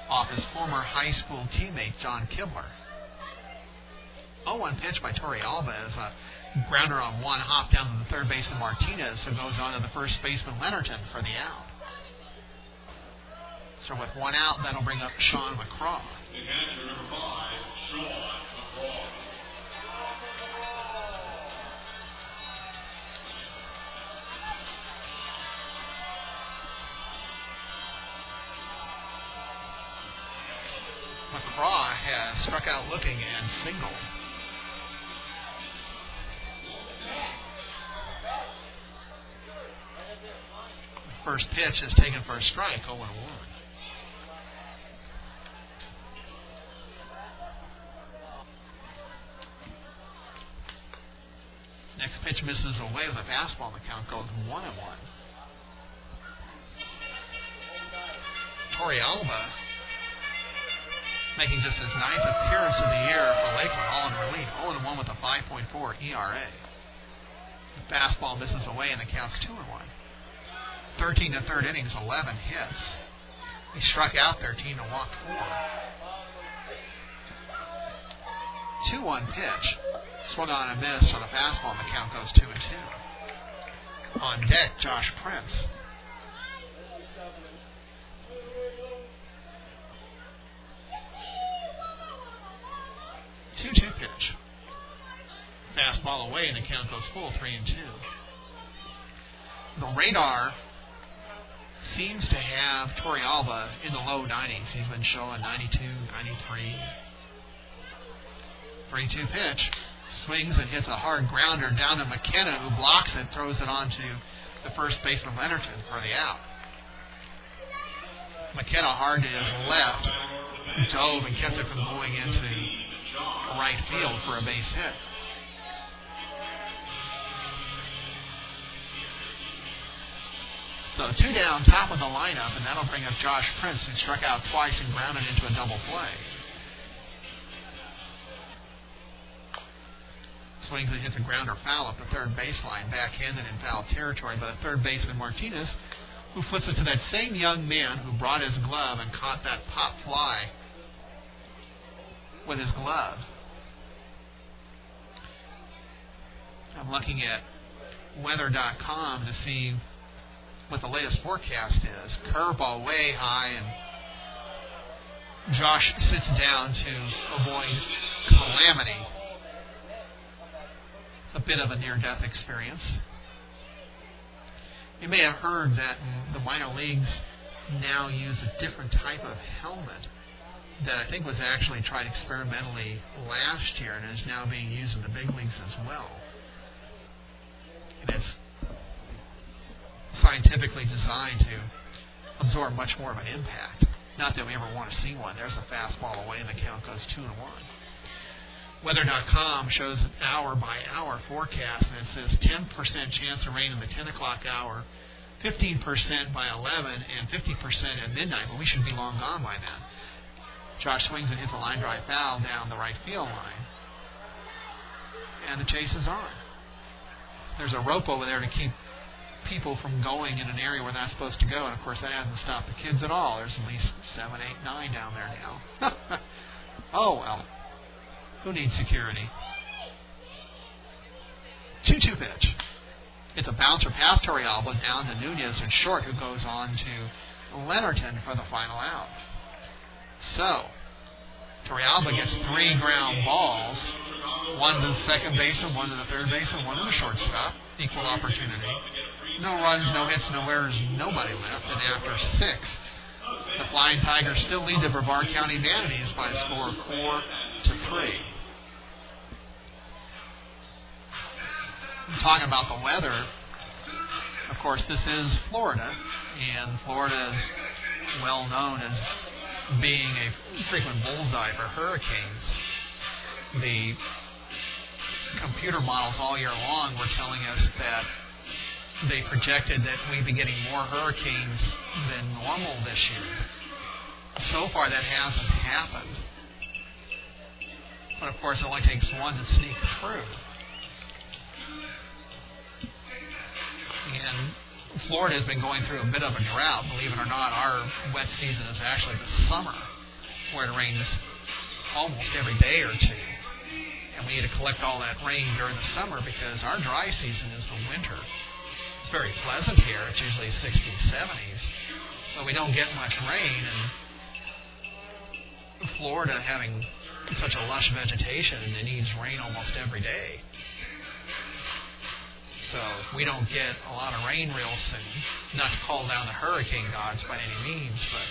off his former high school teammate John Kibler. 0-1 pitch by Torrealba is a grounder on one, hop down to the third baseman Martinez, who goes on to the first baseman Leonardton for the out. So with 1 out, that'll bring up Sean McCraw. McCraw has struck out looking and singled. First pitch is taken for a strike, 0-1. Next pitch misses away with a fastball. The count goes 1-1. Torrealba making just his 9th appearance of the year for Lakeland, all in relief, 0-1 with a 5.4 ERA. The fastball misses away and the count's 2-1. 13 and third innings, 11 hits. He struck out 13 to walk 4. 2-1 pitch. Swung on and missed on a fastball, and the count goes 2-2. On deck, Josh Prince. 2-2 pitch. Fastball away, and the count goes full, 3-2. The radar seems to have Torrealba in the low 90s. He's been showing 92, 93. 3-2 pitch. Swings and hits a hard grounder down to McKenna, who blocks it, throws it onto the first baseman Leonardton for the out. McKenna hard to his left, dove and kept it from going into right field for a base hit. So 2 down, top of the lineup, and that'll bring up Josh Prince, who struck out twice and grounded into a double play. Swings and hits a grounder foul up the third baseline, backhanded in foul territory by the third baseman Martinez, who flips it to that same young man who brought his glove and caught that pop fly with his glove. I'm looking at weather.com to see what the latest forecast is. Curveball way high, and Josh sits down to avoid calamity. It's a bit of a near-death experience. You may have heard that the minor leagues now use a different type of helmet that I think was actually tried experimentally last year and is now being used in the big leagues as well. And it's scientifically designed to absorb much more of an impact. Not that we ever want to see one. There's a fastball away, and the count goes 2-1. Weather.com shows an hour-by-hour forecast, and it says 10% chance of rain in the 10 o'clock hour, 15% by 11, and 50% at midnight. But we should be long gone by then. Josh swings and hits a line drive foul down the right field line, and the chase is on. There's a rope over there to keep people from going in an area where they're not supposed to go, and of course that hasn't stopped the kids at all. There's at least 7, 8, 9 down there now. Oh well, who needs security? 2-2 pitch. It's a bouncer past Torrealba down to Nunez and short, who goes on to Leonardton for the final out. So Torrealba gets 3 ground balls, one to the second baseman, one to the third baseman, one to the shortstop. Equal opportunity. No runs, no hits, no errors, nobody left. And after 6, the Flying Tigers still lead the Brevard County Manatees by a score of 4-3. Talking about the weather, of course, this is Florida, and Florida is well known as being a frequent bullseye for hurricanes. The computer models all year long were telling us that they projected that we'd be getting more hurricanes than normal this year. So far, that hasn't happened. But, of course, it only takes one to sneak through. And Florida has been going through a bit of a drought. Believe it or not, our wet season is actually the summer, where it rains almost every day or two. And we need to collect all that rain during the summer because our dry season is the winter. It's very pleasant here. It's usually 60s, 70s. But we don't get much rain. And Florida, having such a lush vegetation, and it needs rain almost every day. So we don't get a lot of rain real soon. Not to call down the hurricane gods by any means, but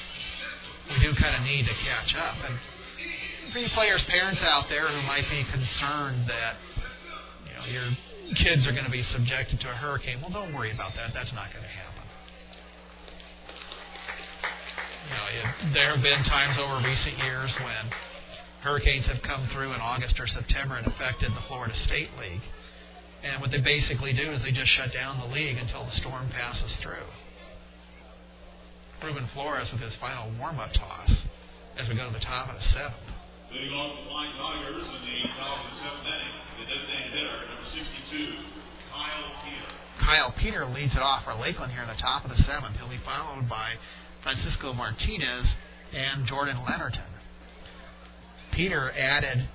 we do kind of need to catch up. And for you players' parents out there who might be concerned that your kids are going to be subjected to a hurricane, well, don't worry about that. That's not going to happen. There have been times over recent years when hurricanes have come through in August or September and affected the Florida State League. And what they basically do is they just shut down the league until the storm passes through. Ruben Flores with his final warm-up toss as we go to the top of the 7th. Leading off the Flying Tigers in the top of the 7th inning, the designated hitter, number 62, Kyle Peter. Kyle Peter leads it off for Lakeland here in the top of the 7th. He'll be followed by, Francisco Martinez, and Jordan Leonardton. Peter added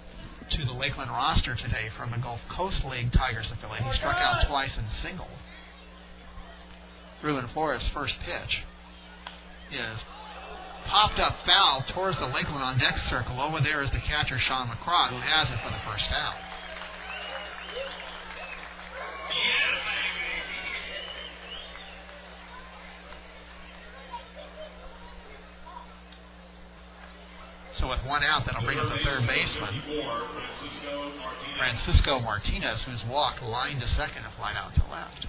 to the Lakeland roster today from the Gulf Coast League Tigers affiliate. He struck out twice and singled. Ruben Flores' first pitch is popped up foul towards the Lakeland on deck circle. Over there is the catcher, Sean McCraw, who has it for the first out. So with one out, that'll bring up the third baseman, Francisco Martinez, who's walked line to second and flied out to left.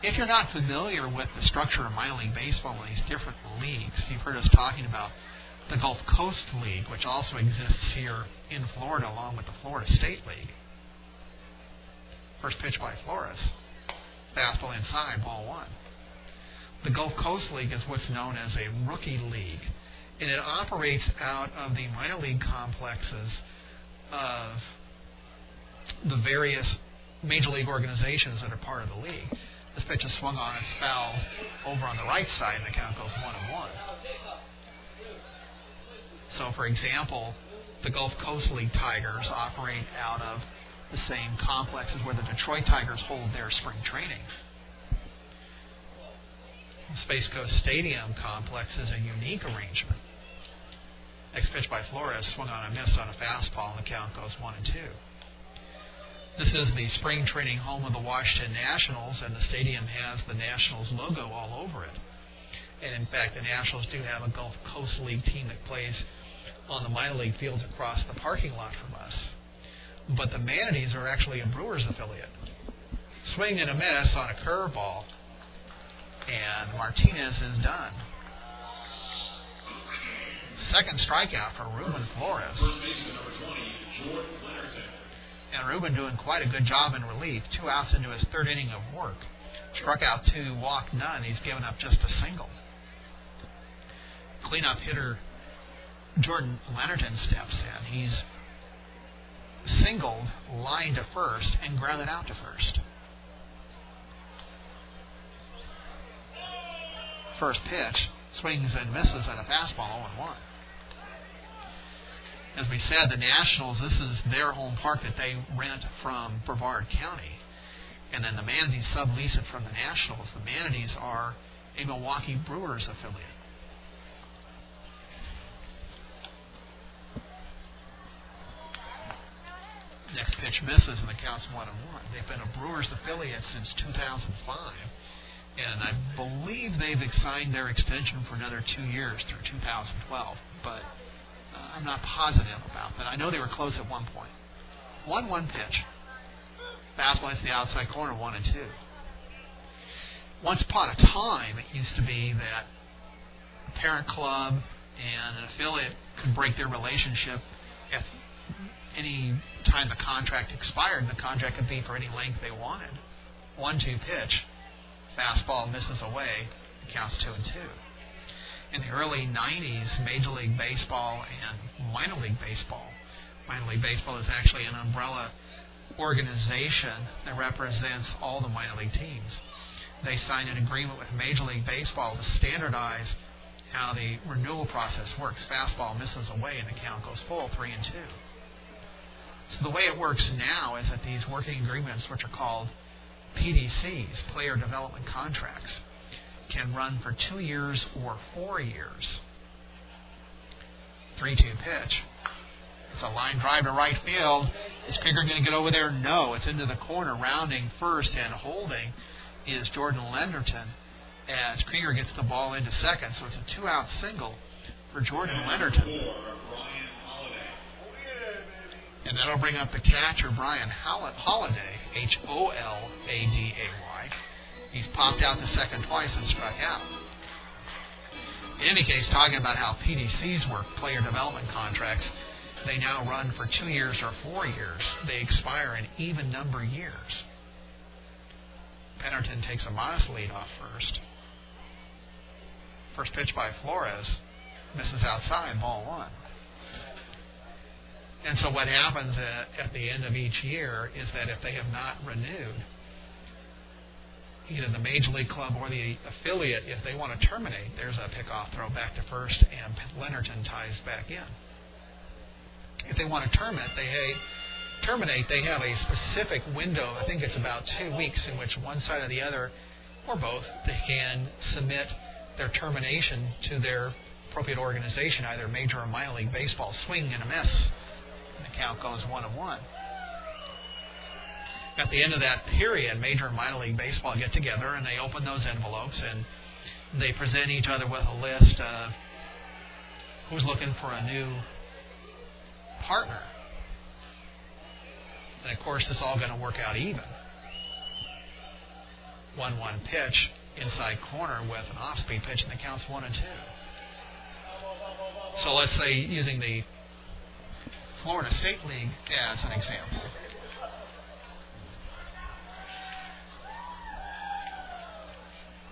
If you're not familiar with the structure of minor league baseball in these different leagues, you've heard us talking about the Gulf Coast League, which also exists here in Florida along with the Florida State League. First pitch by Flores. Fastball inside, ball one. The Gulf Coast League is what's known as a rookie league, and it operates out of the minor league complexes of the various major league organizations that are part of the league. This pitch is swung on, it's foul over on the right side, and the count goes 1-1. So, for example, the Gulf Coast League Tigers operate out of the same complexes where the Detroit Tigers hold their spring training. The Space Coast Stadium complex is a unique arrangement. Next pitch by Flores, swung on and missed on a fastball, and the count goes 1-2. This is the spring training home of the Washington Nationals, and the stadium has the Nationals logo all over it. And in fact, the Nationals do have a Gulf Coast League team that plays on the minor league fields across the parking lot from us. But the Manatees are actually a Brewers affiliate. Swing and a miss on a curveball, and Martinez is done. Second strikeout for Ruben Flores. First baseman number 20, Jordan Leonardton. And Ruben doing quite a good job in relief. 2 outs into his third inning of work. Struck out 2, walked none. He's given up just a single. Cleanup hitter Jordan Leonardton steps in. He's singled, line to first, and grounded out to first. First pitch, swings and misses on a fastball, 0-1. As we said, the Nationals, this is their home park that they rent from Brevard County. And then the Manatees sublease it from the Nationals. The Manatees are a Milwaukee Brewers affiliate. Next pitch misses, and the count's 1-1. They've been a Brewers affiliate since 2005. And I believe they've signed their extension for another 2 years through 2012. But I'm not positive about that. I know they were close at one point. 1-1 pitch. Fastball hits the outside corner, 1-2. Once upon a time, it used to be that a parent club and an affiliate could break their relationship at any time the contract expired. The contract could be for any length they wanted. 1-2 pitch. Fastball misses away. It counts 2-2. In the early 90s, Major League Baseball and Minor League Baseball. Minor League Baseball is actually an umbrella organization that represents all the minor league teams. They signed an agreement with Major League Baseball to standardize how the renewal process works. Fastball misses away and the count goes full, 3-2. So the way it works now is that these working agreements, which are called PDCs, player development contracts, can run for 2 years or 4 years. 3-2 pitch. It's a line drive to right field. Is Krieger going to get over there? No. It's into the corner. Rounding first and holding is Jordan Leonardton as Krieger gets the ball into second. So it's a 2-out single for Jordan Leonardton. And that'll bring up the catcher, Brian Holiday, Holaday. He's popped out to second twice and struck out. In any case, talking about how PDCs work, player development contracts, they now run for 2 years or 4 years. They expire in even number years. Pennerton takes a modest lead off first. First pitch by Flores misses outside, ball 1. And so what happens at the end of each year is that if they have not renewed, either the Major League club or the affiliate, if they want to terminate, there's a pickoff throw back to first, and Leonardton ties back in. If they want to terminate, they have a specific window. I think it's about 2 weeks in which one side or the other, or both, they can submit their termination to their appropriate organization, either Major or Minor League Baseball. Swing and a miss. And the count goes 1-1. At the end of that period, Major and Minor League Baseball get together and they open those envelopes and they present each other with a list of who's looking for a new partner. And of course, it's all going to work out even. 1-1 pitch, inside corner with an off-speed pitch, and the count's 1-2. So let's say, using the Florida State League as an example,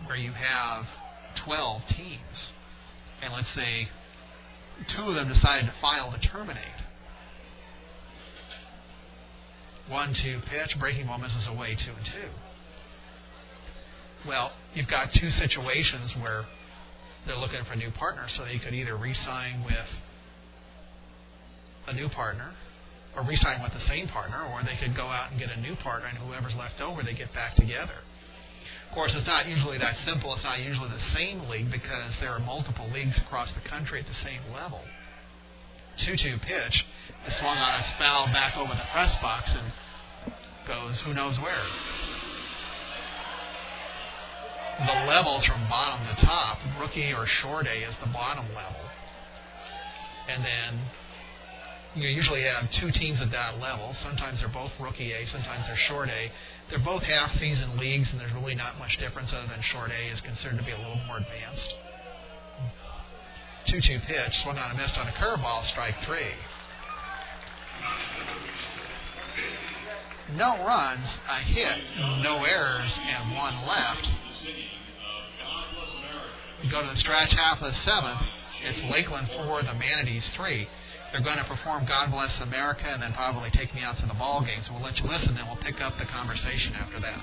where you have 12 teams, and let's say 2 of them decided to file to terminate. 1-2 pitch, breaking ball misses away, 2-2. Well, you've got 2 situations where they're looking for new partners, so they could either re-sign with a new partner, or re-sign with the same partner, or they could go out and get a new partner, and whoever's left over, they get back together. Of course, it's not usually that simple. It's not usually the same league because there are multiple leagues across the country at the same level. 2-2 pitch is swung on its foul back over the press box and goes who knows where. The levels from bottom to top, rookie or short A is the bottom level. And then you usually have 2 teams at that level. Sometimes they're both rookie A, sometimes they're short A. They're both half-season leagues, and there's really not much difference other than short A is considered to be a little more advanced. 2-2 pitch, swung on a miss on a curveball, strike 3. No runs, a hit, no errors, and 1 left. We go to the stretch half of the 7th. It's Lakeland 4, the Manatees 3. They're going to perform God Bless America and then probably take me out to the ball game. So we'll let you listen, and we'll pick up the conversation after that.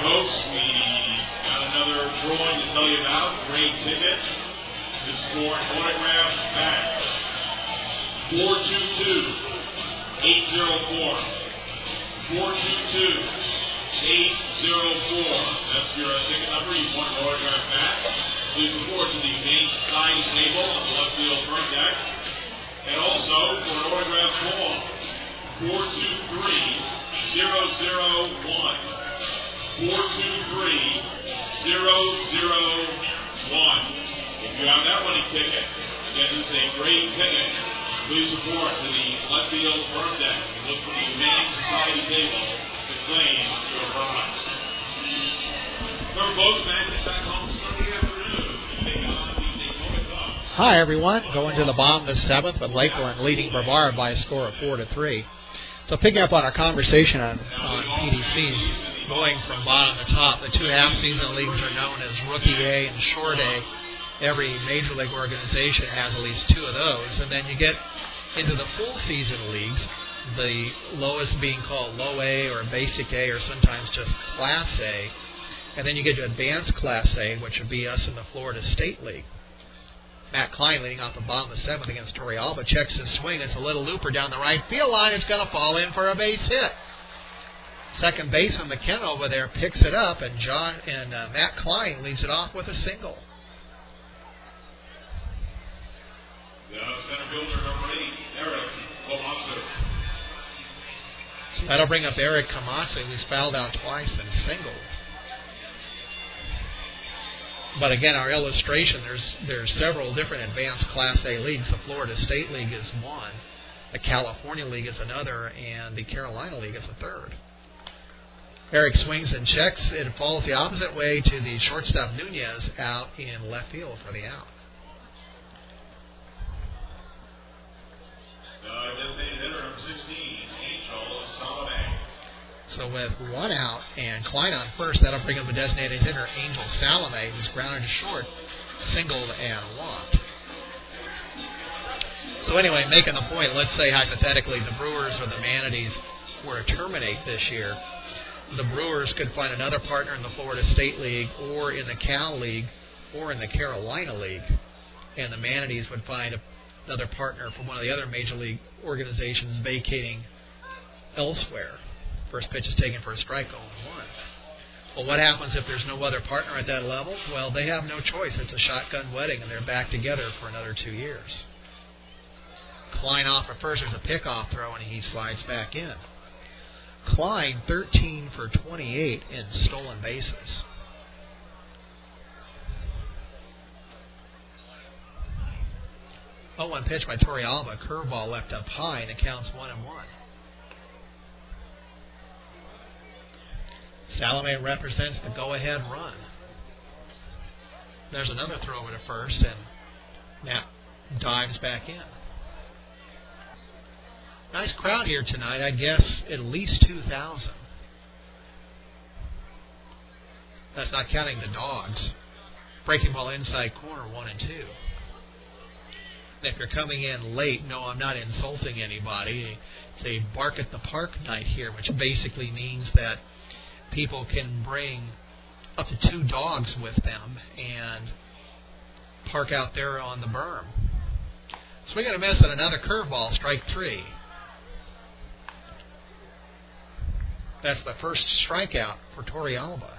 Folks, we got another drawing to tell you about. Great ticket. This is for an autograph patch. 422-804. 422-804. That's your ticket number. You want an autograph patch. Please report to the main society table on the left field front deck. And also for an autograph form. 422-804. great finish. Please support to the left field firm deck. Look for the Humane Society table to claim your prize. Remember, folks, Manatees back home Sunday afternoon. Take on the Daytona Cup. Hi, everyone. Going to the bottom of the seventh, with Lakeland leading Brevard by a score of 4-3. So picking up on our conversation on PDCs, going from bottom to top, the two half-season leagues are known as Rookie A and Short A. Every major league organization has at least two of those. And then you get into the full-season leagues, the lowest being called Low A or Basic A or sometimes just Class A. And then you get to Advanced Class A, which would be us in the Florida State League. Matt Klein leading off the bottom of the seventh against Torrealba. Checks his swing. It's a little looper down the right field line. It's going to fall in for a base hit. Second baseman McKenna over there picks it up, and Matt Klein leads it off with a single. The center fielder, number 8, Eric Komatsu. So that'll bring up Eric Komatsu, who's fouled out twice and singled. But again, our illustration, there's several different advanced Class A leagues. The Florida State League is one, the California League is another, and the Carolina League is a third. Eric swings and checks. It falls the opposite way to the shortstop Nunez out in left field for the out. Designated hitter number 16, Angel Salome. So with one out and Klein on first, that'll bring up the designated hitter, Angel Salome, who's grounded to short, singled and walked. So anyway, making the point, let's say hypothetically the Brewers or the Manatees were to terminate this year. The Brewers could find another partner in the Florida State League or in the Cal League or in the Carolina League, and the Manatees would find another partner from one of the other major league organizations vacating elsewhere. First pitch is taken for a strike, 0-1. Well, what happens if there's no other partner at that level? Well, they have no choice. It's a shotgun wedding, and they're back together for another 2 years. Klein off at first. There's a pickoff throw, and he slides back in. Klein, 13 for 28 in stolen bases. One pitch by Torrealba. Curveball left up high, and it counts 1-1. Salome represents the go-ahead run. There's another throw over to first, and Matt dives back in. Nice crowd here tonight. I guess at least 2,000. That's not counting the dogs. Breaking ball inside corner, 1 and 2. And if you're coming in late, no, I'm not insulting anybody. It's a bark at the park night here, which basically means that people can bring up to 2 dogs with them and park out there on the berm. Swing and a miss on another curveball, strike 3. That's the first strikeout for Torrealba.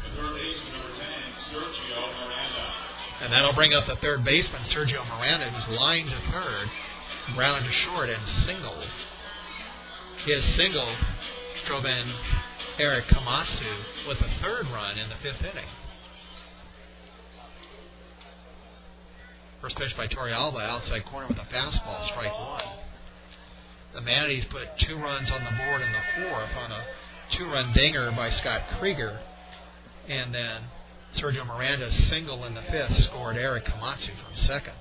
The third baseman, number 10, Sergio Miranda. And that'll bring up the third baseman, Sergio Miranda, who's lined to third, grounded to short, and singled. His single drove in Eric Komatsu with the third run in the 5th inning. First pitch by Torrealba, outside corner with a fastball, strike 1. The Manatees put 2 runs on the board in the 4th on a 2-run dinger by Scott Krieger. And then Sergio Miranda's single in the 5th scored Eric Komatsu from second.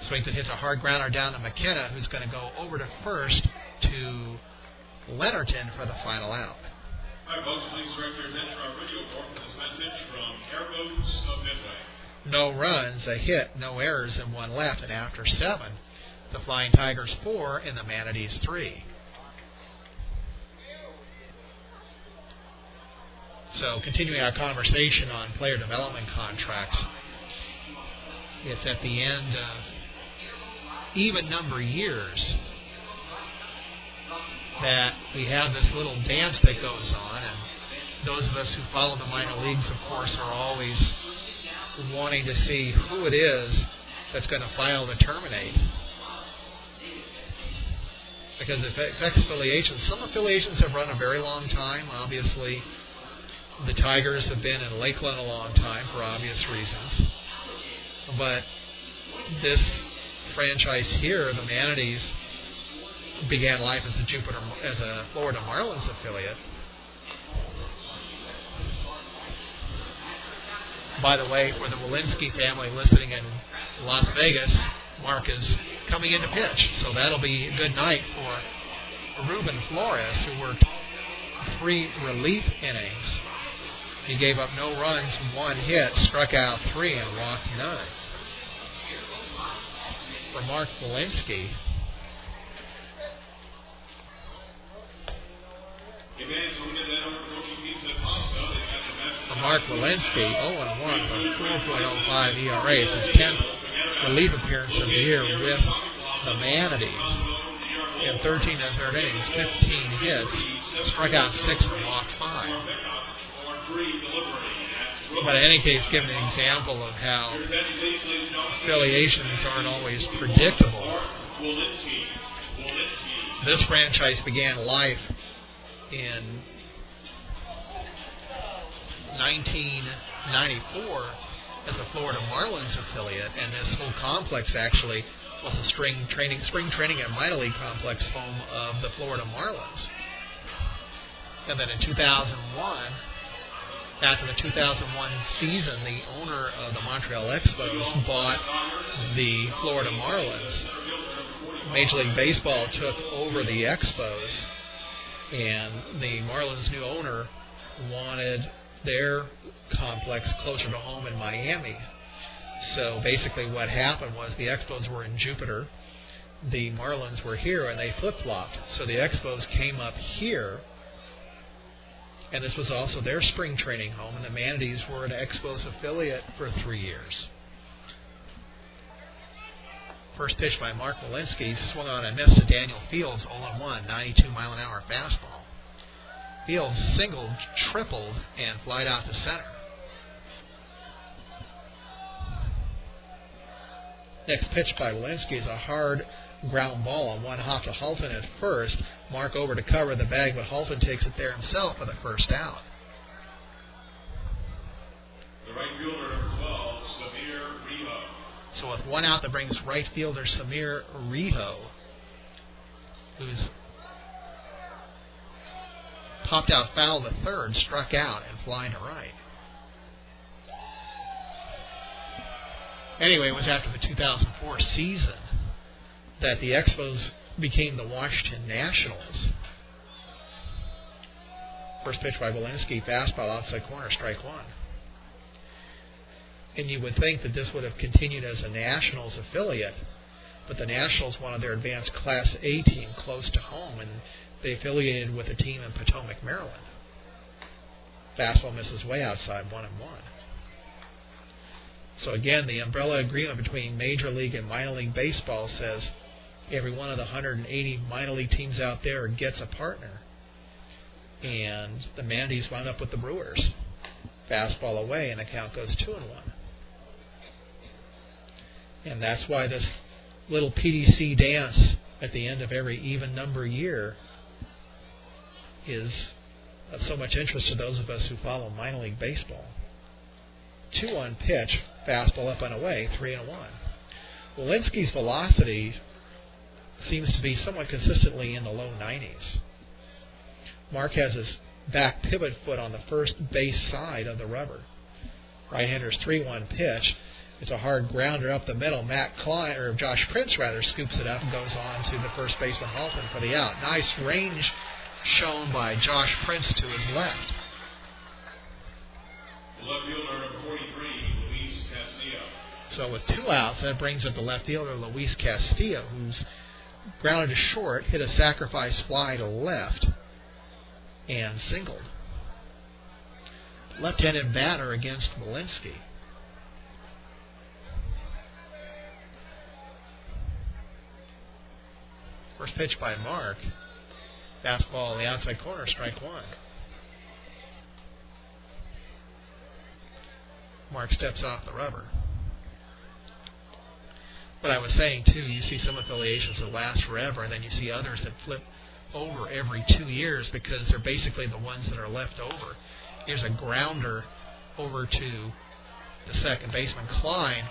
Swings and hits a hard grounder down to McKenna, who's going to go over to first to Leonardton for the final out. All right, folks, please direct your attention to our video board for this message from Airboats of Midway. No runs, a hit, no errors, and 1 left. And after 7, the Flying Tigers 4 and the Manatees 3. So continuing our conversation on player development contracts, it's at the end of even number years that we have this little dance that goes on, and those of us who follow the minor leagues, of course, are always wanting to see who it is that's going to file to terminate. Because it affects affiliations. Some affiliations have run a very long time. Obviously, the Tigers have been in Lakeland a long time for obvious reasons. But this franchise here, the Manatees, began life as a Florida Marlins affiliate. By the way, for the Walensky family listening in Las Vegas, Mark is coming in to pitch, so that'll be a good night for Ruben Flores, who worked 3 relief innings. He gave up no runs, 1 hit, struck out 3, and walked 9. For Mark Walensky, Mark Walensky, 0-1 with 4.05 ERA. It's his 10th relief appearance of the year with the Manatees. In 13 1/3 innings, 15 hits, struck out 6 and walked 5. But in any case, given an example of how affiliations aren't always predictable, this franchise began life in 1994 as a Florida Marlins affiliate, and this whole complex actually was a spring training and minor league complex home of the Florida Marlins. And then in 2001, after the 2001 season, the owner of the Montreal Expos bought the Florida Marlins. Major League Baseball took over the Expos, and the Marlins' new owner wanted their complex closer to home in Miami. So basically what happened was the Expos were in Jupiter, the Marlins were here, and they flip-flopped. So the Expos came up here, and this was also their spring training home, and the Manatees were an Expos affiliate for 3 years. First pitch by Mark Walensky, swung on and missed to Daniel Fields, 0-1, 92-mile-an-hour fastball. Fields singled, tripled, and flied out to center. Next pitch by Walensky is a hard ground ball on one hop to Halton at first. Mark over to cover the bag, but Halton takes it there himself for the first out. The right fielder, number 12, Samir Riho. So with 1 out, that brings right fielder Samir Riho, who's popped out foul to third, struck out, and flying to right. Anyway, it was after the 2004 season that the Expos became the Washington Nationals. First pitch by Walensky, fastball outside corner, strike 1. And you would think that this would have continued as a Nationals affiliate, but the Nationals wanted their advanced Class A team close to home, and they affiliated with a team in Potomac, Maryland. Fastball misses way outside, 1-1. So again, the umbrella agreement between Major League and Minor League Baseball says every one of the 180 minor league teams out there gets a partner. And the Manatees wound up with the Brewers. Fastball away, and the count goes 2-1. And that's why this little PDC dance at the end of every even number year is of so much interest to those of us who follow minor league baseball. 2-1 pitch, fastball up and away, 3-1. Walensky's velocity seems to be somewhat consistently in the low 90s. Mark has his back pivot foot on the first base side of the rubber. Right-hander's 3-1 pitch. It's a hard grounder up the middle. Josh Prince scoops it up and goes on to the first baseman Halton for the out. Nice range shown by Josh Prince to his left. The left fielder, number 43, Luis Castillo. So with 2 outs, that brings up the left fielder, Luis Castillo, who's grounded to short, hit a sacrifice fly to left, and singled. Left-handed batter against Walensky. First pitch by Mark. Fastball on the outside corner, strike 1. Mark steps off the rubber. But I was saying, too, you see some affiliations that last forever, and then you see others that flip over every 2 years because they're basically the ones that are left over. Here's a grounder over to the second baseman, Klein,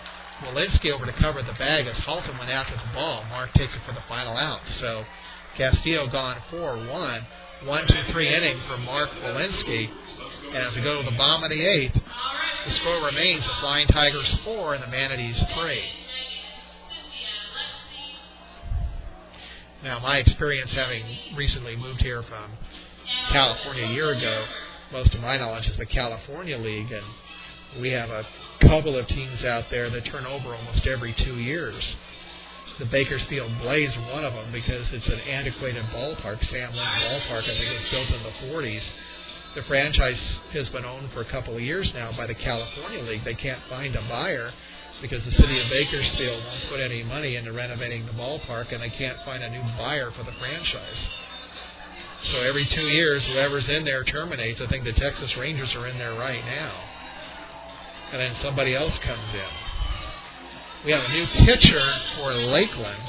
Walensky over to cover the bag as Halton went after the ball. Mark takes it for the final out. So Castillo gone 4-1. 1-2-3 inning for Mark Walensky. And as we go to the bottom of the 8th, the score remains the Flying Tigers 4 and the Manatees 3. Now, my experience having recently moved here from California a year ago, most of my knowledge is the California League, and we have a couple of teams out there that turn over almost every 2 years. The Bakersfield Blaze are one of them because it's an antiquated ballpark. Sam Lynn Ballpark, I think it was built in the 40s. The franchise has been owned for a couple of years now by the California League. They can't find a buyer because the city of Bakersfield won't put any money into renovating the ballpark, and they can't find a new buyer for the franchise. So every 2 years, whoever's in there terminates. I think the Texas Rangers are in there right now. And then somebody else comes in. We have a new pitcher for Lakeland.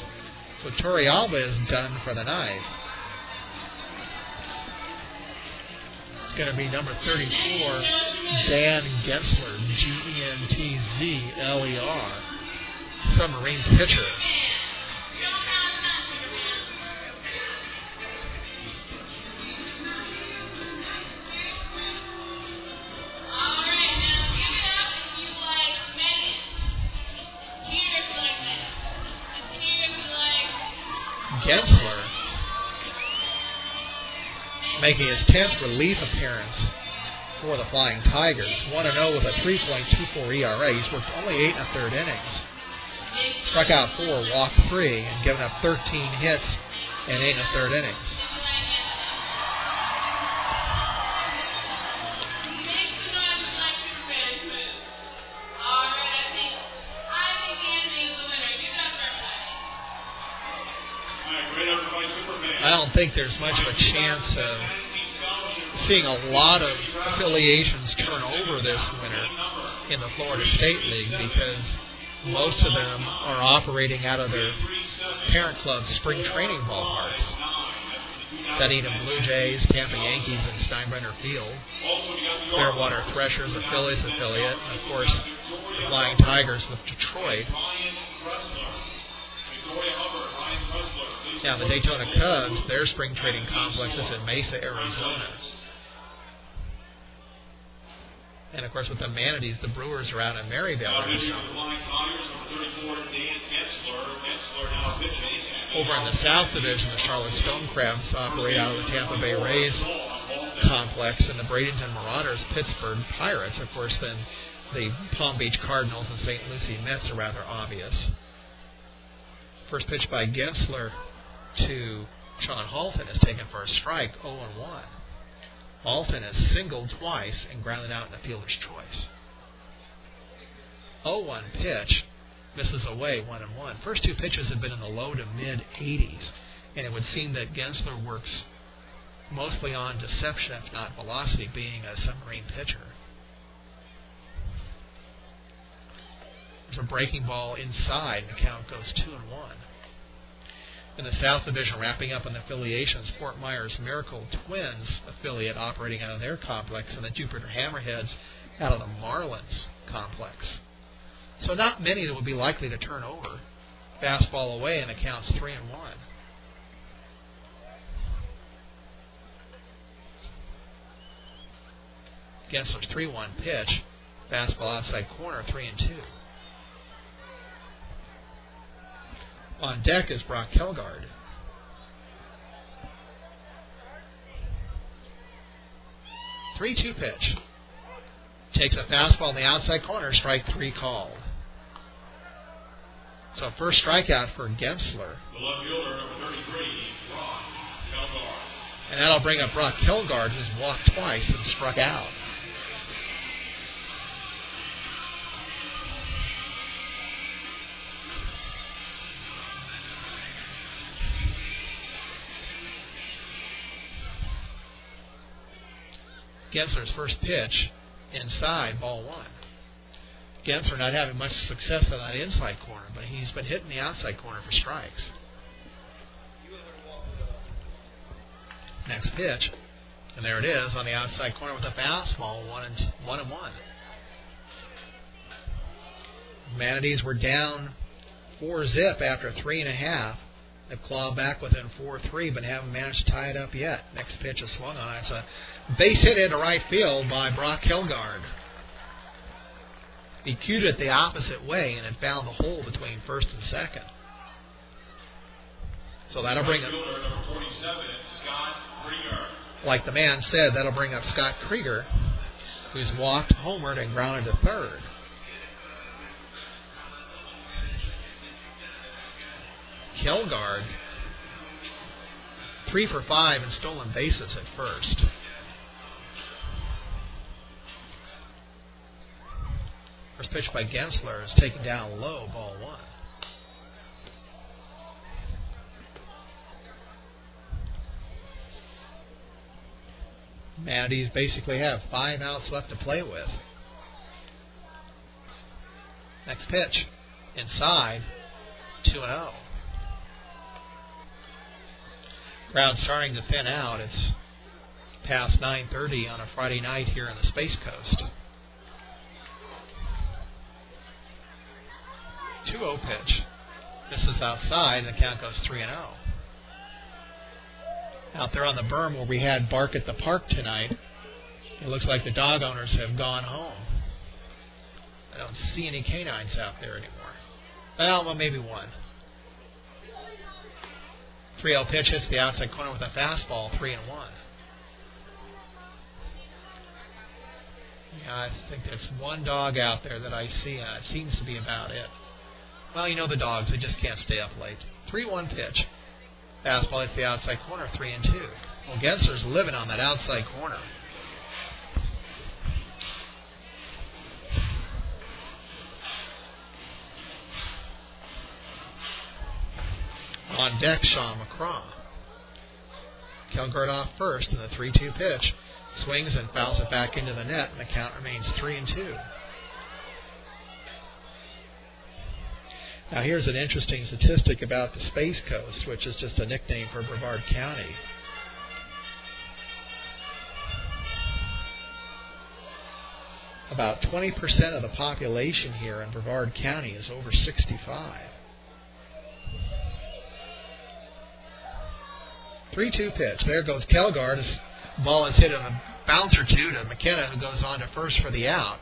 So Torrealba is done for the night. It's going to be number 34, Dan Gensler, Gentzler, submarine pitcher. Gensler making his 10th relief appearance for the Flying Tigers. 1-0 with a 3.24 ERA. He's worked only 8 1/3 innings. Struck out 4, walked 3, and given up 13 hits in 8 1/3 innings. I don't think there's much of a chance of seeing a lot of affiliations turn over this winter in the Florida State League because most of them are operating out of their parent club's spring training ballparks. Dunedin Blue Jays, Tampa Yankees, and Steinbrenner Field. Fairwater Threshers, a Phillies affiliate, and of course the Flying Tigers with Detroit. Now, the Daytona Cubs, their spring training complex is in Mesa, Arizona. And, of course, with the Manatees, the Brewers are out in Maryville, Arizona. Over in the South Division, the Charlotte Stone Crabs operate out of the Tampa Bay Rays complex, and the Bradenton Marauders, Pittsburgh Pirates. Of course, then the Palm Beach Cardinals and St. Lucie Mets are rather obvious. First pitch by Gensler to Sean Halton is taken for a strike, 0-1. Halton has singled twice and grounded out in a fielder's choice. 0-1 pitch, misses away, 1-1. First two pitches have been in the low to mid-80s, and it would seem that Gensler works mostly on deception, if not velocity, being a submarine pitcher. There's a breaking ball inside, and the count goes 2-1. In the South Division, wrapping up on the affiliations, Fort Myers Miracle Twins affiliate operating out of their complex, and the Jupiter Hammerheads out of the Marlins complex. So not many that would be likely to turn over. Fastball away, and the count's 3-1. Gensler's 3-1 pitch. Fastball outside corner, 3-2. On deck is Brock Kelgard. Three-2 pitch. Takes a fastball in the outside corner, strike 3 called. So first strikeout for Gensler. The left fielder, number 33, Brock Kelgard. And that'll bring up Brock Kelgard, who's walked twice and struck out. Gensler's first pitch, inside, ball 1. Gensler not having much success on that inside corner, but he's been hitting the outside corner for strikes. Next pitch, and there it is on the outside corner with a fastball, 1-1. Manatees were down 4-zip after 3.5. They've clawed back within 4-3, but haven't managed to tie it up yet. Next pitch is swung on. It's a base hit into right field by Brock Hilgard. He cued it the opposite way, and it found the hole between first and second. So that'll bring up, like the man said, that'll bring up Scott Krieger, who's walked, homered, and grounded to third. Hilgard, 3 for 5 in stolen bases at first. First pitch by Gensler is taken down low, ball 1. Manatees basically have 5 outs left to play with. Next pitch, inside, 2-0. Crowd starting to thin out. It's past 9:30 on a Friday night here in the Space Coast. 2-0 pitch. This is outside, and the count goes 3-0. Out there on the berm where we had Bark at the Park tonight, it looks like the dog owners have gone home. I don't see any canines out there anymore. Well, maybe one. 3-0 pitch hits the outside corner with a fastball, 3-1. Yeah, I think there's one dog out there that I see, and it seems to be about it. Well, you know the dogs, they just can't stay up late. 3-1 pitch. Fastball hits the outside corner, 3-2. Well, Gensler's living on that outside corner. On deck, Sean McCraw. Hilgard off first in the 3-2 pitch. Swings and fouls it back into the net, and the count remains 3-2. Now here's an interesting statistic about the Space Coast, which is just a nickname for Brevard County. About 20% of the population here in Brevard County is over 65. 3-2 pitch. There goes Hilgard. His ball is hit on a bounce or two to McKenna, who goes on to first for the out.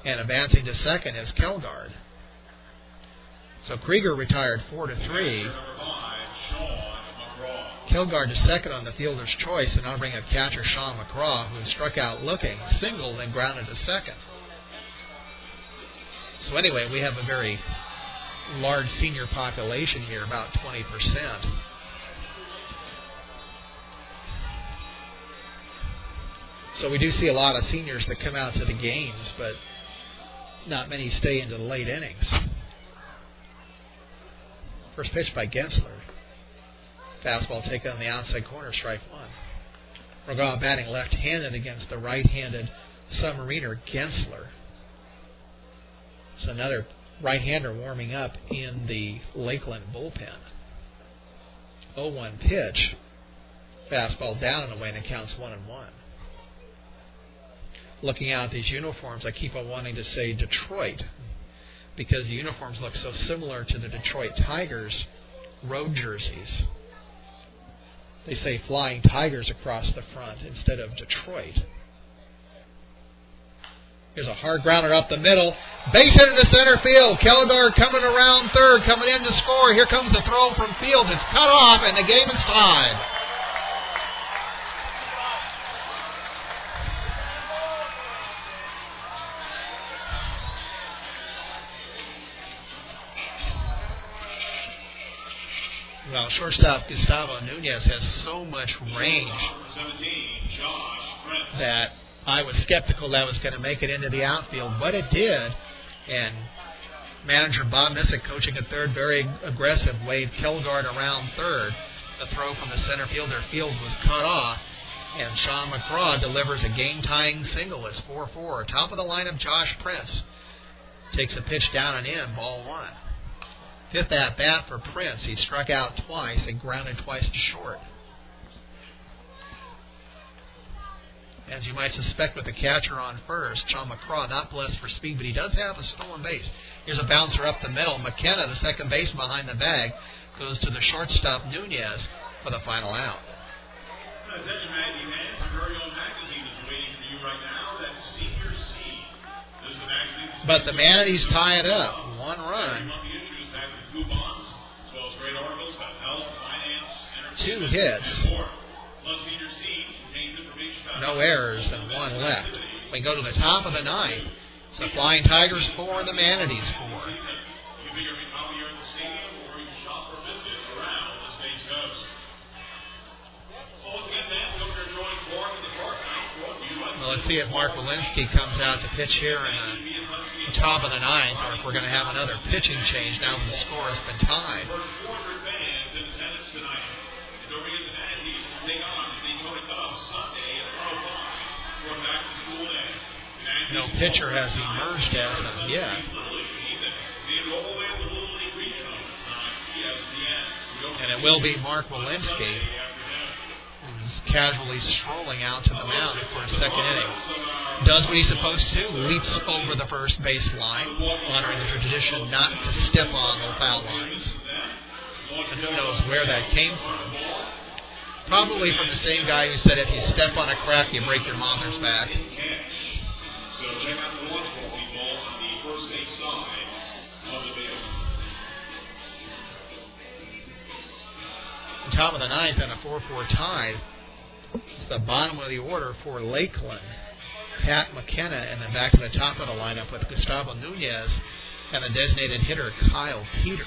And advancing to second is Hilgard. So Krieger retired 4-3. Hilgard to second on the fielder's choice, and I'll bring up catcher Sean McCraw, who struck out looking, singled, and grounded to second. So anyway, we have a very large senior population here, about 20%. So we do see a lot of seniors that come out to the games, but not many stay into the late innings. First pitch by Gensler. Fastball taken on the outside corner, strike 1. McGraw batting left-handed against the right-handed submariner Gensler. It's another right-hander warming up in the Lakeland bullpen. 0-1 pitch. Fastball down and away, and it counts 1-1. Looking out at these uniforms, I keep on wanting to say Detroit, because the uniforms look so similar to the Detroit Tigers road jerseys. They say Flying Tigers across the front instead of Detroit. Here's a hard grounder up the middle. Base hit into center field. Hilgard coming around third, coming in to score. Here comes the throw from Fields. It's cut off, and the game is tied. Well, shortstop Gustavo Nunez has so much range that I was skeptical that was going to make it into the outfield, but it did. And manager Bob Missick, coaching at third, very aggressive, waved Hilgard around third. The throw from the center fielder Field was cut off, and Sean McCraw delivers a game-tying single. It's 4-4. Top of the lineup, Josh Prince takes a pitch down and in, ball 1. Fifth at-bat for Prince. He struck out twice and grounded twice to short. as you might suspect with the catcher on first. John McCraw, not blessed for speed, but he does have a stolen base. Here's a bouncer up the middle. McKenna, the second base behind the bag, goes to the shortstop Nunez for the final out. But the Manatees tie it up. 1 run. 2 hits. No errors and 1 left. We go to the top of the 9th. It's the Flying Tigers 4 and the Manatees 4. Well, let's see if Mark Walensky comes out to pitch here in the top of the 9th, or if we're going to have another pitching change now that the score has been tied. No pitcher has emerged as of yet. And it will be Mark Walensky, who's casually strolling out to the mound for a second inning. Does what he's supposed to, leaps over the first base line, honoring the tradition not to step on the foul lines. And who knows where that came from. Probably from the same guy who said if you step on a crack, you break your mother's back. So check out the lunch ball people on the first base side of the field. Top of the 9th and a 4-4 tie. It's the bottom of the order for Lakeland. Pat McKenna, and then back to the top of the lineup with Gustavo Nunez and the designated hitter Kyle Peter.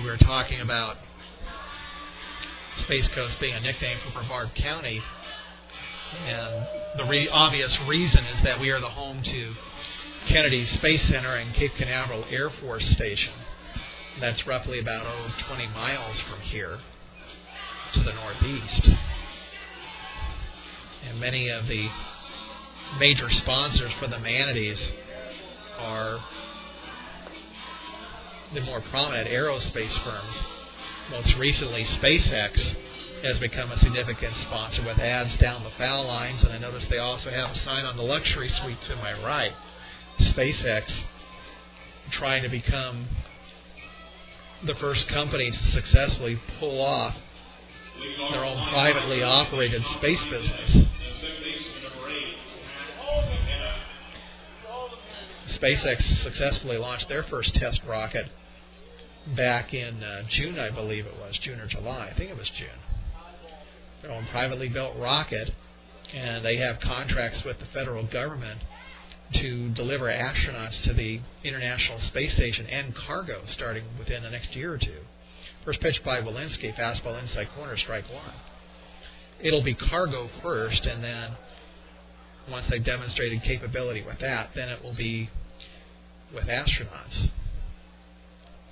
We were talking about Space Coast being a nickname for Brevard County, and the obvious reason is that we are the home to Kennedy Space Center and Cape Canaveral Air Force Station. That's roughly about 20 miles from here to the northeast. And many of the major sponsors for the Manatees are the more prominent aerospace firms. Most recently, SpaceX has become a significant sponsor with ads down the foul lines, and I notice they also have a sign on the luxury suite to my right. SpaceX trying to become the first company to successfully pull off their own privately operated space business. SpaceX successfully launched their first test rocket back in June, I believe it was, June or July. I think it was June. Their own privately built rocket, and they have contracts with the federal government to deliver astronauts to the International Space Station and cargo starting within the next year or two. First pitch by Walensky, fastball inside corner, strike 1. It'll be cargo first, and then once they've demonstrated capability with that, then it will be with astronauts.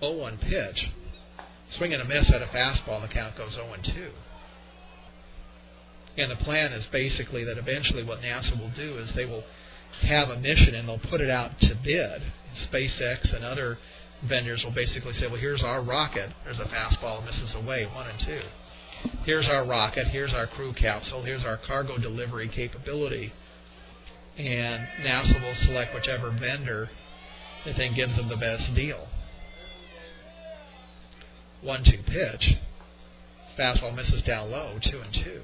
0-1 pitch. Swing and a miss at a fastball, the count goes 0-2. And the plan is basically that eventually what NASA will do is they will have a mission and they'll put it out to bid. SpaceX and other vendors will basically say, well, here's our rocket. There's a fastball, misses away, 1-2. Here's our rocket. Here's our crew capsule. Here's our cargo delivery capability. And NASA will select whichever vendor they think gives them the best deal. 1-2 pitch. Fastball misses down low, 2-2.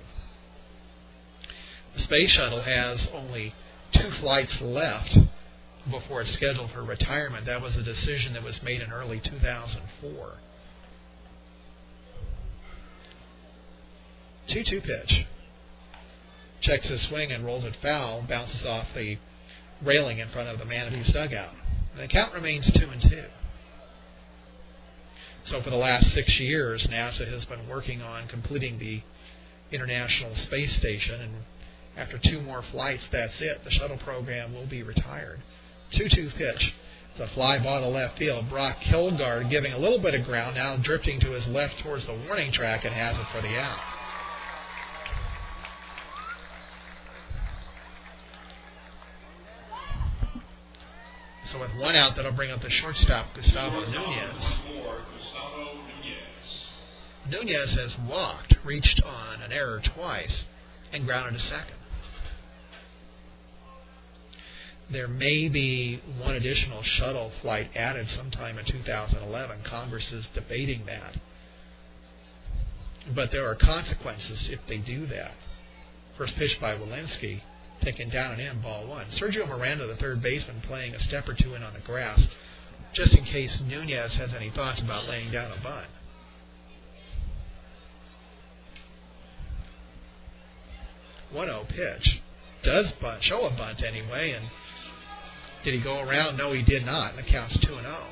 The space shuttle has only 2 flights left before it's scheduled for retirement. That was a decision that was made in early 2004. 2-2 pitch. Checks his swing and rolls it foul, bounces off the railing in front of the Manatees dugout. And the count remains 2-2. So for the last 6 years, NASA has been working on completing the International Space Station, and after 2 more flights, that's it. The shuttle program will be retired. 2-2 pitch. It's a fly ball to left field. Brock Kilgard giving a little bit of ground, now drifting to his left towards the warning track, and has it for the out. So with one out, that'll bring up the shortstop, Gustavo Nunez. Nunez has walked, reached on an error twice, and grounded to second. There may be one additional shuttle flight added sometime in 2011. Congress is debating that. But there are consequences if they do that. First pitch by Walensky, taken down and in, ball one. Sergio Miranda, the third baseman, playing a step or two in on the grass, just in case Nunez has any thoughts about laying down a bunt. 1-0 pitch. Does bunt, show a bunt anyway, and did he go around? No, he did not, and the count's 2-0.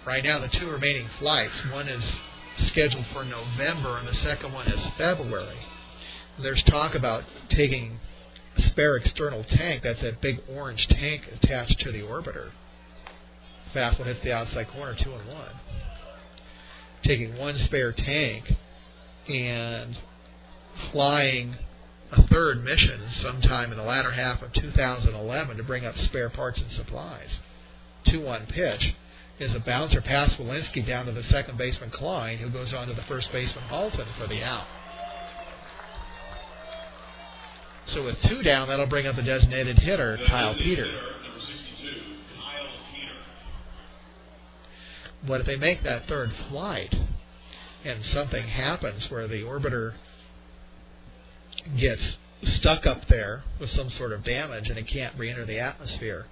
Right now, the two remaining flights, one is scheduled for November, and the second one is February. There's talk about taking a spare external tank. That's that big orange tank attached to the orbiter. Fastball hits the outside corner, 2-1. Taking one spare tank and flying a third mission sometime in the latter half of 2011 to bring up spare parts and supplies. 2-1 pitch is a bouncer past Walensky down to the second baseman Klein, who goes on to the first baseman Halton for the out. So with two down, that'll bring up the designated hitter, Kyle Peter. But if they make that third flight and something happens where the orbiter gets stuck up there with some sort of damage and it can't re-enter the atmosphere,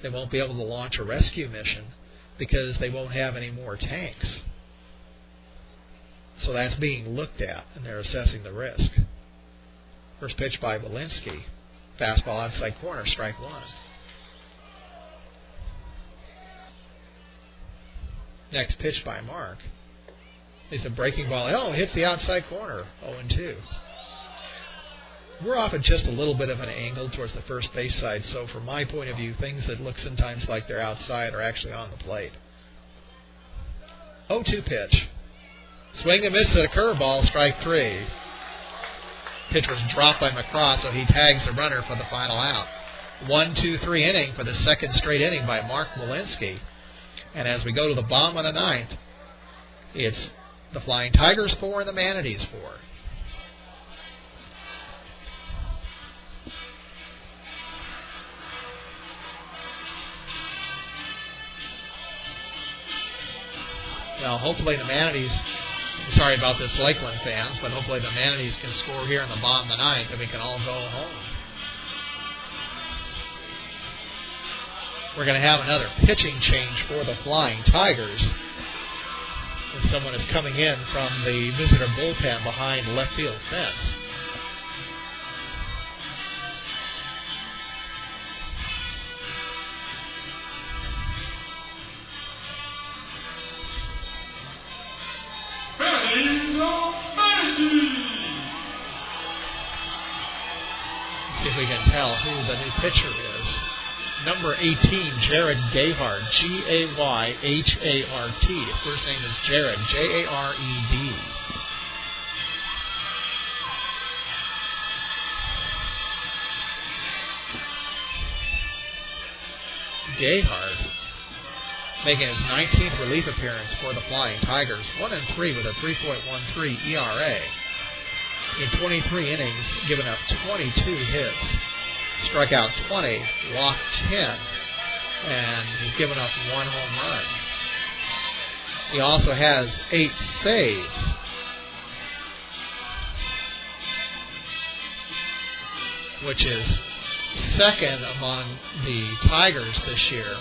they won't be able to launch a rescue mission because they won't have any more tanks. So that's being looked at, and they're assessing the risk. First pitch by Walensky. Fastball outside corner, strike one. Next pitch by Mark is a breaking ball. Oh, hits the outside corner, 0-2. We're off at just a little bit of an angle towards the first base side, so from my point of view, things that look sometimes like they're outside are actually on the plate. 0-2 pitch. Swing and miss at a curveball, strike three. Pitch was dropped by McCraw, so he tags the runner for the final out. 1-2-3 inning for the second straight inning by Mark Walensky. And as we go to the bottom of the ninth, it's the Flying Tigers 4 and the Manatees 4. Well, hopefully the Manatees, sorry about this, Lakeland fans, but hopefully the Manatees can score here in the bottom of the ninth and we can all go home. We're going to have another pitching change for the Flying Tigers. And someone is coming in from the visitor bullpen behind the left field fence. See if we can tell who the new pitcher is. Number 18, Jared Gayhard, G-A-Y-H-A-R-T. His first name is Jared, J-A-R-E-D. Gayhard making his 19th relief appearance for the Flying Tigers, 1-3 with a 3.13 ERA. In 23 innings, given up 22 hits, struck out 20, walked 10, and he's given up one home run. He also has 8 saves. Which is second among the Tigers this year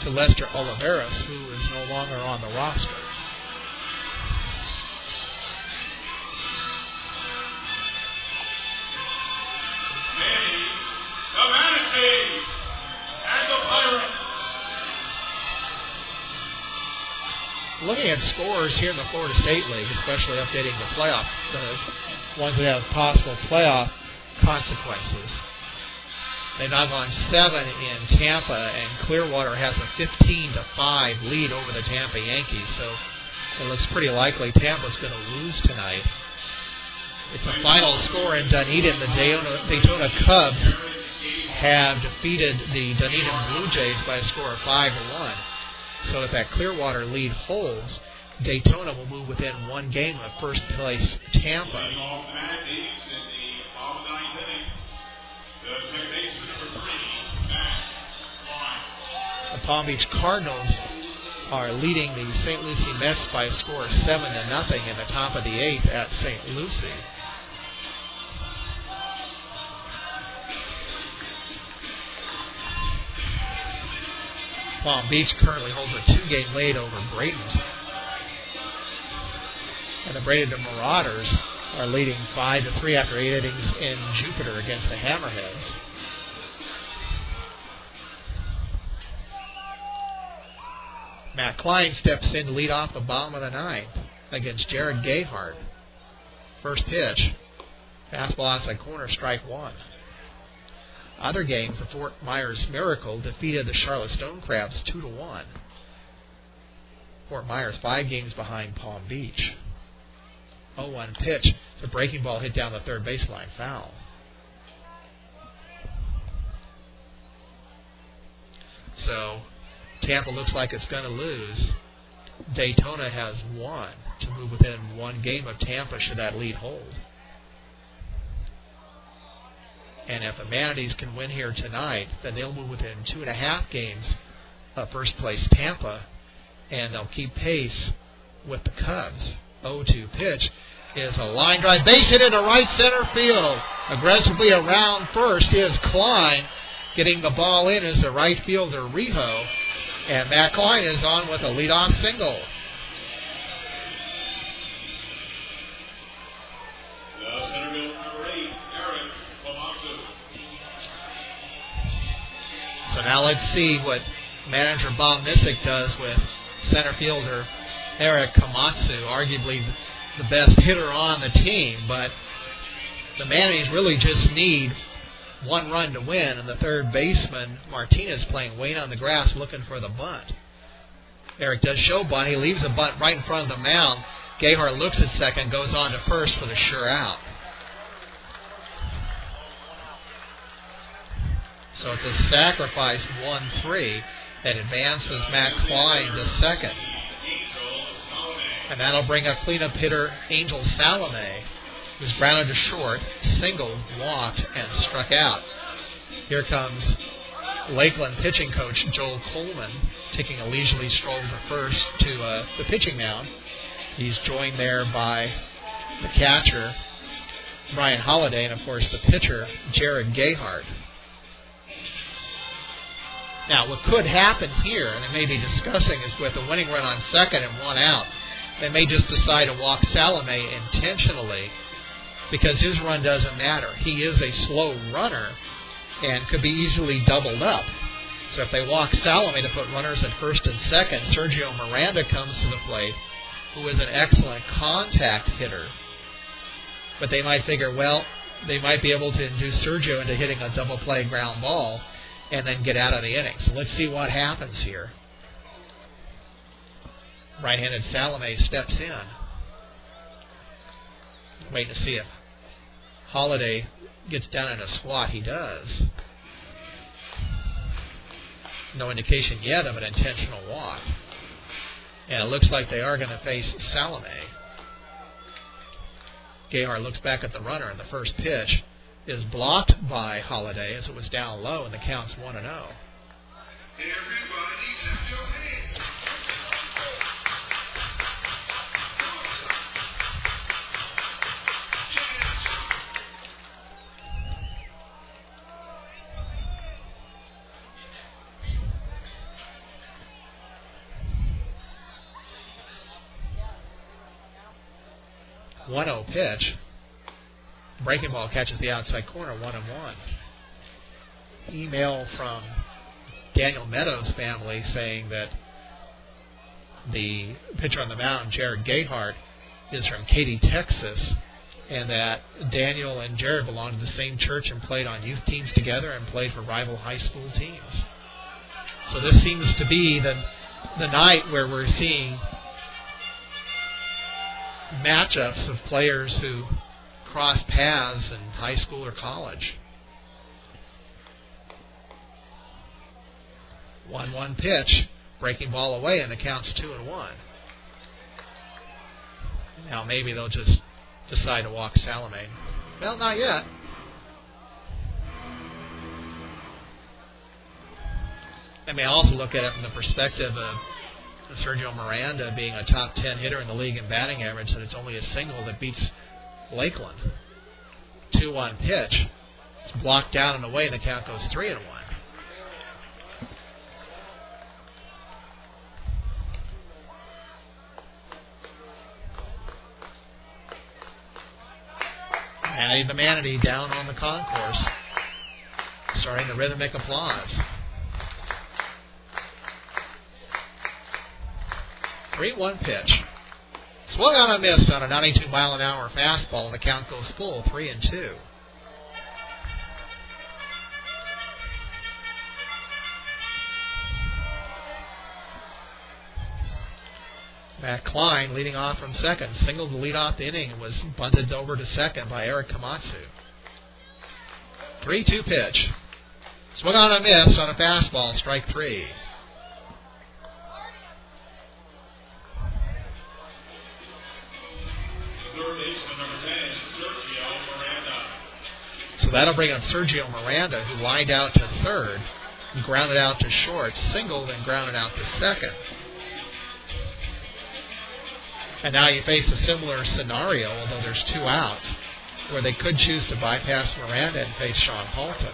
to Lester Olivares, who is no longer on the roster. The Manatees and the Pirates. Looking at scores here in the Florida State League, especially updating the playoff, the ones that have possible playoff consequences. They've now gone 7 in Tampa, and Clearwater has a 15-5 lead over the Tampa Yankees, so it looks pretty likely Tampa's going to lose tonight. It's a final score in Dunedin. The Daytona Cubs have defeated the Dunedin Blue Jays by a score of 5-1. So if that Clearwater lead holds, Daytona will move within one game of first place Tampa. Leading off the Manatees in the bottom of the ninth inning. The second baseman, number 3, Matt Klein. The Palm Beach Cardinals are leading the St. Lucie Mets by a score of 7-0 in the top of the 8th at St. Lucie. Palm Beach currently holds a 2-game lead over Bradenton. And the Bradenton Marauders are leading 5-3 after 8 innings in Jupiter against the Hammerheads. Matt Klein steps in to lead off the bottom of the 9th against Jared Gayhart. First pitch, fastball outside corner, strike 1. Other games, the Fort Myers Miracle defeated the Charlotte Stonecrabs 2-1. Fort Myers 5 games behind Palm Beach. 0-1 pitch. It's a breaking ball hit down the third baseline, foul. So Tampa looks like it's going to lose. Daytona has won to move within one game of Tampa should that lead hold. And if the Manatees can win here tonight, then they'll move within 2.5 games of first place Tampa, and they'll keep pace with the Cubs. 0-2 pitch is a line drive, base hit into right center field. Aggressively around first is Klein. Getting the ball in is the right fielder Rijo, and Matt Klein is on with a leadoff single. So now let's see what manager Bob Missick does with center fielder Eric Komatsu, arguably the best hitter on the team, but the Manatees really just need one run to win, and the third baseman Martinez playing Wayne on the grass looking for the bunt. Eric does show bunt. He leaves the bunt right in front of the mound. Gayhart looks at second, goes on to first for the sure out. So it's a sacrifice 1-3 that advances Matt Klein to second. And that'll bring up cleanup hitter Angel Salome, who's grounded to short, singled, walked, and struck out. Here comes Lakeland pitching coach Joel Coleman taking a leisurely stroll to first to the pitching mound. He's joined there by the catcher, Brian Holliday, and of course the pitcher, Jared Gayhart. Now, what could happen here, and they may be discussing, is with a winning run on second and one out, they may just decide to walk Salome intentionally because his run doesn't matter. He is a slow runner and could be easily doubled up. So if they walk Salome to put runners at first and second, Sergio Miranda comes to the plate, who is an excellent contact hitter. But they might figure, well, they might be able to induce Sergio into hitting a double play ground ball and then get out of the inning. So let's see what happens here. Right-handed Salome steps in. Waiting to see if Holliday gets down in a squat. He does. No indication yet of an intentional walk. And it looks like they are going to face Salome. Gayhart looks back at the runner, and the first pitch is blocked by Holliday as it was down low, and the count's 1-0. Everybody clap your hands. .1-0 pitch. Breaking ball catches the outside corner, 1-1. Email from Daniel Meadows' family saying that the pitcher on the mound, Jared Gayhart, is from Katy, Texas, and that Daniel and Jared belong to the same church and played on youth teams together and played for rival high school teams. So this seems to be the night where we're seeing matchups of players who cross paths in high school or college. 1-1 pitch. Breaking ball away, and the count's 2-1. Now maybe they'll just decide to walk Salome. Well, not yet. They may also look at it from the perspective of Sergio Miranda being a top 10 hitter in the league in batting average, and it's only a single that beats Lakeland. 2-1 pitch. It's blocked down and away, and the count goes 3-1. And the Manatee down on the concourse, starting the rhythmic applause. 3-1 pitch. Swung on a miss on a 92-mile-an-hour fastball, and the count goes full, 3-2. Matt Klein leading off from second. Singled to lead off the inning and was bunted over to second by Eric Komatsu. 3-2 pitch. Swung on a miss on a fastball, strike 3. So that'll bring up Sergio Miranda, who lined out to third and grounded out to short, singled and grounded out to second. And now you face a similar scenario, although there's 2 outs, where they could choose to bypass Miranda and face Sean Halton.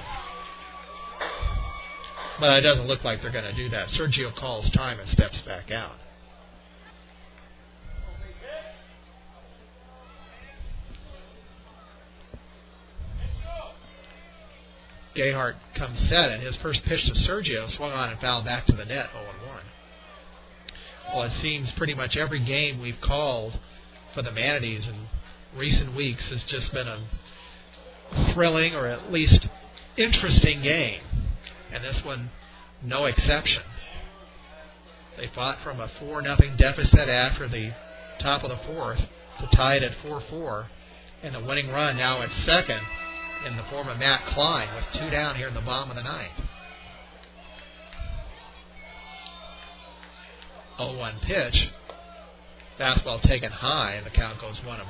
But it doesn't look like they're going to do that. Sergio calls time and steps back out. Gayhart comes set, and his first pitch to Sergio swung on and fouled back to the net, 0-1. Well, it seems pretty much every game we've called for the Manatees in recent weeks has just been a thrilling or at least interesting game. And this one, no exception. They fought from a 4-0 deficit after the top of the fourth to tie it at 4-4. And the winning run now at second in the form of Matt Klein with 2 down here in the bottom of the ninth. 0-1 pitch. Fastball taken high, and the count goes 1-1.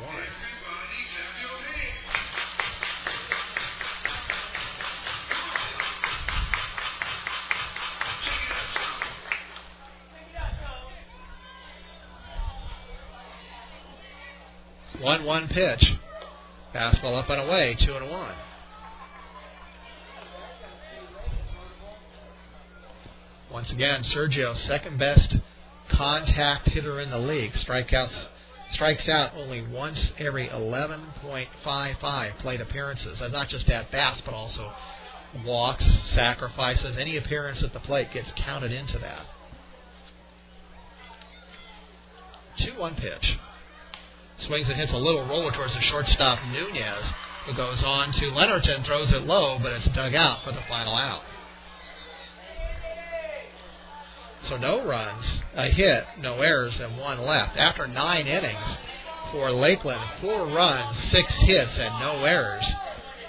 One pitch. Fastball up and away, 2-1. Once again, Sergio, second best contact hitter in the league. Strikes out only once every 11.55 plate appearances. That's not just at bats, but also walks, sacrifices. Any appearance at the plate gets counted into that. 2-1 pitch. Swings and hits a little roller towards the shortstop Nunez, who goes on to Leonardton, throws it low, but it's dug out for the final out. So no runs, a hit, no errors, and 1 left. After 9 innings for Lakeland, 4 runs, 6 hits, and no errors.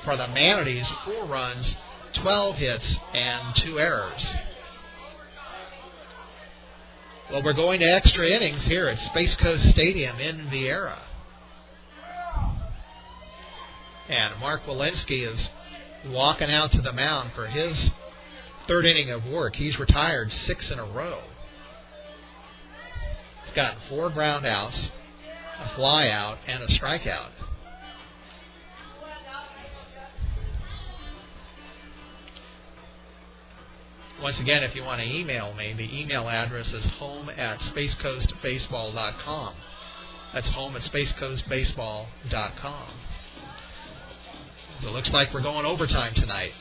For the Manatees, 4 runs, 12 hits, and 2 errors. Well, we're going to extra innings here at Space Coast Stadium in Viera. And Mark Walensky is walking out to the mound for his 3rd inning of work. He's retired 6 in a row. He's gotten 4 ground outs, a fly out, and a strikeout. Once again, if you want to email me, the email address is home@spacecoastbaseball.com. That's home@spacecoastbaseball.com. So it looks like we're going overtime tonight.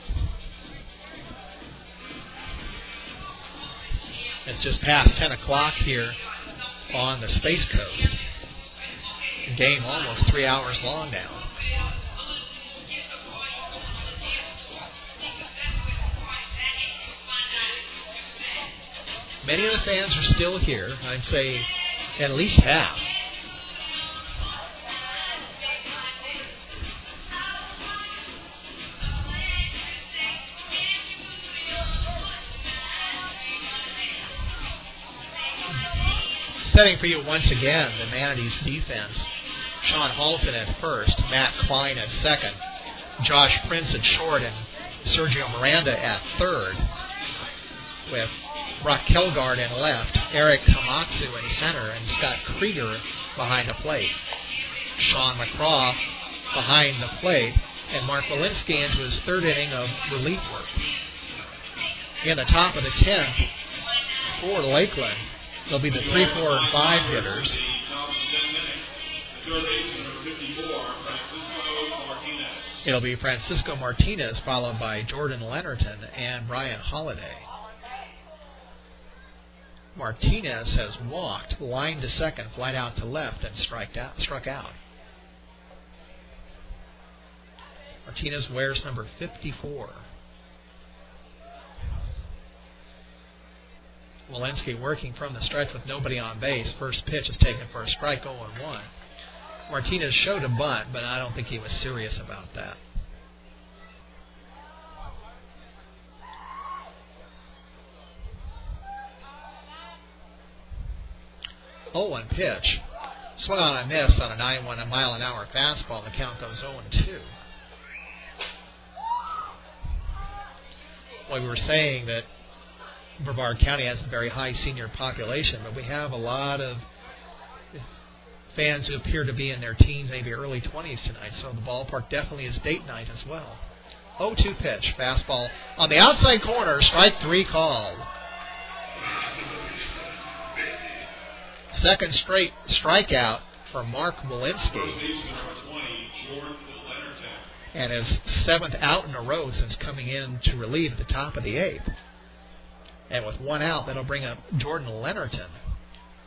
It's just past 10 o'clock here on the Space Coast. The game almost 3 hours long now. Many of the fans are still here. I'd say at least half. Setting for you once again the Manatees defense. Sean Halton at first, Matt Klein at second, Josh Prince at short, and Sergio Miranda at third, with Brock Kelgard in left, Eric Hamatsu in center, and Scott Krieger behind the plate. Sean McCraw behind the plate, and Mark Walensky into his third inning of relief work. In the top of the 10th for Lakeland, they'll be the 3, 4, and 5 hitters. It'll be Francisco Martinez, followed by Jordan Leonardton and Brian Holiday. Martinez has walked, lined to second, flied out to left, and struck out. Martinez wears number 54. Walensky working from the stretch with nobody on base. First pitch is taken for a strike, 0-1. Martinez showed a bunt, but I don't think he was serious about that. 0-1 pitch. Swung on and missed on a 91 mile-an-hour fastball. The count goes 0-2. Well, we were saying that Brevard County has a very high senior population, but we have a lot of fans who appear to be in their teens, maybe early 20s tonight, so the ballpark definitely is date night as well. 0-2 pitch, fastball on the outside corner, strike 3 called. Second straight strikeout for Mark Walensky, and his 7th out in a row since coming in to relieve at the top of the 8th. And with 1 out, that'll bring up Jordan Leonardton,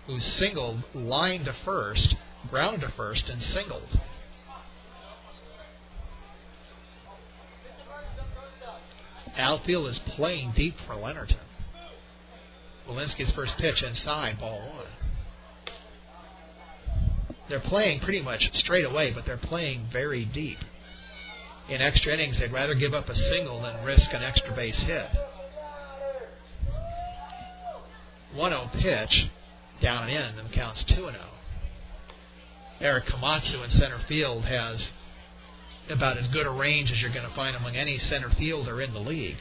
who singled, lined to first, grounded to first, and singled. Outfield is playing deep for Leonardton. Walensky's first pitch inside, ball 1. They're playing pretty much straight away, but they're playing very deep. In extra innings, they'd rather give up a single than risk an extra base hit. 1-0 pitch, down and in, and counts 2-0. Eric Komatsu in center field has about as good a range as you're going to find among any center fielder in the league.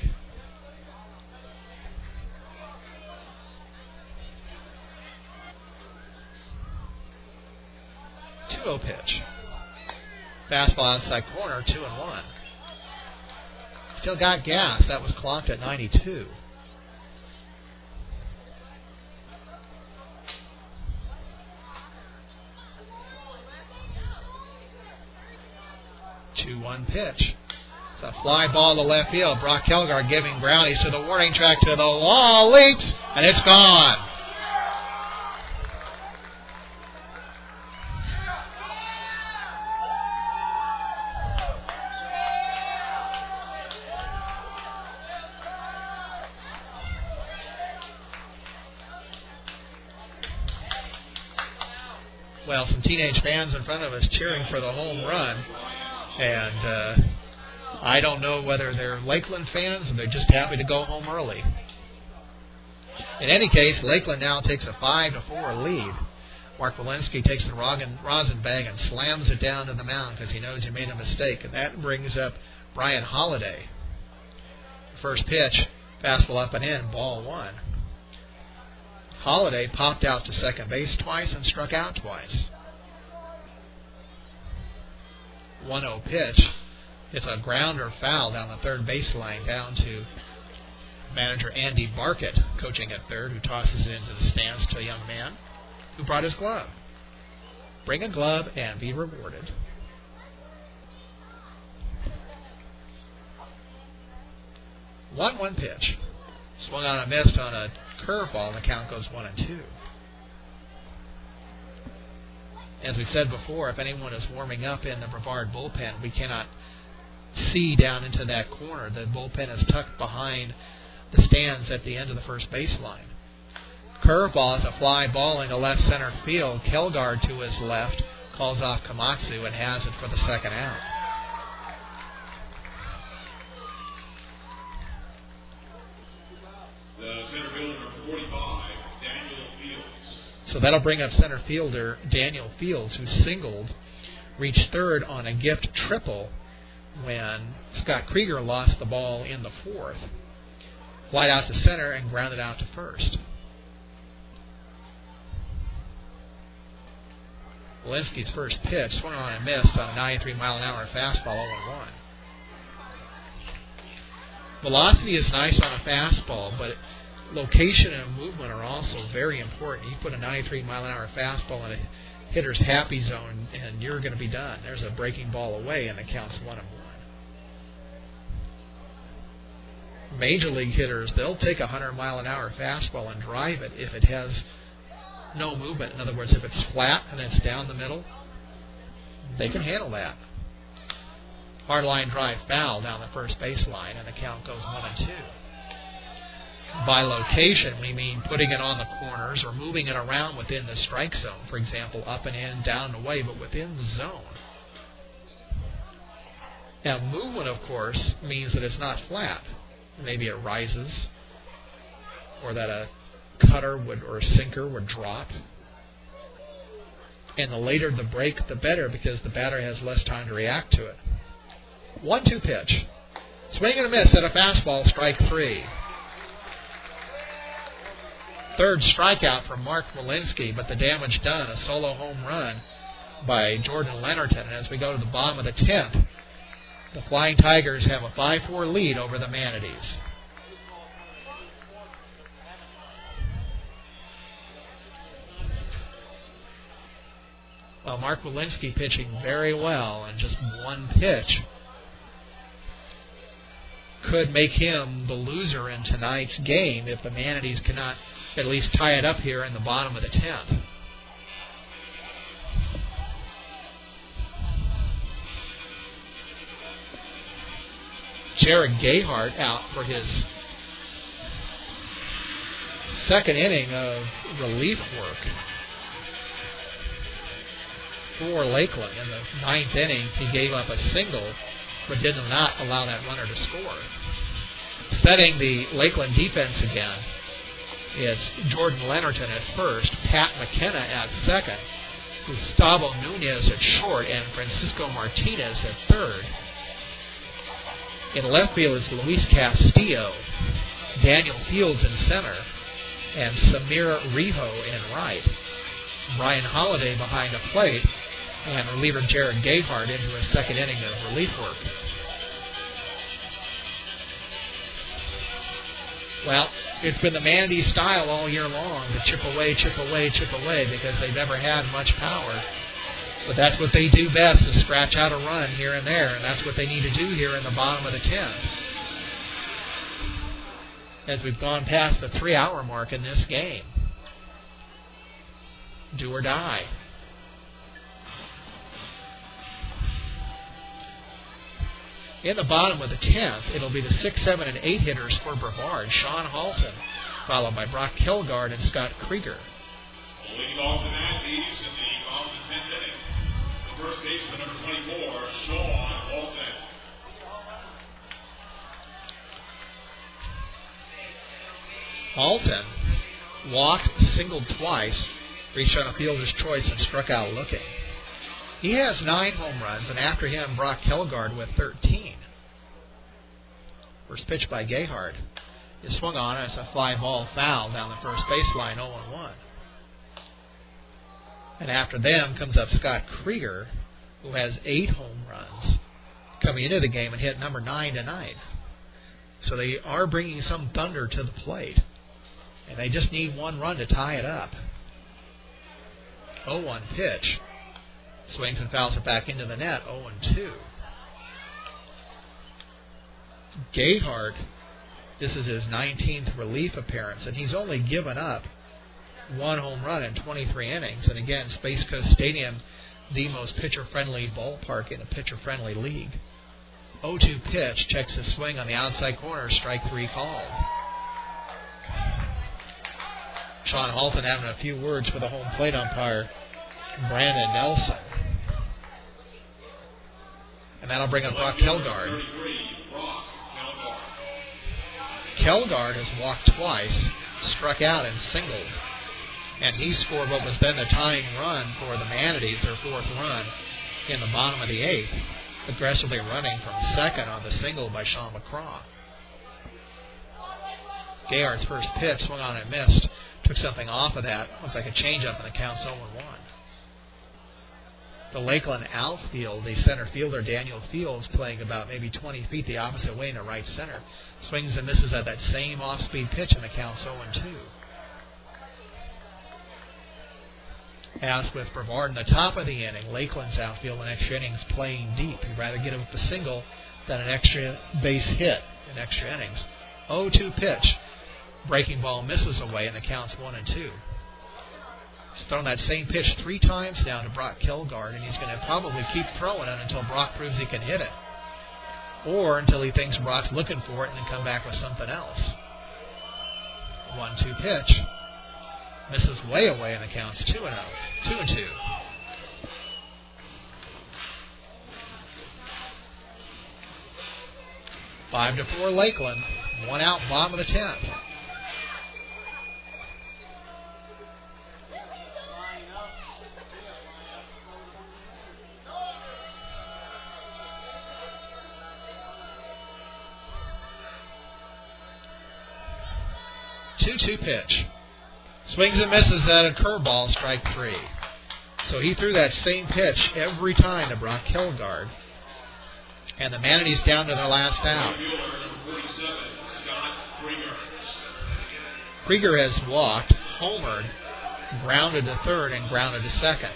2-0 pitch. Fastball outside corner, 2-1. Still got gas. That was clocked at 92. Two-one pitch. It's a fly ball to left field. Brock Kelgar giving brownies to the warning track, to the wall, leaps, and it's gone. Well, some teenage fans in front of us cheering for the home run, and I don't know whether they're Lakeland fans or they're just happy to go home early. In any case, Lakeland now takes a 5-4 lead. Mark Walensky takes the rosin bag and slams it down to the mound because he knows he made a mistake, and that brings up Brian Holiday. First pitch, fastball up and in, ball 1. Holiday popped out to second base twice and struck out twice. 1-0 pitch. It's a grounder foul down the third baseline down to manager Andy Barkett, coaching at third, who tosses it into the stands to a young man who brought his glove. Bring a glove and be rewarded. One pitch. Swung on and missed on a curveball, and the count goes 1-2. As we said before, if anyone is warming up in the Brevard bullpen, we cannot see down into that corner. The bullpen is tucked behind the stands at the end of the first baseline. Curveball is a fly ball into left center field. Kelgard to his left calls off Komatsu and has it for the second out. The center fielder, number 45, Daniel Fields. So that'll bring up center fielder Daniel Fields, who singled, reached third on a gift triple when Scott Krieger lost the ball in the fourth. Flied out to center and grounded out to first. Walensky's first pitch swung on and missed on a 93-mile-an-hour fastball, 0-1. Velocity is nice on a fastball, but location and movement are also very important. You put a 93-mile-an-hour fastball in a hitter's happy zone, and you're going to be done. There's a breaking ball away, and the count's 1-1. Major league hitters, they'll take a 100-mile-an-hour fastball and drive it if it has no movement. In other words, if it's flat and it's down the middle, they can handle that. Hard line drive foul down the first baseline, and the count goes 1-2. By location, we mean putting it on the corners or moving it around within the strike zone. For example, up and in, down and away, but within the zone. Now, movement, of course, means that it's not flat. Maybe it rises, or that a cutter or a sinker would drop. And the later the break, the better, because the batter has less time to react to it. 1-2 pitch. Swing and a miss at a fastball, strike 3. Third strikeout from Mark Walensky, but the damage done, a solo home run by Jordan Lennerton. And as we go to the bottom of the 10th, the Flying Tigers have a 5-4 lead over the Manatees. Well, Mark Walensky pitching very well, and just one pitch could make him the loser in tonight's game if the Manatees cannot at least tie it up here in the bottom of the 10th. Jared Gayhart out for his second inning of relief work for Lakeland. In the 9th inning, he gave up a single, but did not allow that runner to score. Setting the Lakeland defense again, it's Jordan Lennerton at first, Pat McKenna at second, Gustavo Nunez at short, and Francisco Martinez at third. In left field is Luis Castillo, Daniel Fields in center, and Samir Rijo in right. Brian Holliday behind the plate, and reliever Jared Gayhart into his second inning of relief work. Well, it's been the Manatees style all year long to chip away, chip away, chip away, because they've never had much power. But that's what they do best, is scratch out a run here and there, and that's what they need to do here in the bottom of the 10th. As we've gone past the 3-hour mark in this game. Do or die. In the bottom of the 10th, it'll be the 6, 7, and 8 hitters for Brevard. Sean Halton, followed by Brock Kilgard and Scott Krieger. Leading off the Manatees in the bottom of the 10th inning. The first baseman, number 24, Sean Halton. Halton walked, singled twice, reached on a fielder's choice, and struck out looking. He has 9 home runs, and after him, Brock Kilgard with 13. First pitch by Gayhart is swung on as a fly ball foul down the first baseline, 0-1. And after them comes up Scott Krieger, who has 8 home runs coming into the game and hit number 9 tonight. So they are bringing some thunder to the plate, and they just need one run to tie it up. 0-1 pitch. Swings and fouls it back into the net, 0-2. Gayhart, this is his 19th relief appearance, and he's only given up 1 home run in 23 innings. And again, Space Coast Stadium, the most pitcher-friendly ballpark in a pitcher-friendly league. 0-2 pitch, checks his swing on the outside corner, strike 3 called. Sean Halton having a few words with the home plate umpire, Brandon Nelson. And that'll bring up Brock Kilgard. Kilgard has walked twice, struck out, and singled. And he scored what was then the tying run for the Manatees, their fourth run in the bottom of the eighth, aggressively running from second on the single by Sean McCraw. Gayard's first pitch swung on and missed. Took something off of that. Looked like a changeup, and the count's 0-1. The Lakeland outfield, the center fielder, Daniel Fields, playing about maybe 20 feet the opposite way into right center. Swings and misses at that same off-speed pitch, and the count's 0-2. As with Brevard in the top of the inning, Lakeland's outfield in extra innings playing deep. He'd rather get him with a single than an extra base hit in extra innings. 0-2 pitch. Breaking ball misses away, and the count's 1-2. He's thrown that same pitch 3 times down to Brock Kilgard, and he's going to probably keep throwing it until Brock proves he can hit it. Or until he thinks Brock's looking for it and then come back with something else. 1-2 pitch. Misses way away, and the count's 2-0. 2-2. Five to 4 Lakeland. 1 out, bottom of the 10th. Two pitch. Swings and misses at a curveball, strike 3. So he threw that same pitch every time to Brock Kilgard. And the Manatees down to their last out. Krieger has walked, homered, grounded to third, and grounded to second.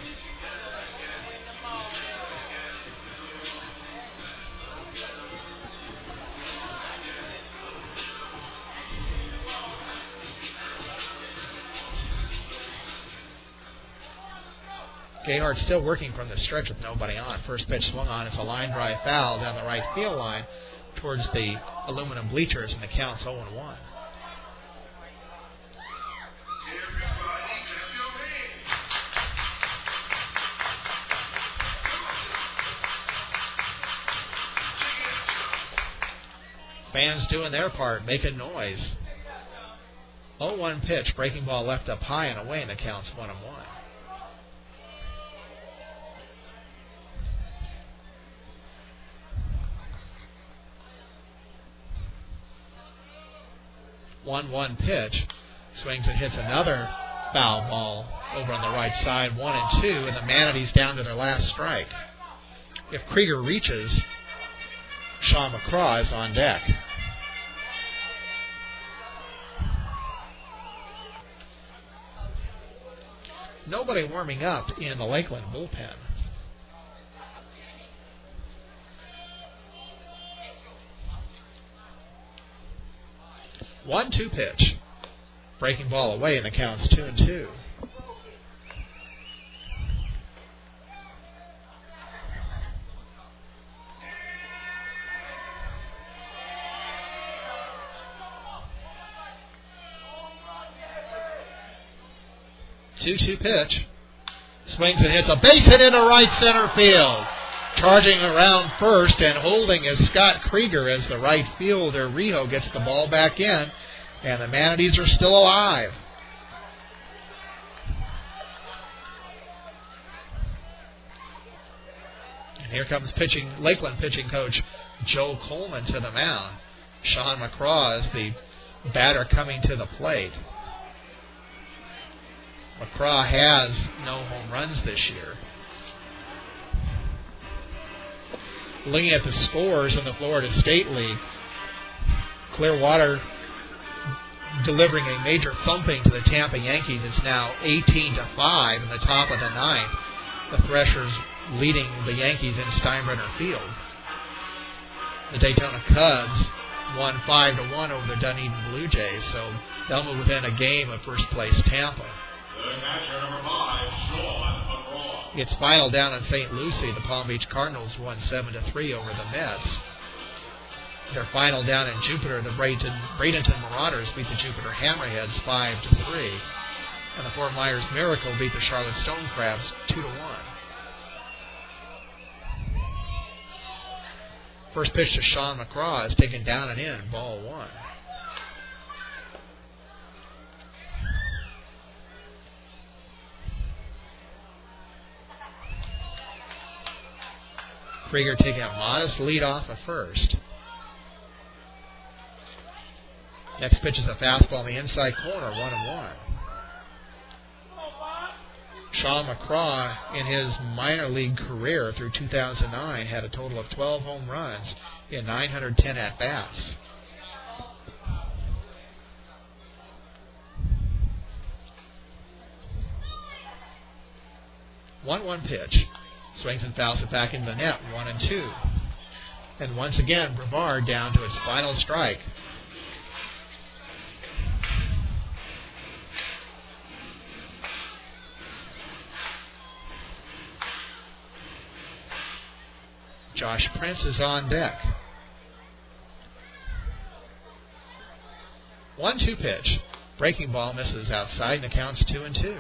Gayard still working from the stretch with nobody on. First pitch swung on. It's a line drive foul down the right field line towards the aluminum bleachers, and the count's 0-1. Fans doing their part, making noise. 0-1 pitch, breaking ball left up high and away, and the count's 1-1. 1-1 pitch. Swings and hits another foul ball over on the right side. 1-2, and the Manatees down to their last strike. If Krieger reaches, Sean McCraw is on deck. Nobody warming up in the Lakeland bullpen. 1-2 pitch. Breaking ball away, and the count's 2-2. Two-two pitch. Swings and hits a base hit into right center field. Charging around first and holding is Scott Krieger as the right fielder. Rijo gets the ball back in, and the Manatees are still alive. And here comes Lakeland pitching coach Joe Coleman to the mound. Sean McCraw is the batter coming to the plate. McCraw has no home runs this year. Looking at the scores in the Florida State League, Clearwater delivering a major thumping to the Tampa Yankees. It's now 18-5 in the top of the ninth. The Threshers leading the Yankees in Steinbrenner Field. The Daytona Cubs won 5-1 over the Dunedin Blue Jays, so they'll move within a game of first place Tampa. It's final down in St. Lucie. The Palm Beach Cardinals won 7-3 over the Mets. Their final down in Jupiter, the Bradenton Marauders beat the Jupiter Hammerheads 5-3. And the Fort Myers Miracle beat the Charlotte Stonecrabs 2-1. First pitch to Sean McCraw is taken down and in, ball 1. Krieger taking a modest lead off of first. Next pitch is a fastball in the inside corner, 1-1. Sean McCraw, in his minor league career through 2009, had a total of 12 home runs in 910 at-bats. One pitch. Swings and fouls it back into the net, 1-2. And once again, Brevard down to its final strike. Josh Prince is on deck. 1-2 pitch. Breaking ball misses outside and the count's 2-2.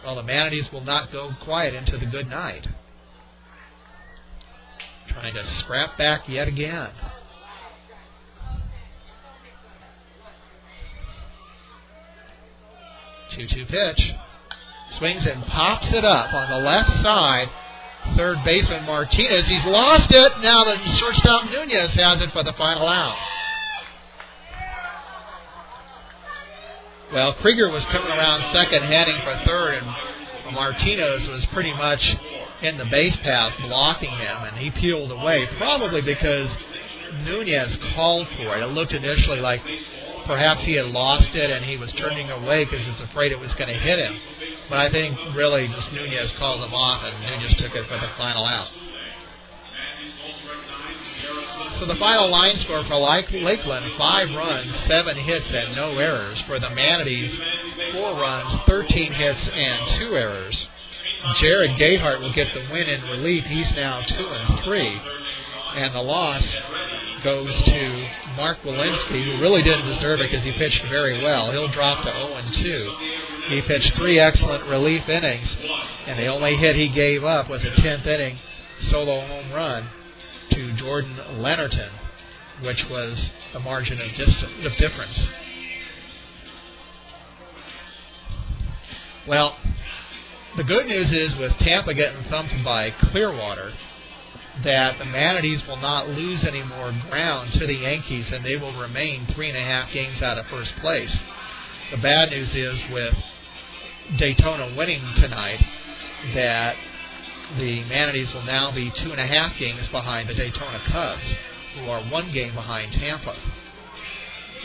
Well, the Manatees will not go quiet into the good night. Trying to scrap back yet again. Two pitch. Swings and pops it up on the left side. Third baseman Martinez. He's lost it. Now the shortstop Nunez has it for the final out. Well, Krieger was coming around second, heading for third, and Martinez was pretty much in the base path blocking him, and he peeled away, probably because Nunez called for it. It looked initially like perhaps he had lost it and he was turning away because he was afraid it was going to hit him. But I think really just Nunez called him off, and Nunez took it for the final out. So the final line score for Lakeland, 5 runs, 7 hits, and no errors. For the Manatees, 4 runs, 13 hits, and 2 errors. Jared Gayhart will get the win in relief. He's now 2-3. And the loss goes to Mark Walensky, who really didn't deserve it because he pitched very well. He'll drop to 0-2. He pitched 3 excellent relief innings, and the only hit he gave up was a 10th inning solo home run to Jordan Lennerton, which was a margin of difference. Well, the good news is with Tampa getting thumped by Clearwater, that the Manatees will not lose any more ground to the Yankees, and they will remain 3.5 games out of first place. The bad news is with Daytona winning tonight, that the Manatees will now be 2.5 games behind the Daytona Cubs, who are 1 game behind Tampa.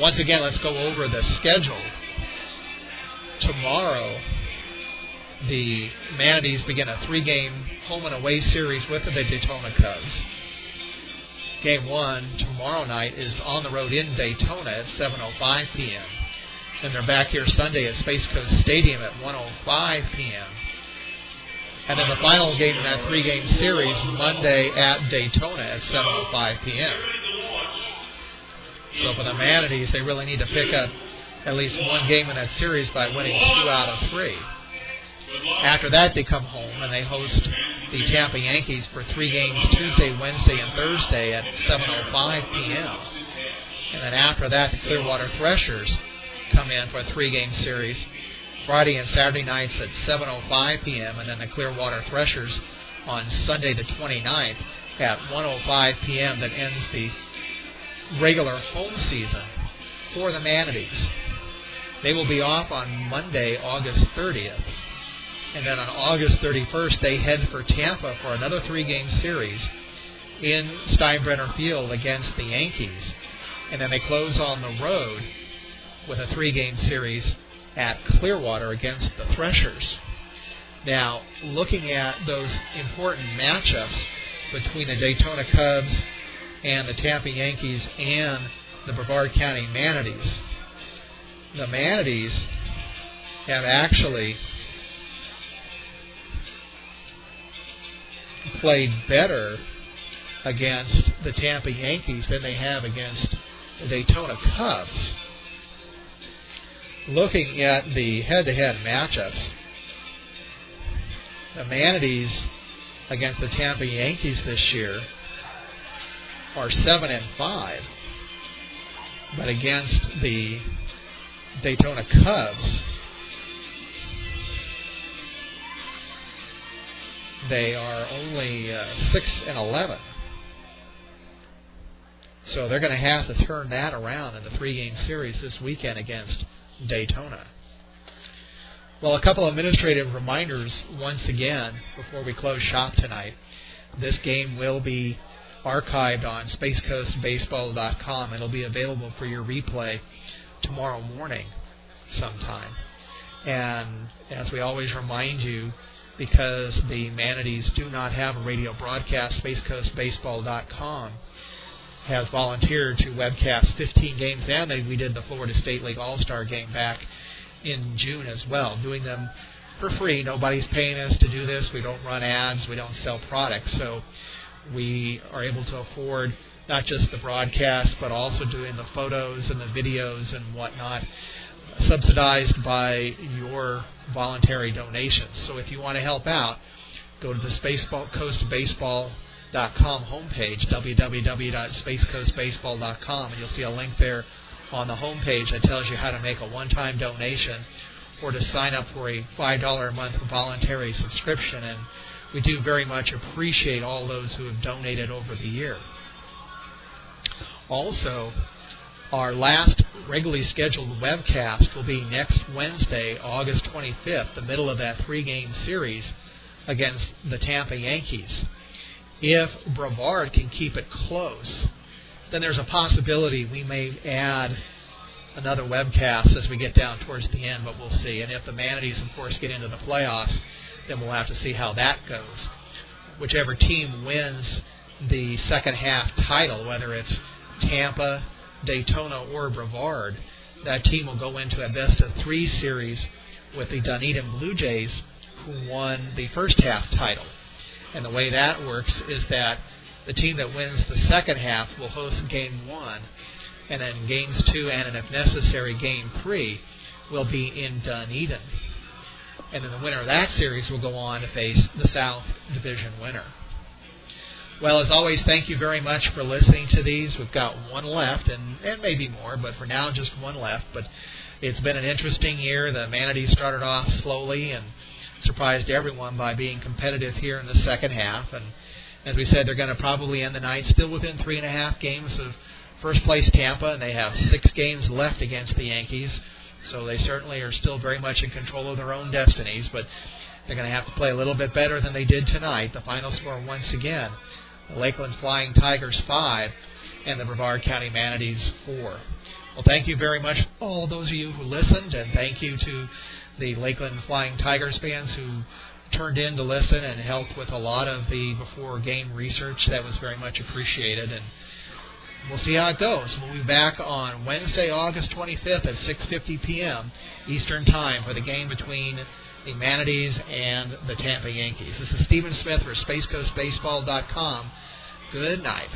Once again, let's go over the schedule. Tomorrow, the Manatees begin a 3-game home and away series with the Daytona Cubs. Game 1 tomorrow night is on the road in Daytona at 7:05 p.m. Then they're back here Sunday at Space Coast Stadium at 1:05 p.m. And then the final game in that 3-game series, Monday at Daytona at 7:05 p.m. So for the Manatees, they really need to pick up at least 1 game in that series by winning 2 out of 3. After that, they come home and they host the Tampa Yankees for 3 games Tuesday, Wednesday, and Thursday at 7:05 p.m. And then after that, the Clearwater Threshers come in for a 3-game series Friday and Saturday nights at 7:05 p.m. and then the Clearwater Threshers on Sunday the 29th at 1:05 p.m. that ends the regular home season for the Manatees. They will be off on Monday, August 30th. And then on August 31st, they head for Tampa for another 3-game series in Steinbrenner Field against the Yankees. And then they close on the road with a 3-game series at Clearwater against the Threshers. Now, looking at those important matchups between the Daytona Cubs and the Tampa Yankees and the Brevard County Manatees, the Manatees have actually played better against the Tampa Yankees than they have against the Daytona Cubs. Looking at the head-to-head matchups, the Manatees against the Tampa Yankees this year are 7-5, but against the Daytona Cubs, they are only 6-11. So they're going to have to turn that around in the 3-game series this weekend against Daytona. Well, a couple of administrative reminders once again before we close shop tonight. This game will be archived on spacecoastbaseball.com. It'll be available for your replay tomorrow morning sometime. And as we always remind you, because the Manatees do not have a radio broadcast, spacecoastbaseball.com has volunteered to webcast 15 games, and we did the Florida State League All-Star game back in June as well, doing them for free. Nobody's paying us to do this. We don't run ads. We don't sell products. So we are able to afford not just the broadcast, but also doing the photos and the videos and whatnot, subsidized by your voluntary donations. So if you want to help out, go to the spacecoastbaseball.com homepage, www.spacecoastbaseball.com, and you'll see a link there on the homepage that tells you how to make a one-time donation or to sign up for a $5 a month voluntary subscription. And we do very much appreciate all those who have donated over the year. Also, our last regularly scheduled webcast will be next Wednesday, August 25th, the middle of that 3-game series against the Tampa Yankees. If Brevard can keep it close, then there's a possibility we may add another webcast as we get down towards the end, but we'll see. And if the Manatees, of course, get into the playoffs, then we'll have to see how that goes. Whichever team wins the second half title, whether it's Tampa, Daytona, or Brevard, that team will go into a best-of-3 series with the Dunedin Blue Jays, who won the first half title. And the way that works is that the team that wins the second half will host Game 1, and then Games 2 and, if necessary, Game 3 will be in Dunedin. And then the winner of that series will go on to face the South Division winner. Well, as always, thank you very much for listening to these. We've got one left, and maybe more, but for now just one left. But it's been an interesting year. The Manatees started off slowly and surprised everyone by being competitive here in the second half. And as we said, they're going to probably end the night still within 3.5 games of first place Tampa, and they have 6 games left against the Yankees. So they certainly are still very much in control of their own destinies, but they're going to have to play a little bit better than they did tonight. The final score, once again, the Lakeland Flying Tigers 5 and the Brevard County Manatees 4. Well, thank you very much, all those of you who listened, and thank you to the Lakeland Flying Tigers fans who turned in to listen and helped with a lot of the before-game research. That was very much appreciated, and we'll see how it goes. We'll be back on Wednesday, August 25th at 6:50 p.m. Eastern Time for the game between the Manatees and the Tampa Yankees. This is Stephen Smith for SpaceCoastBaseball.com. Good night.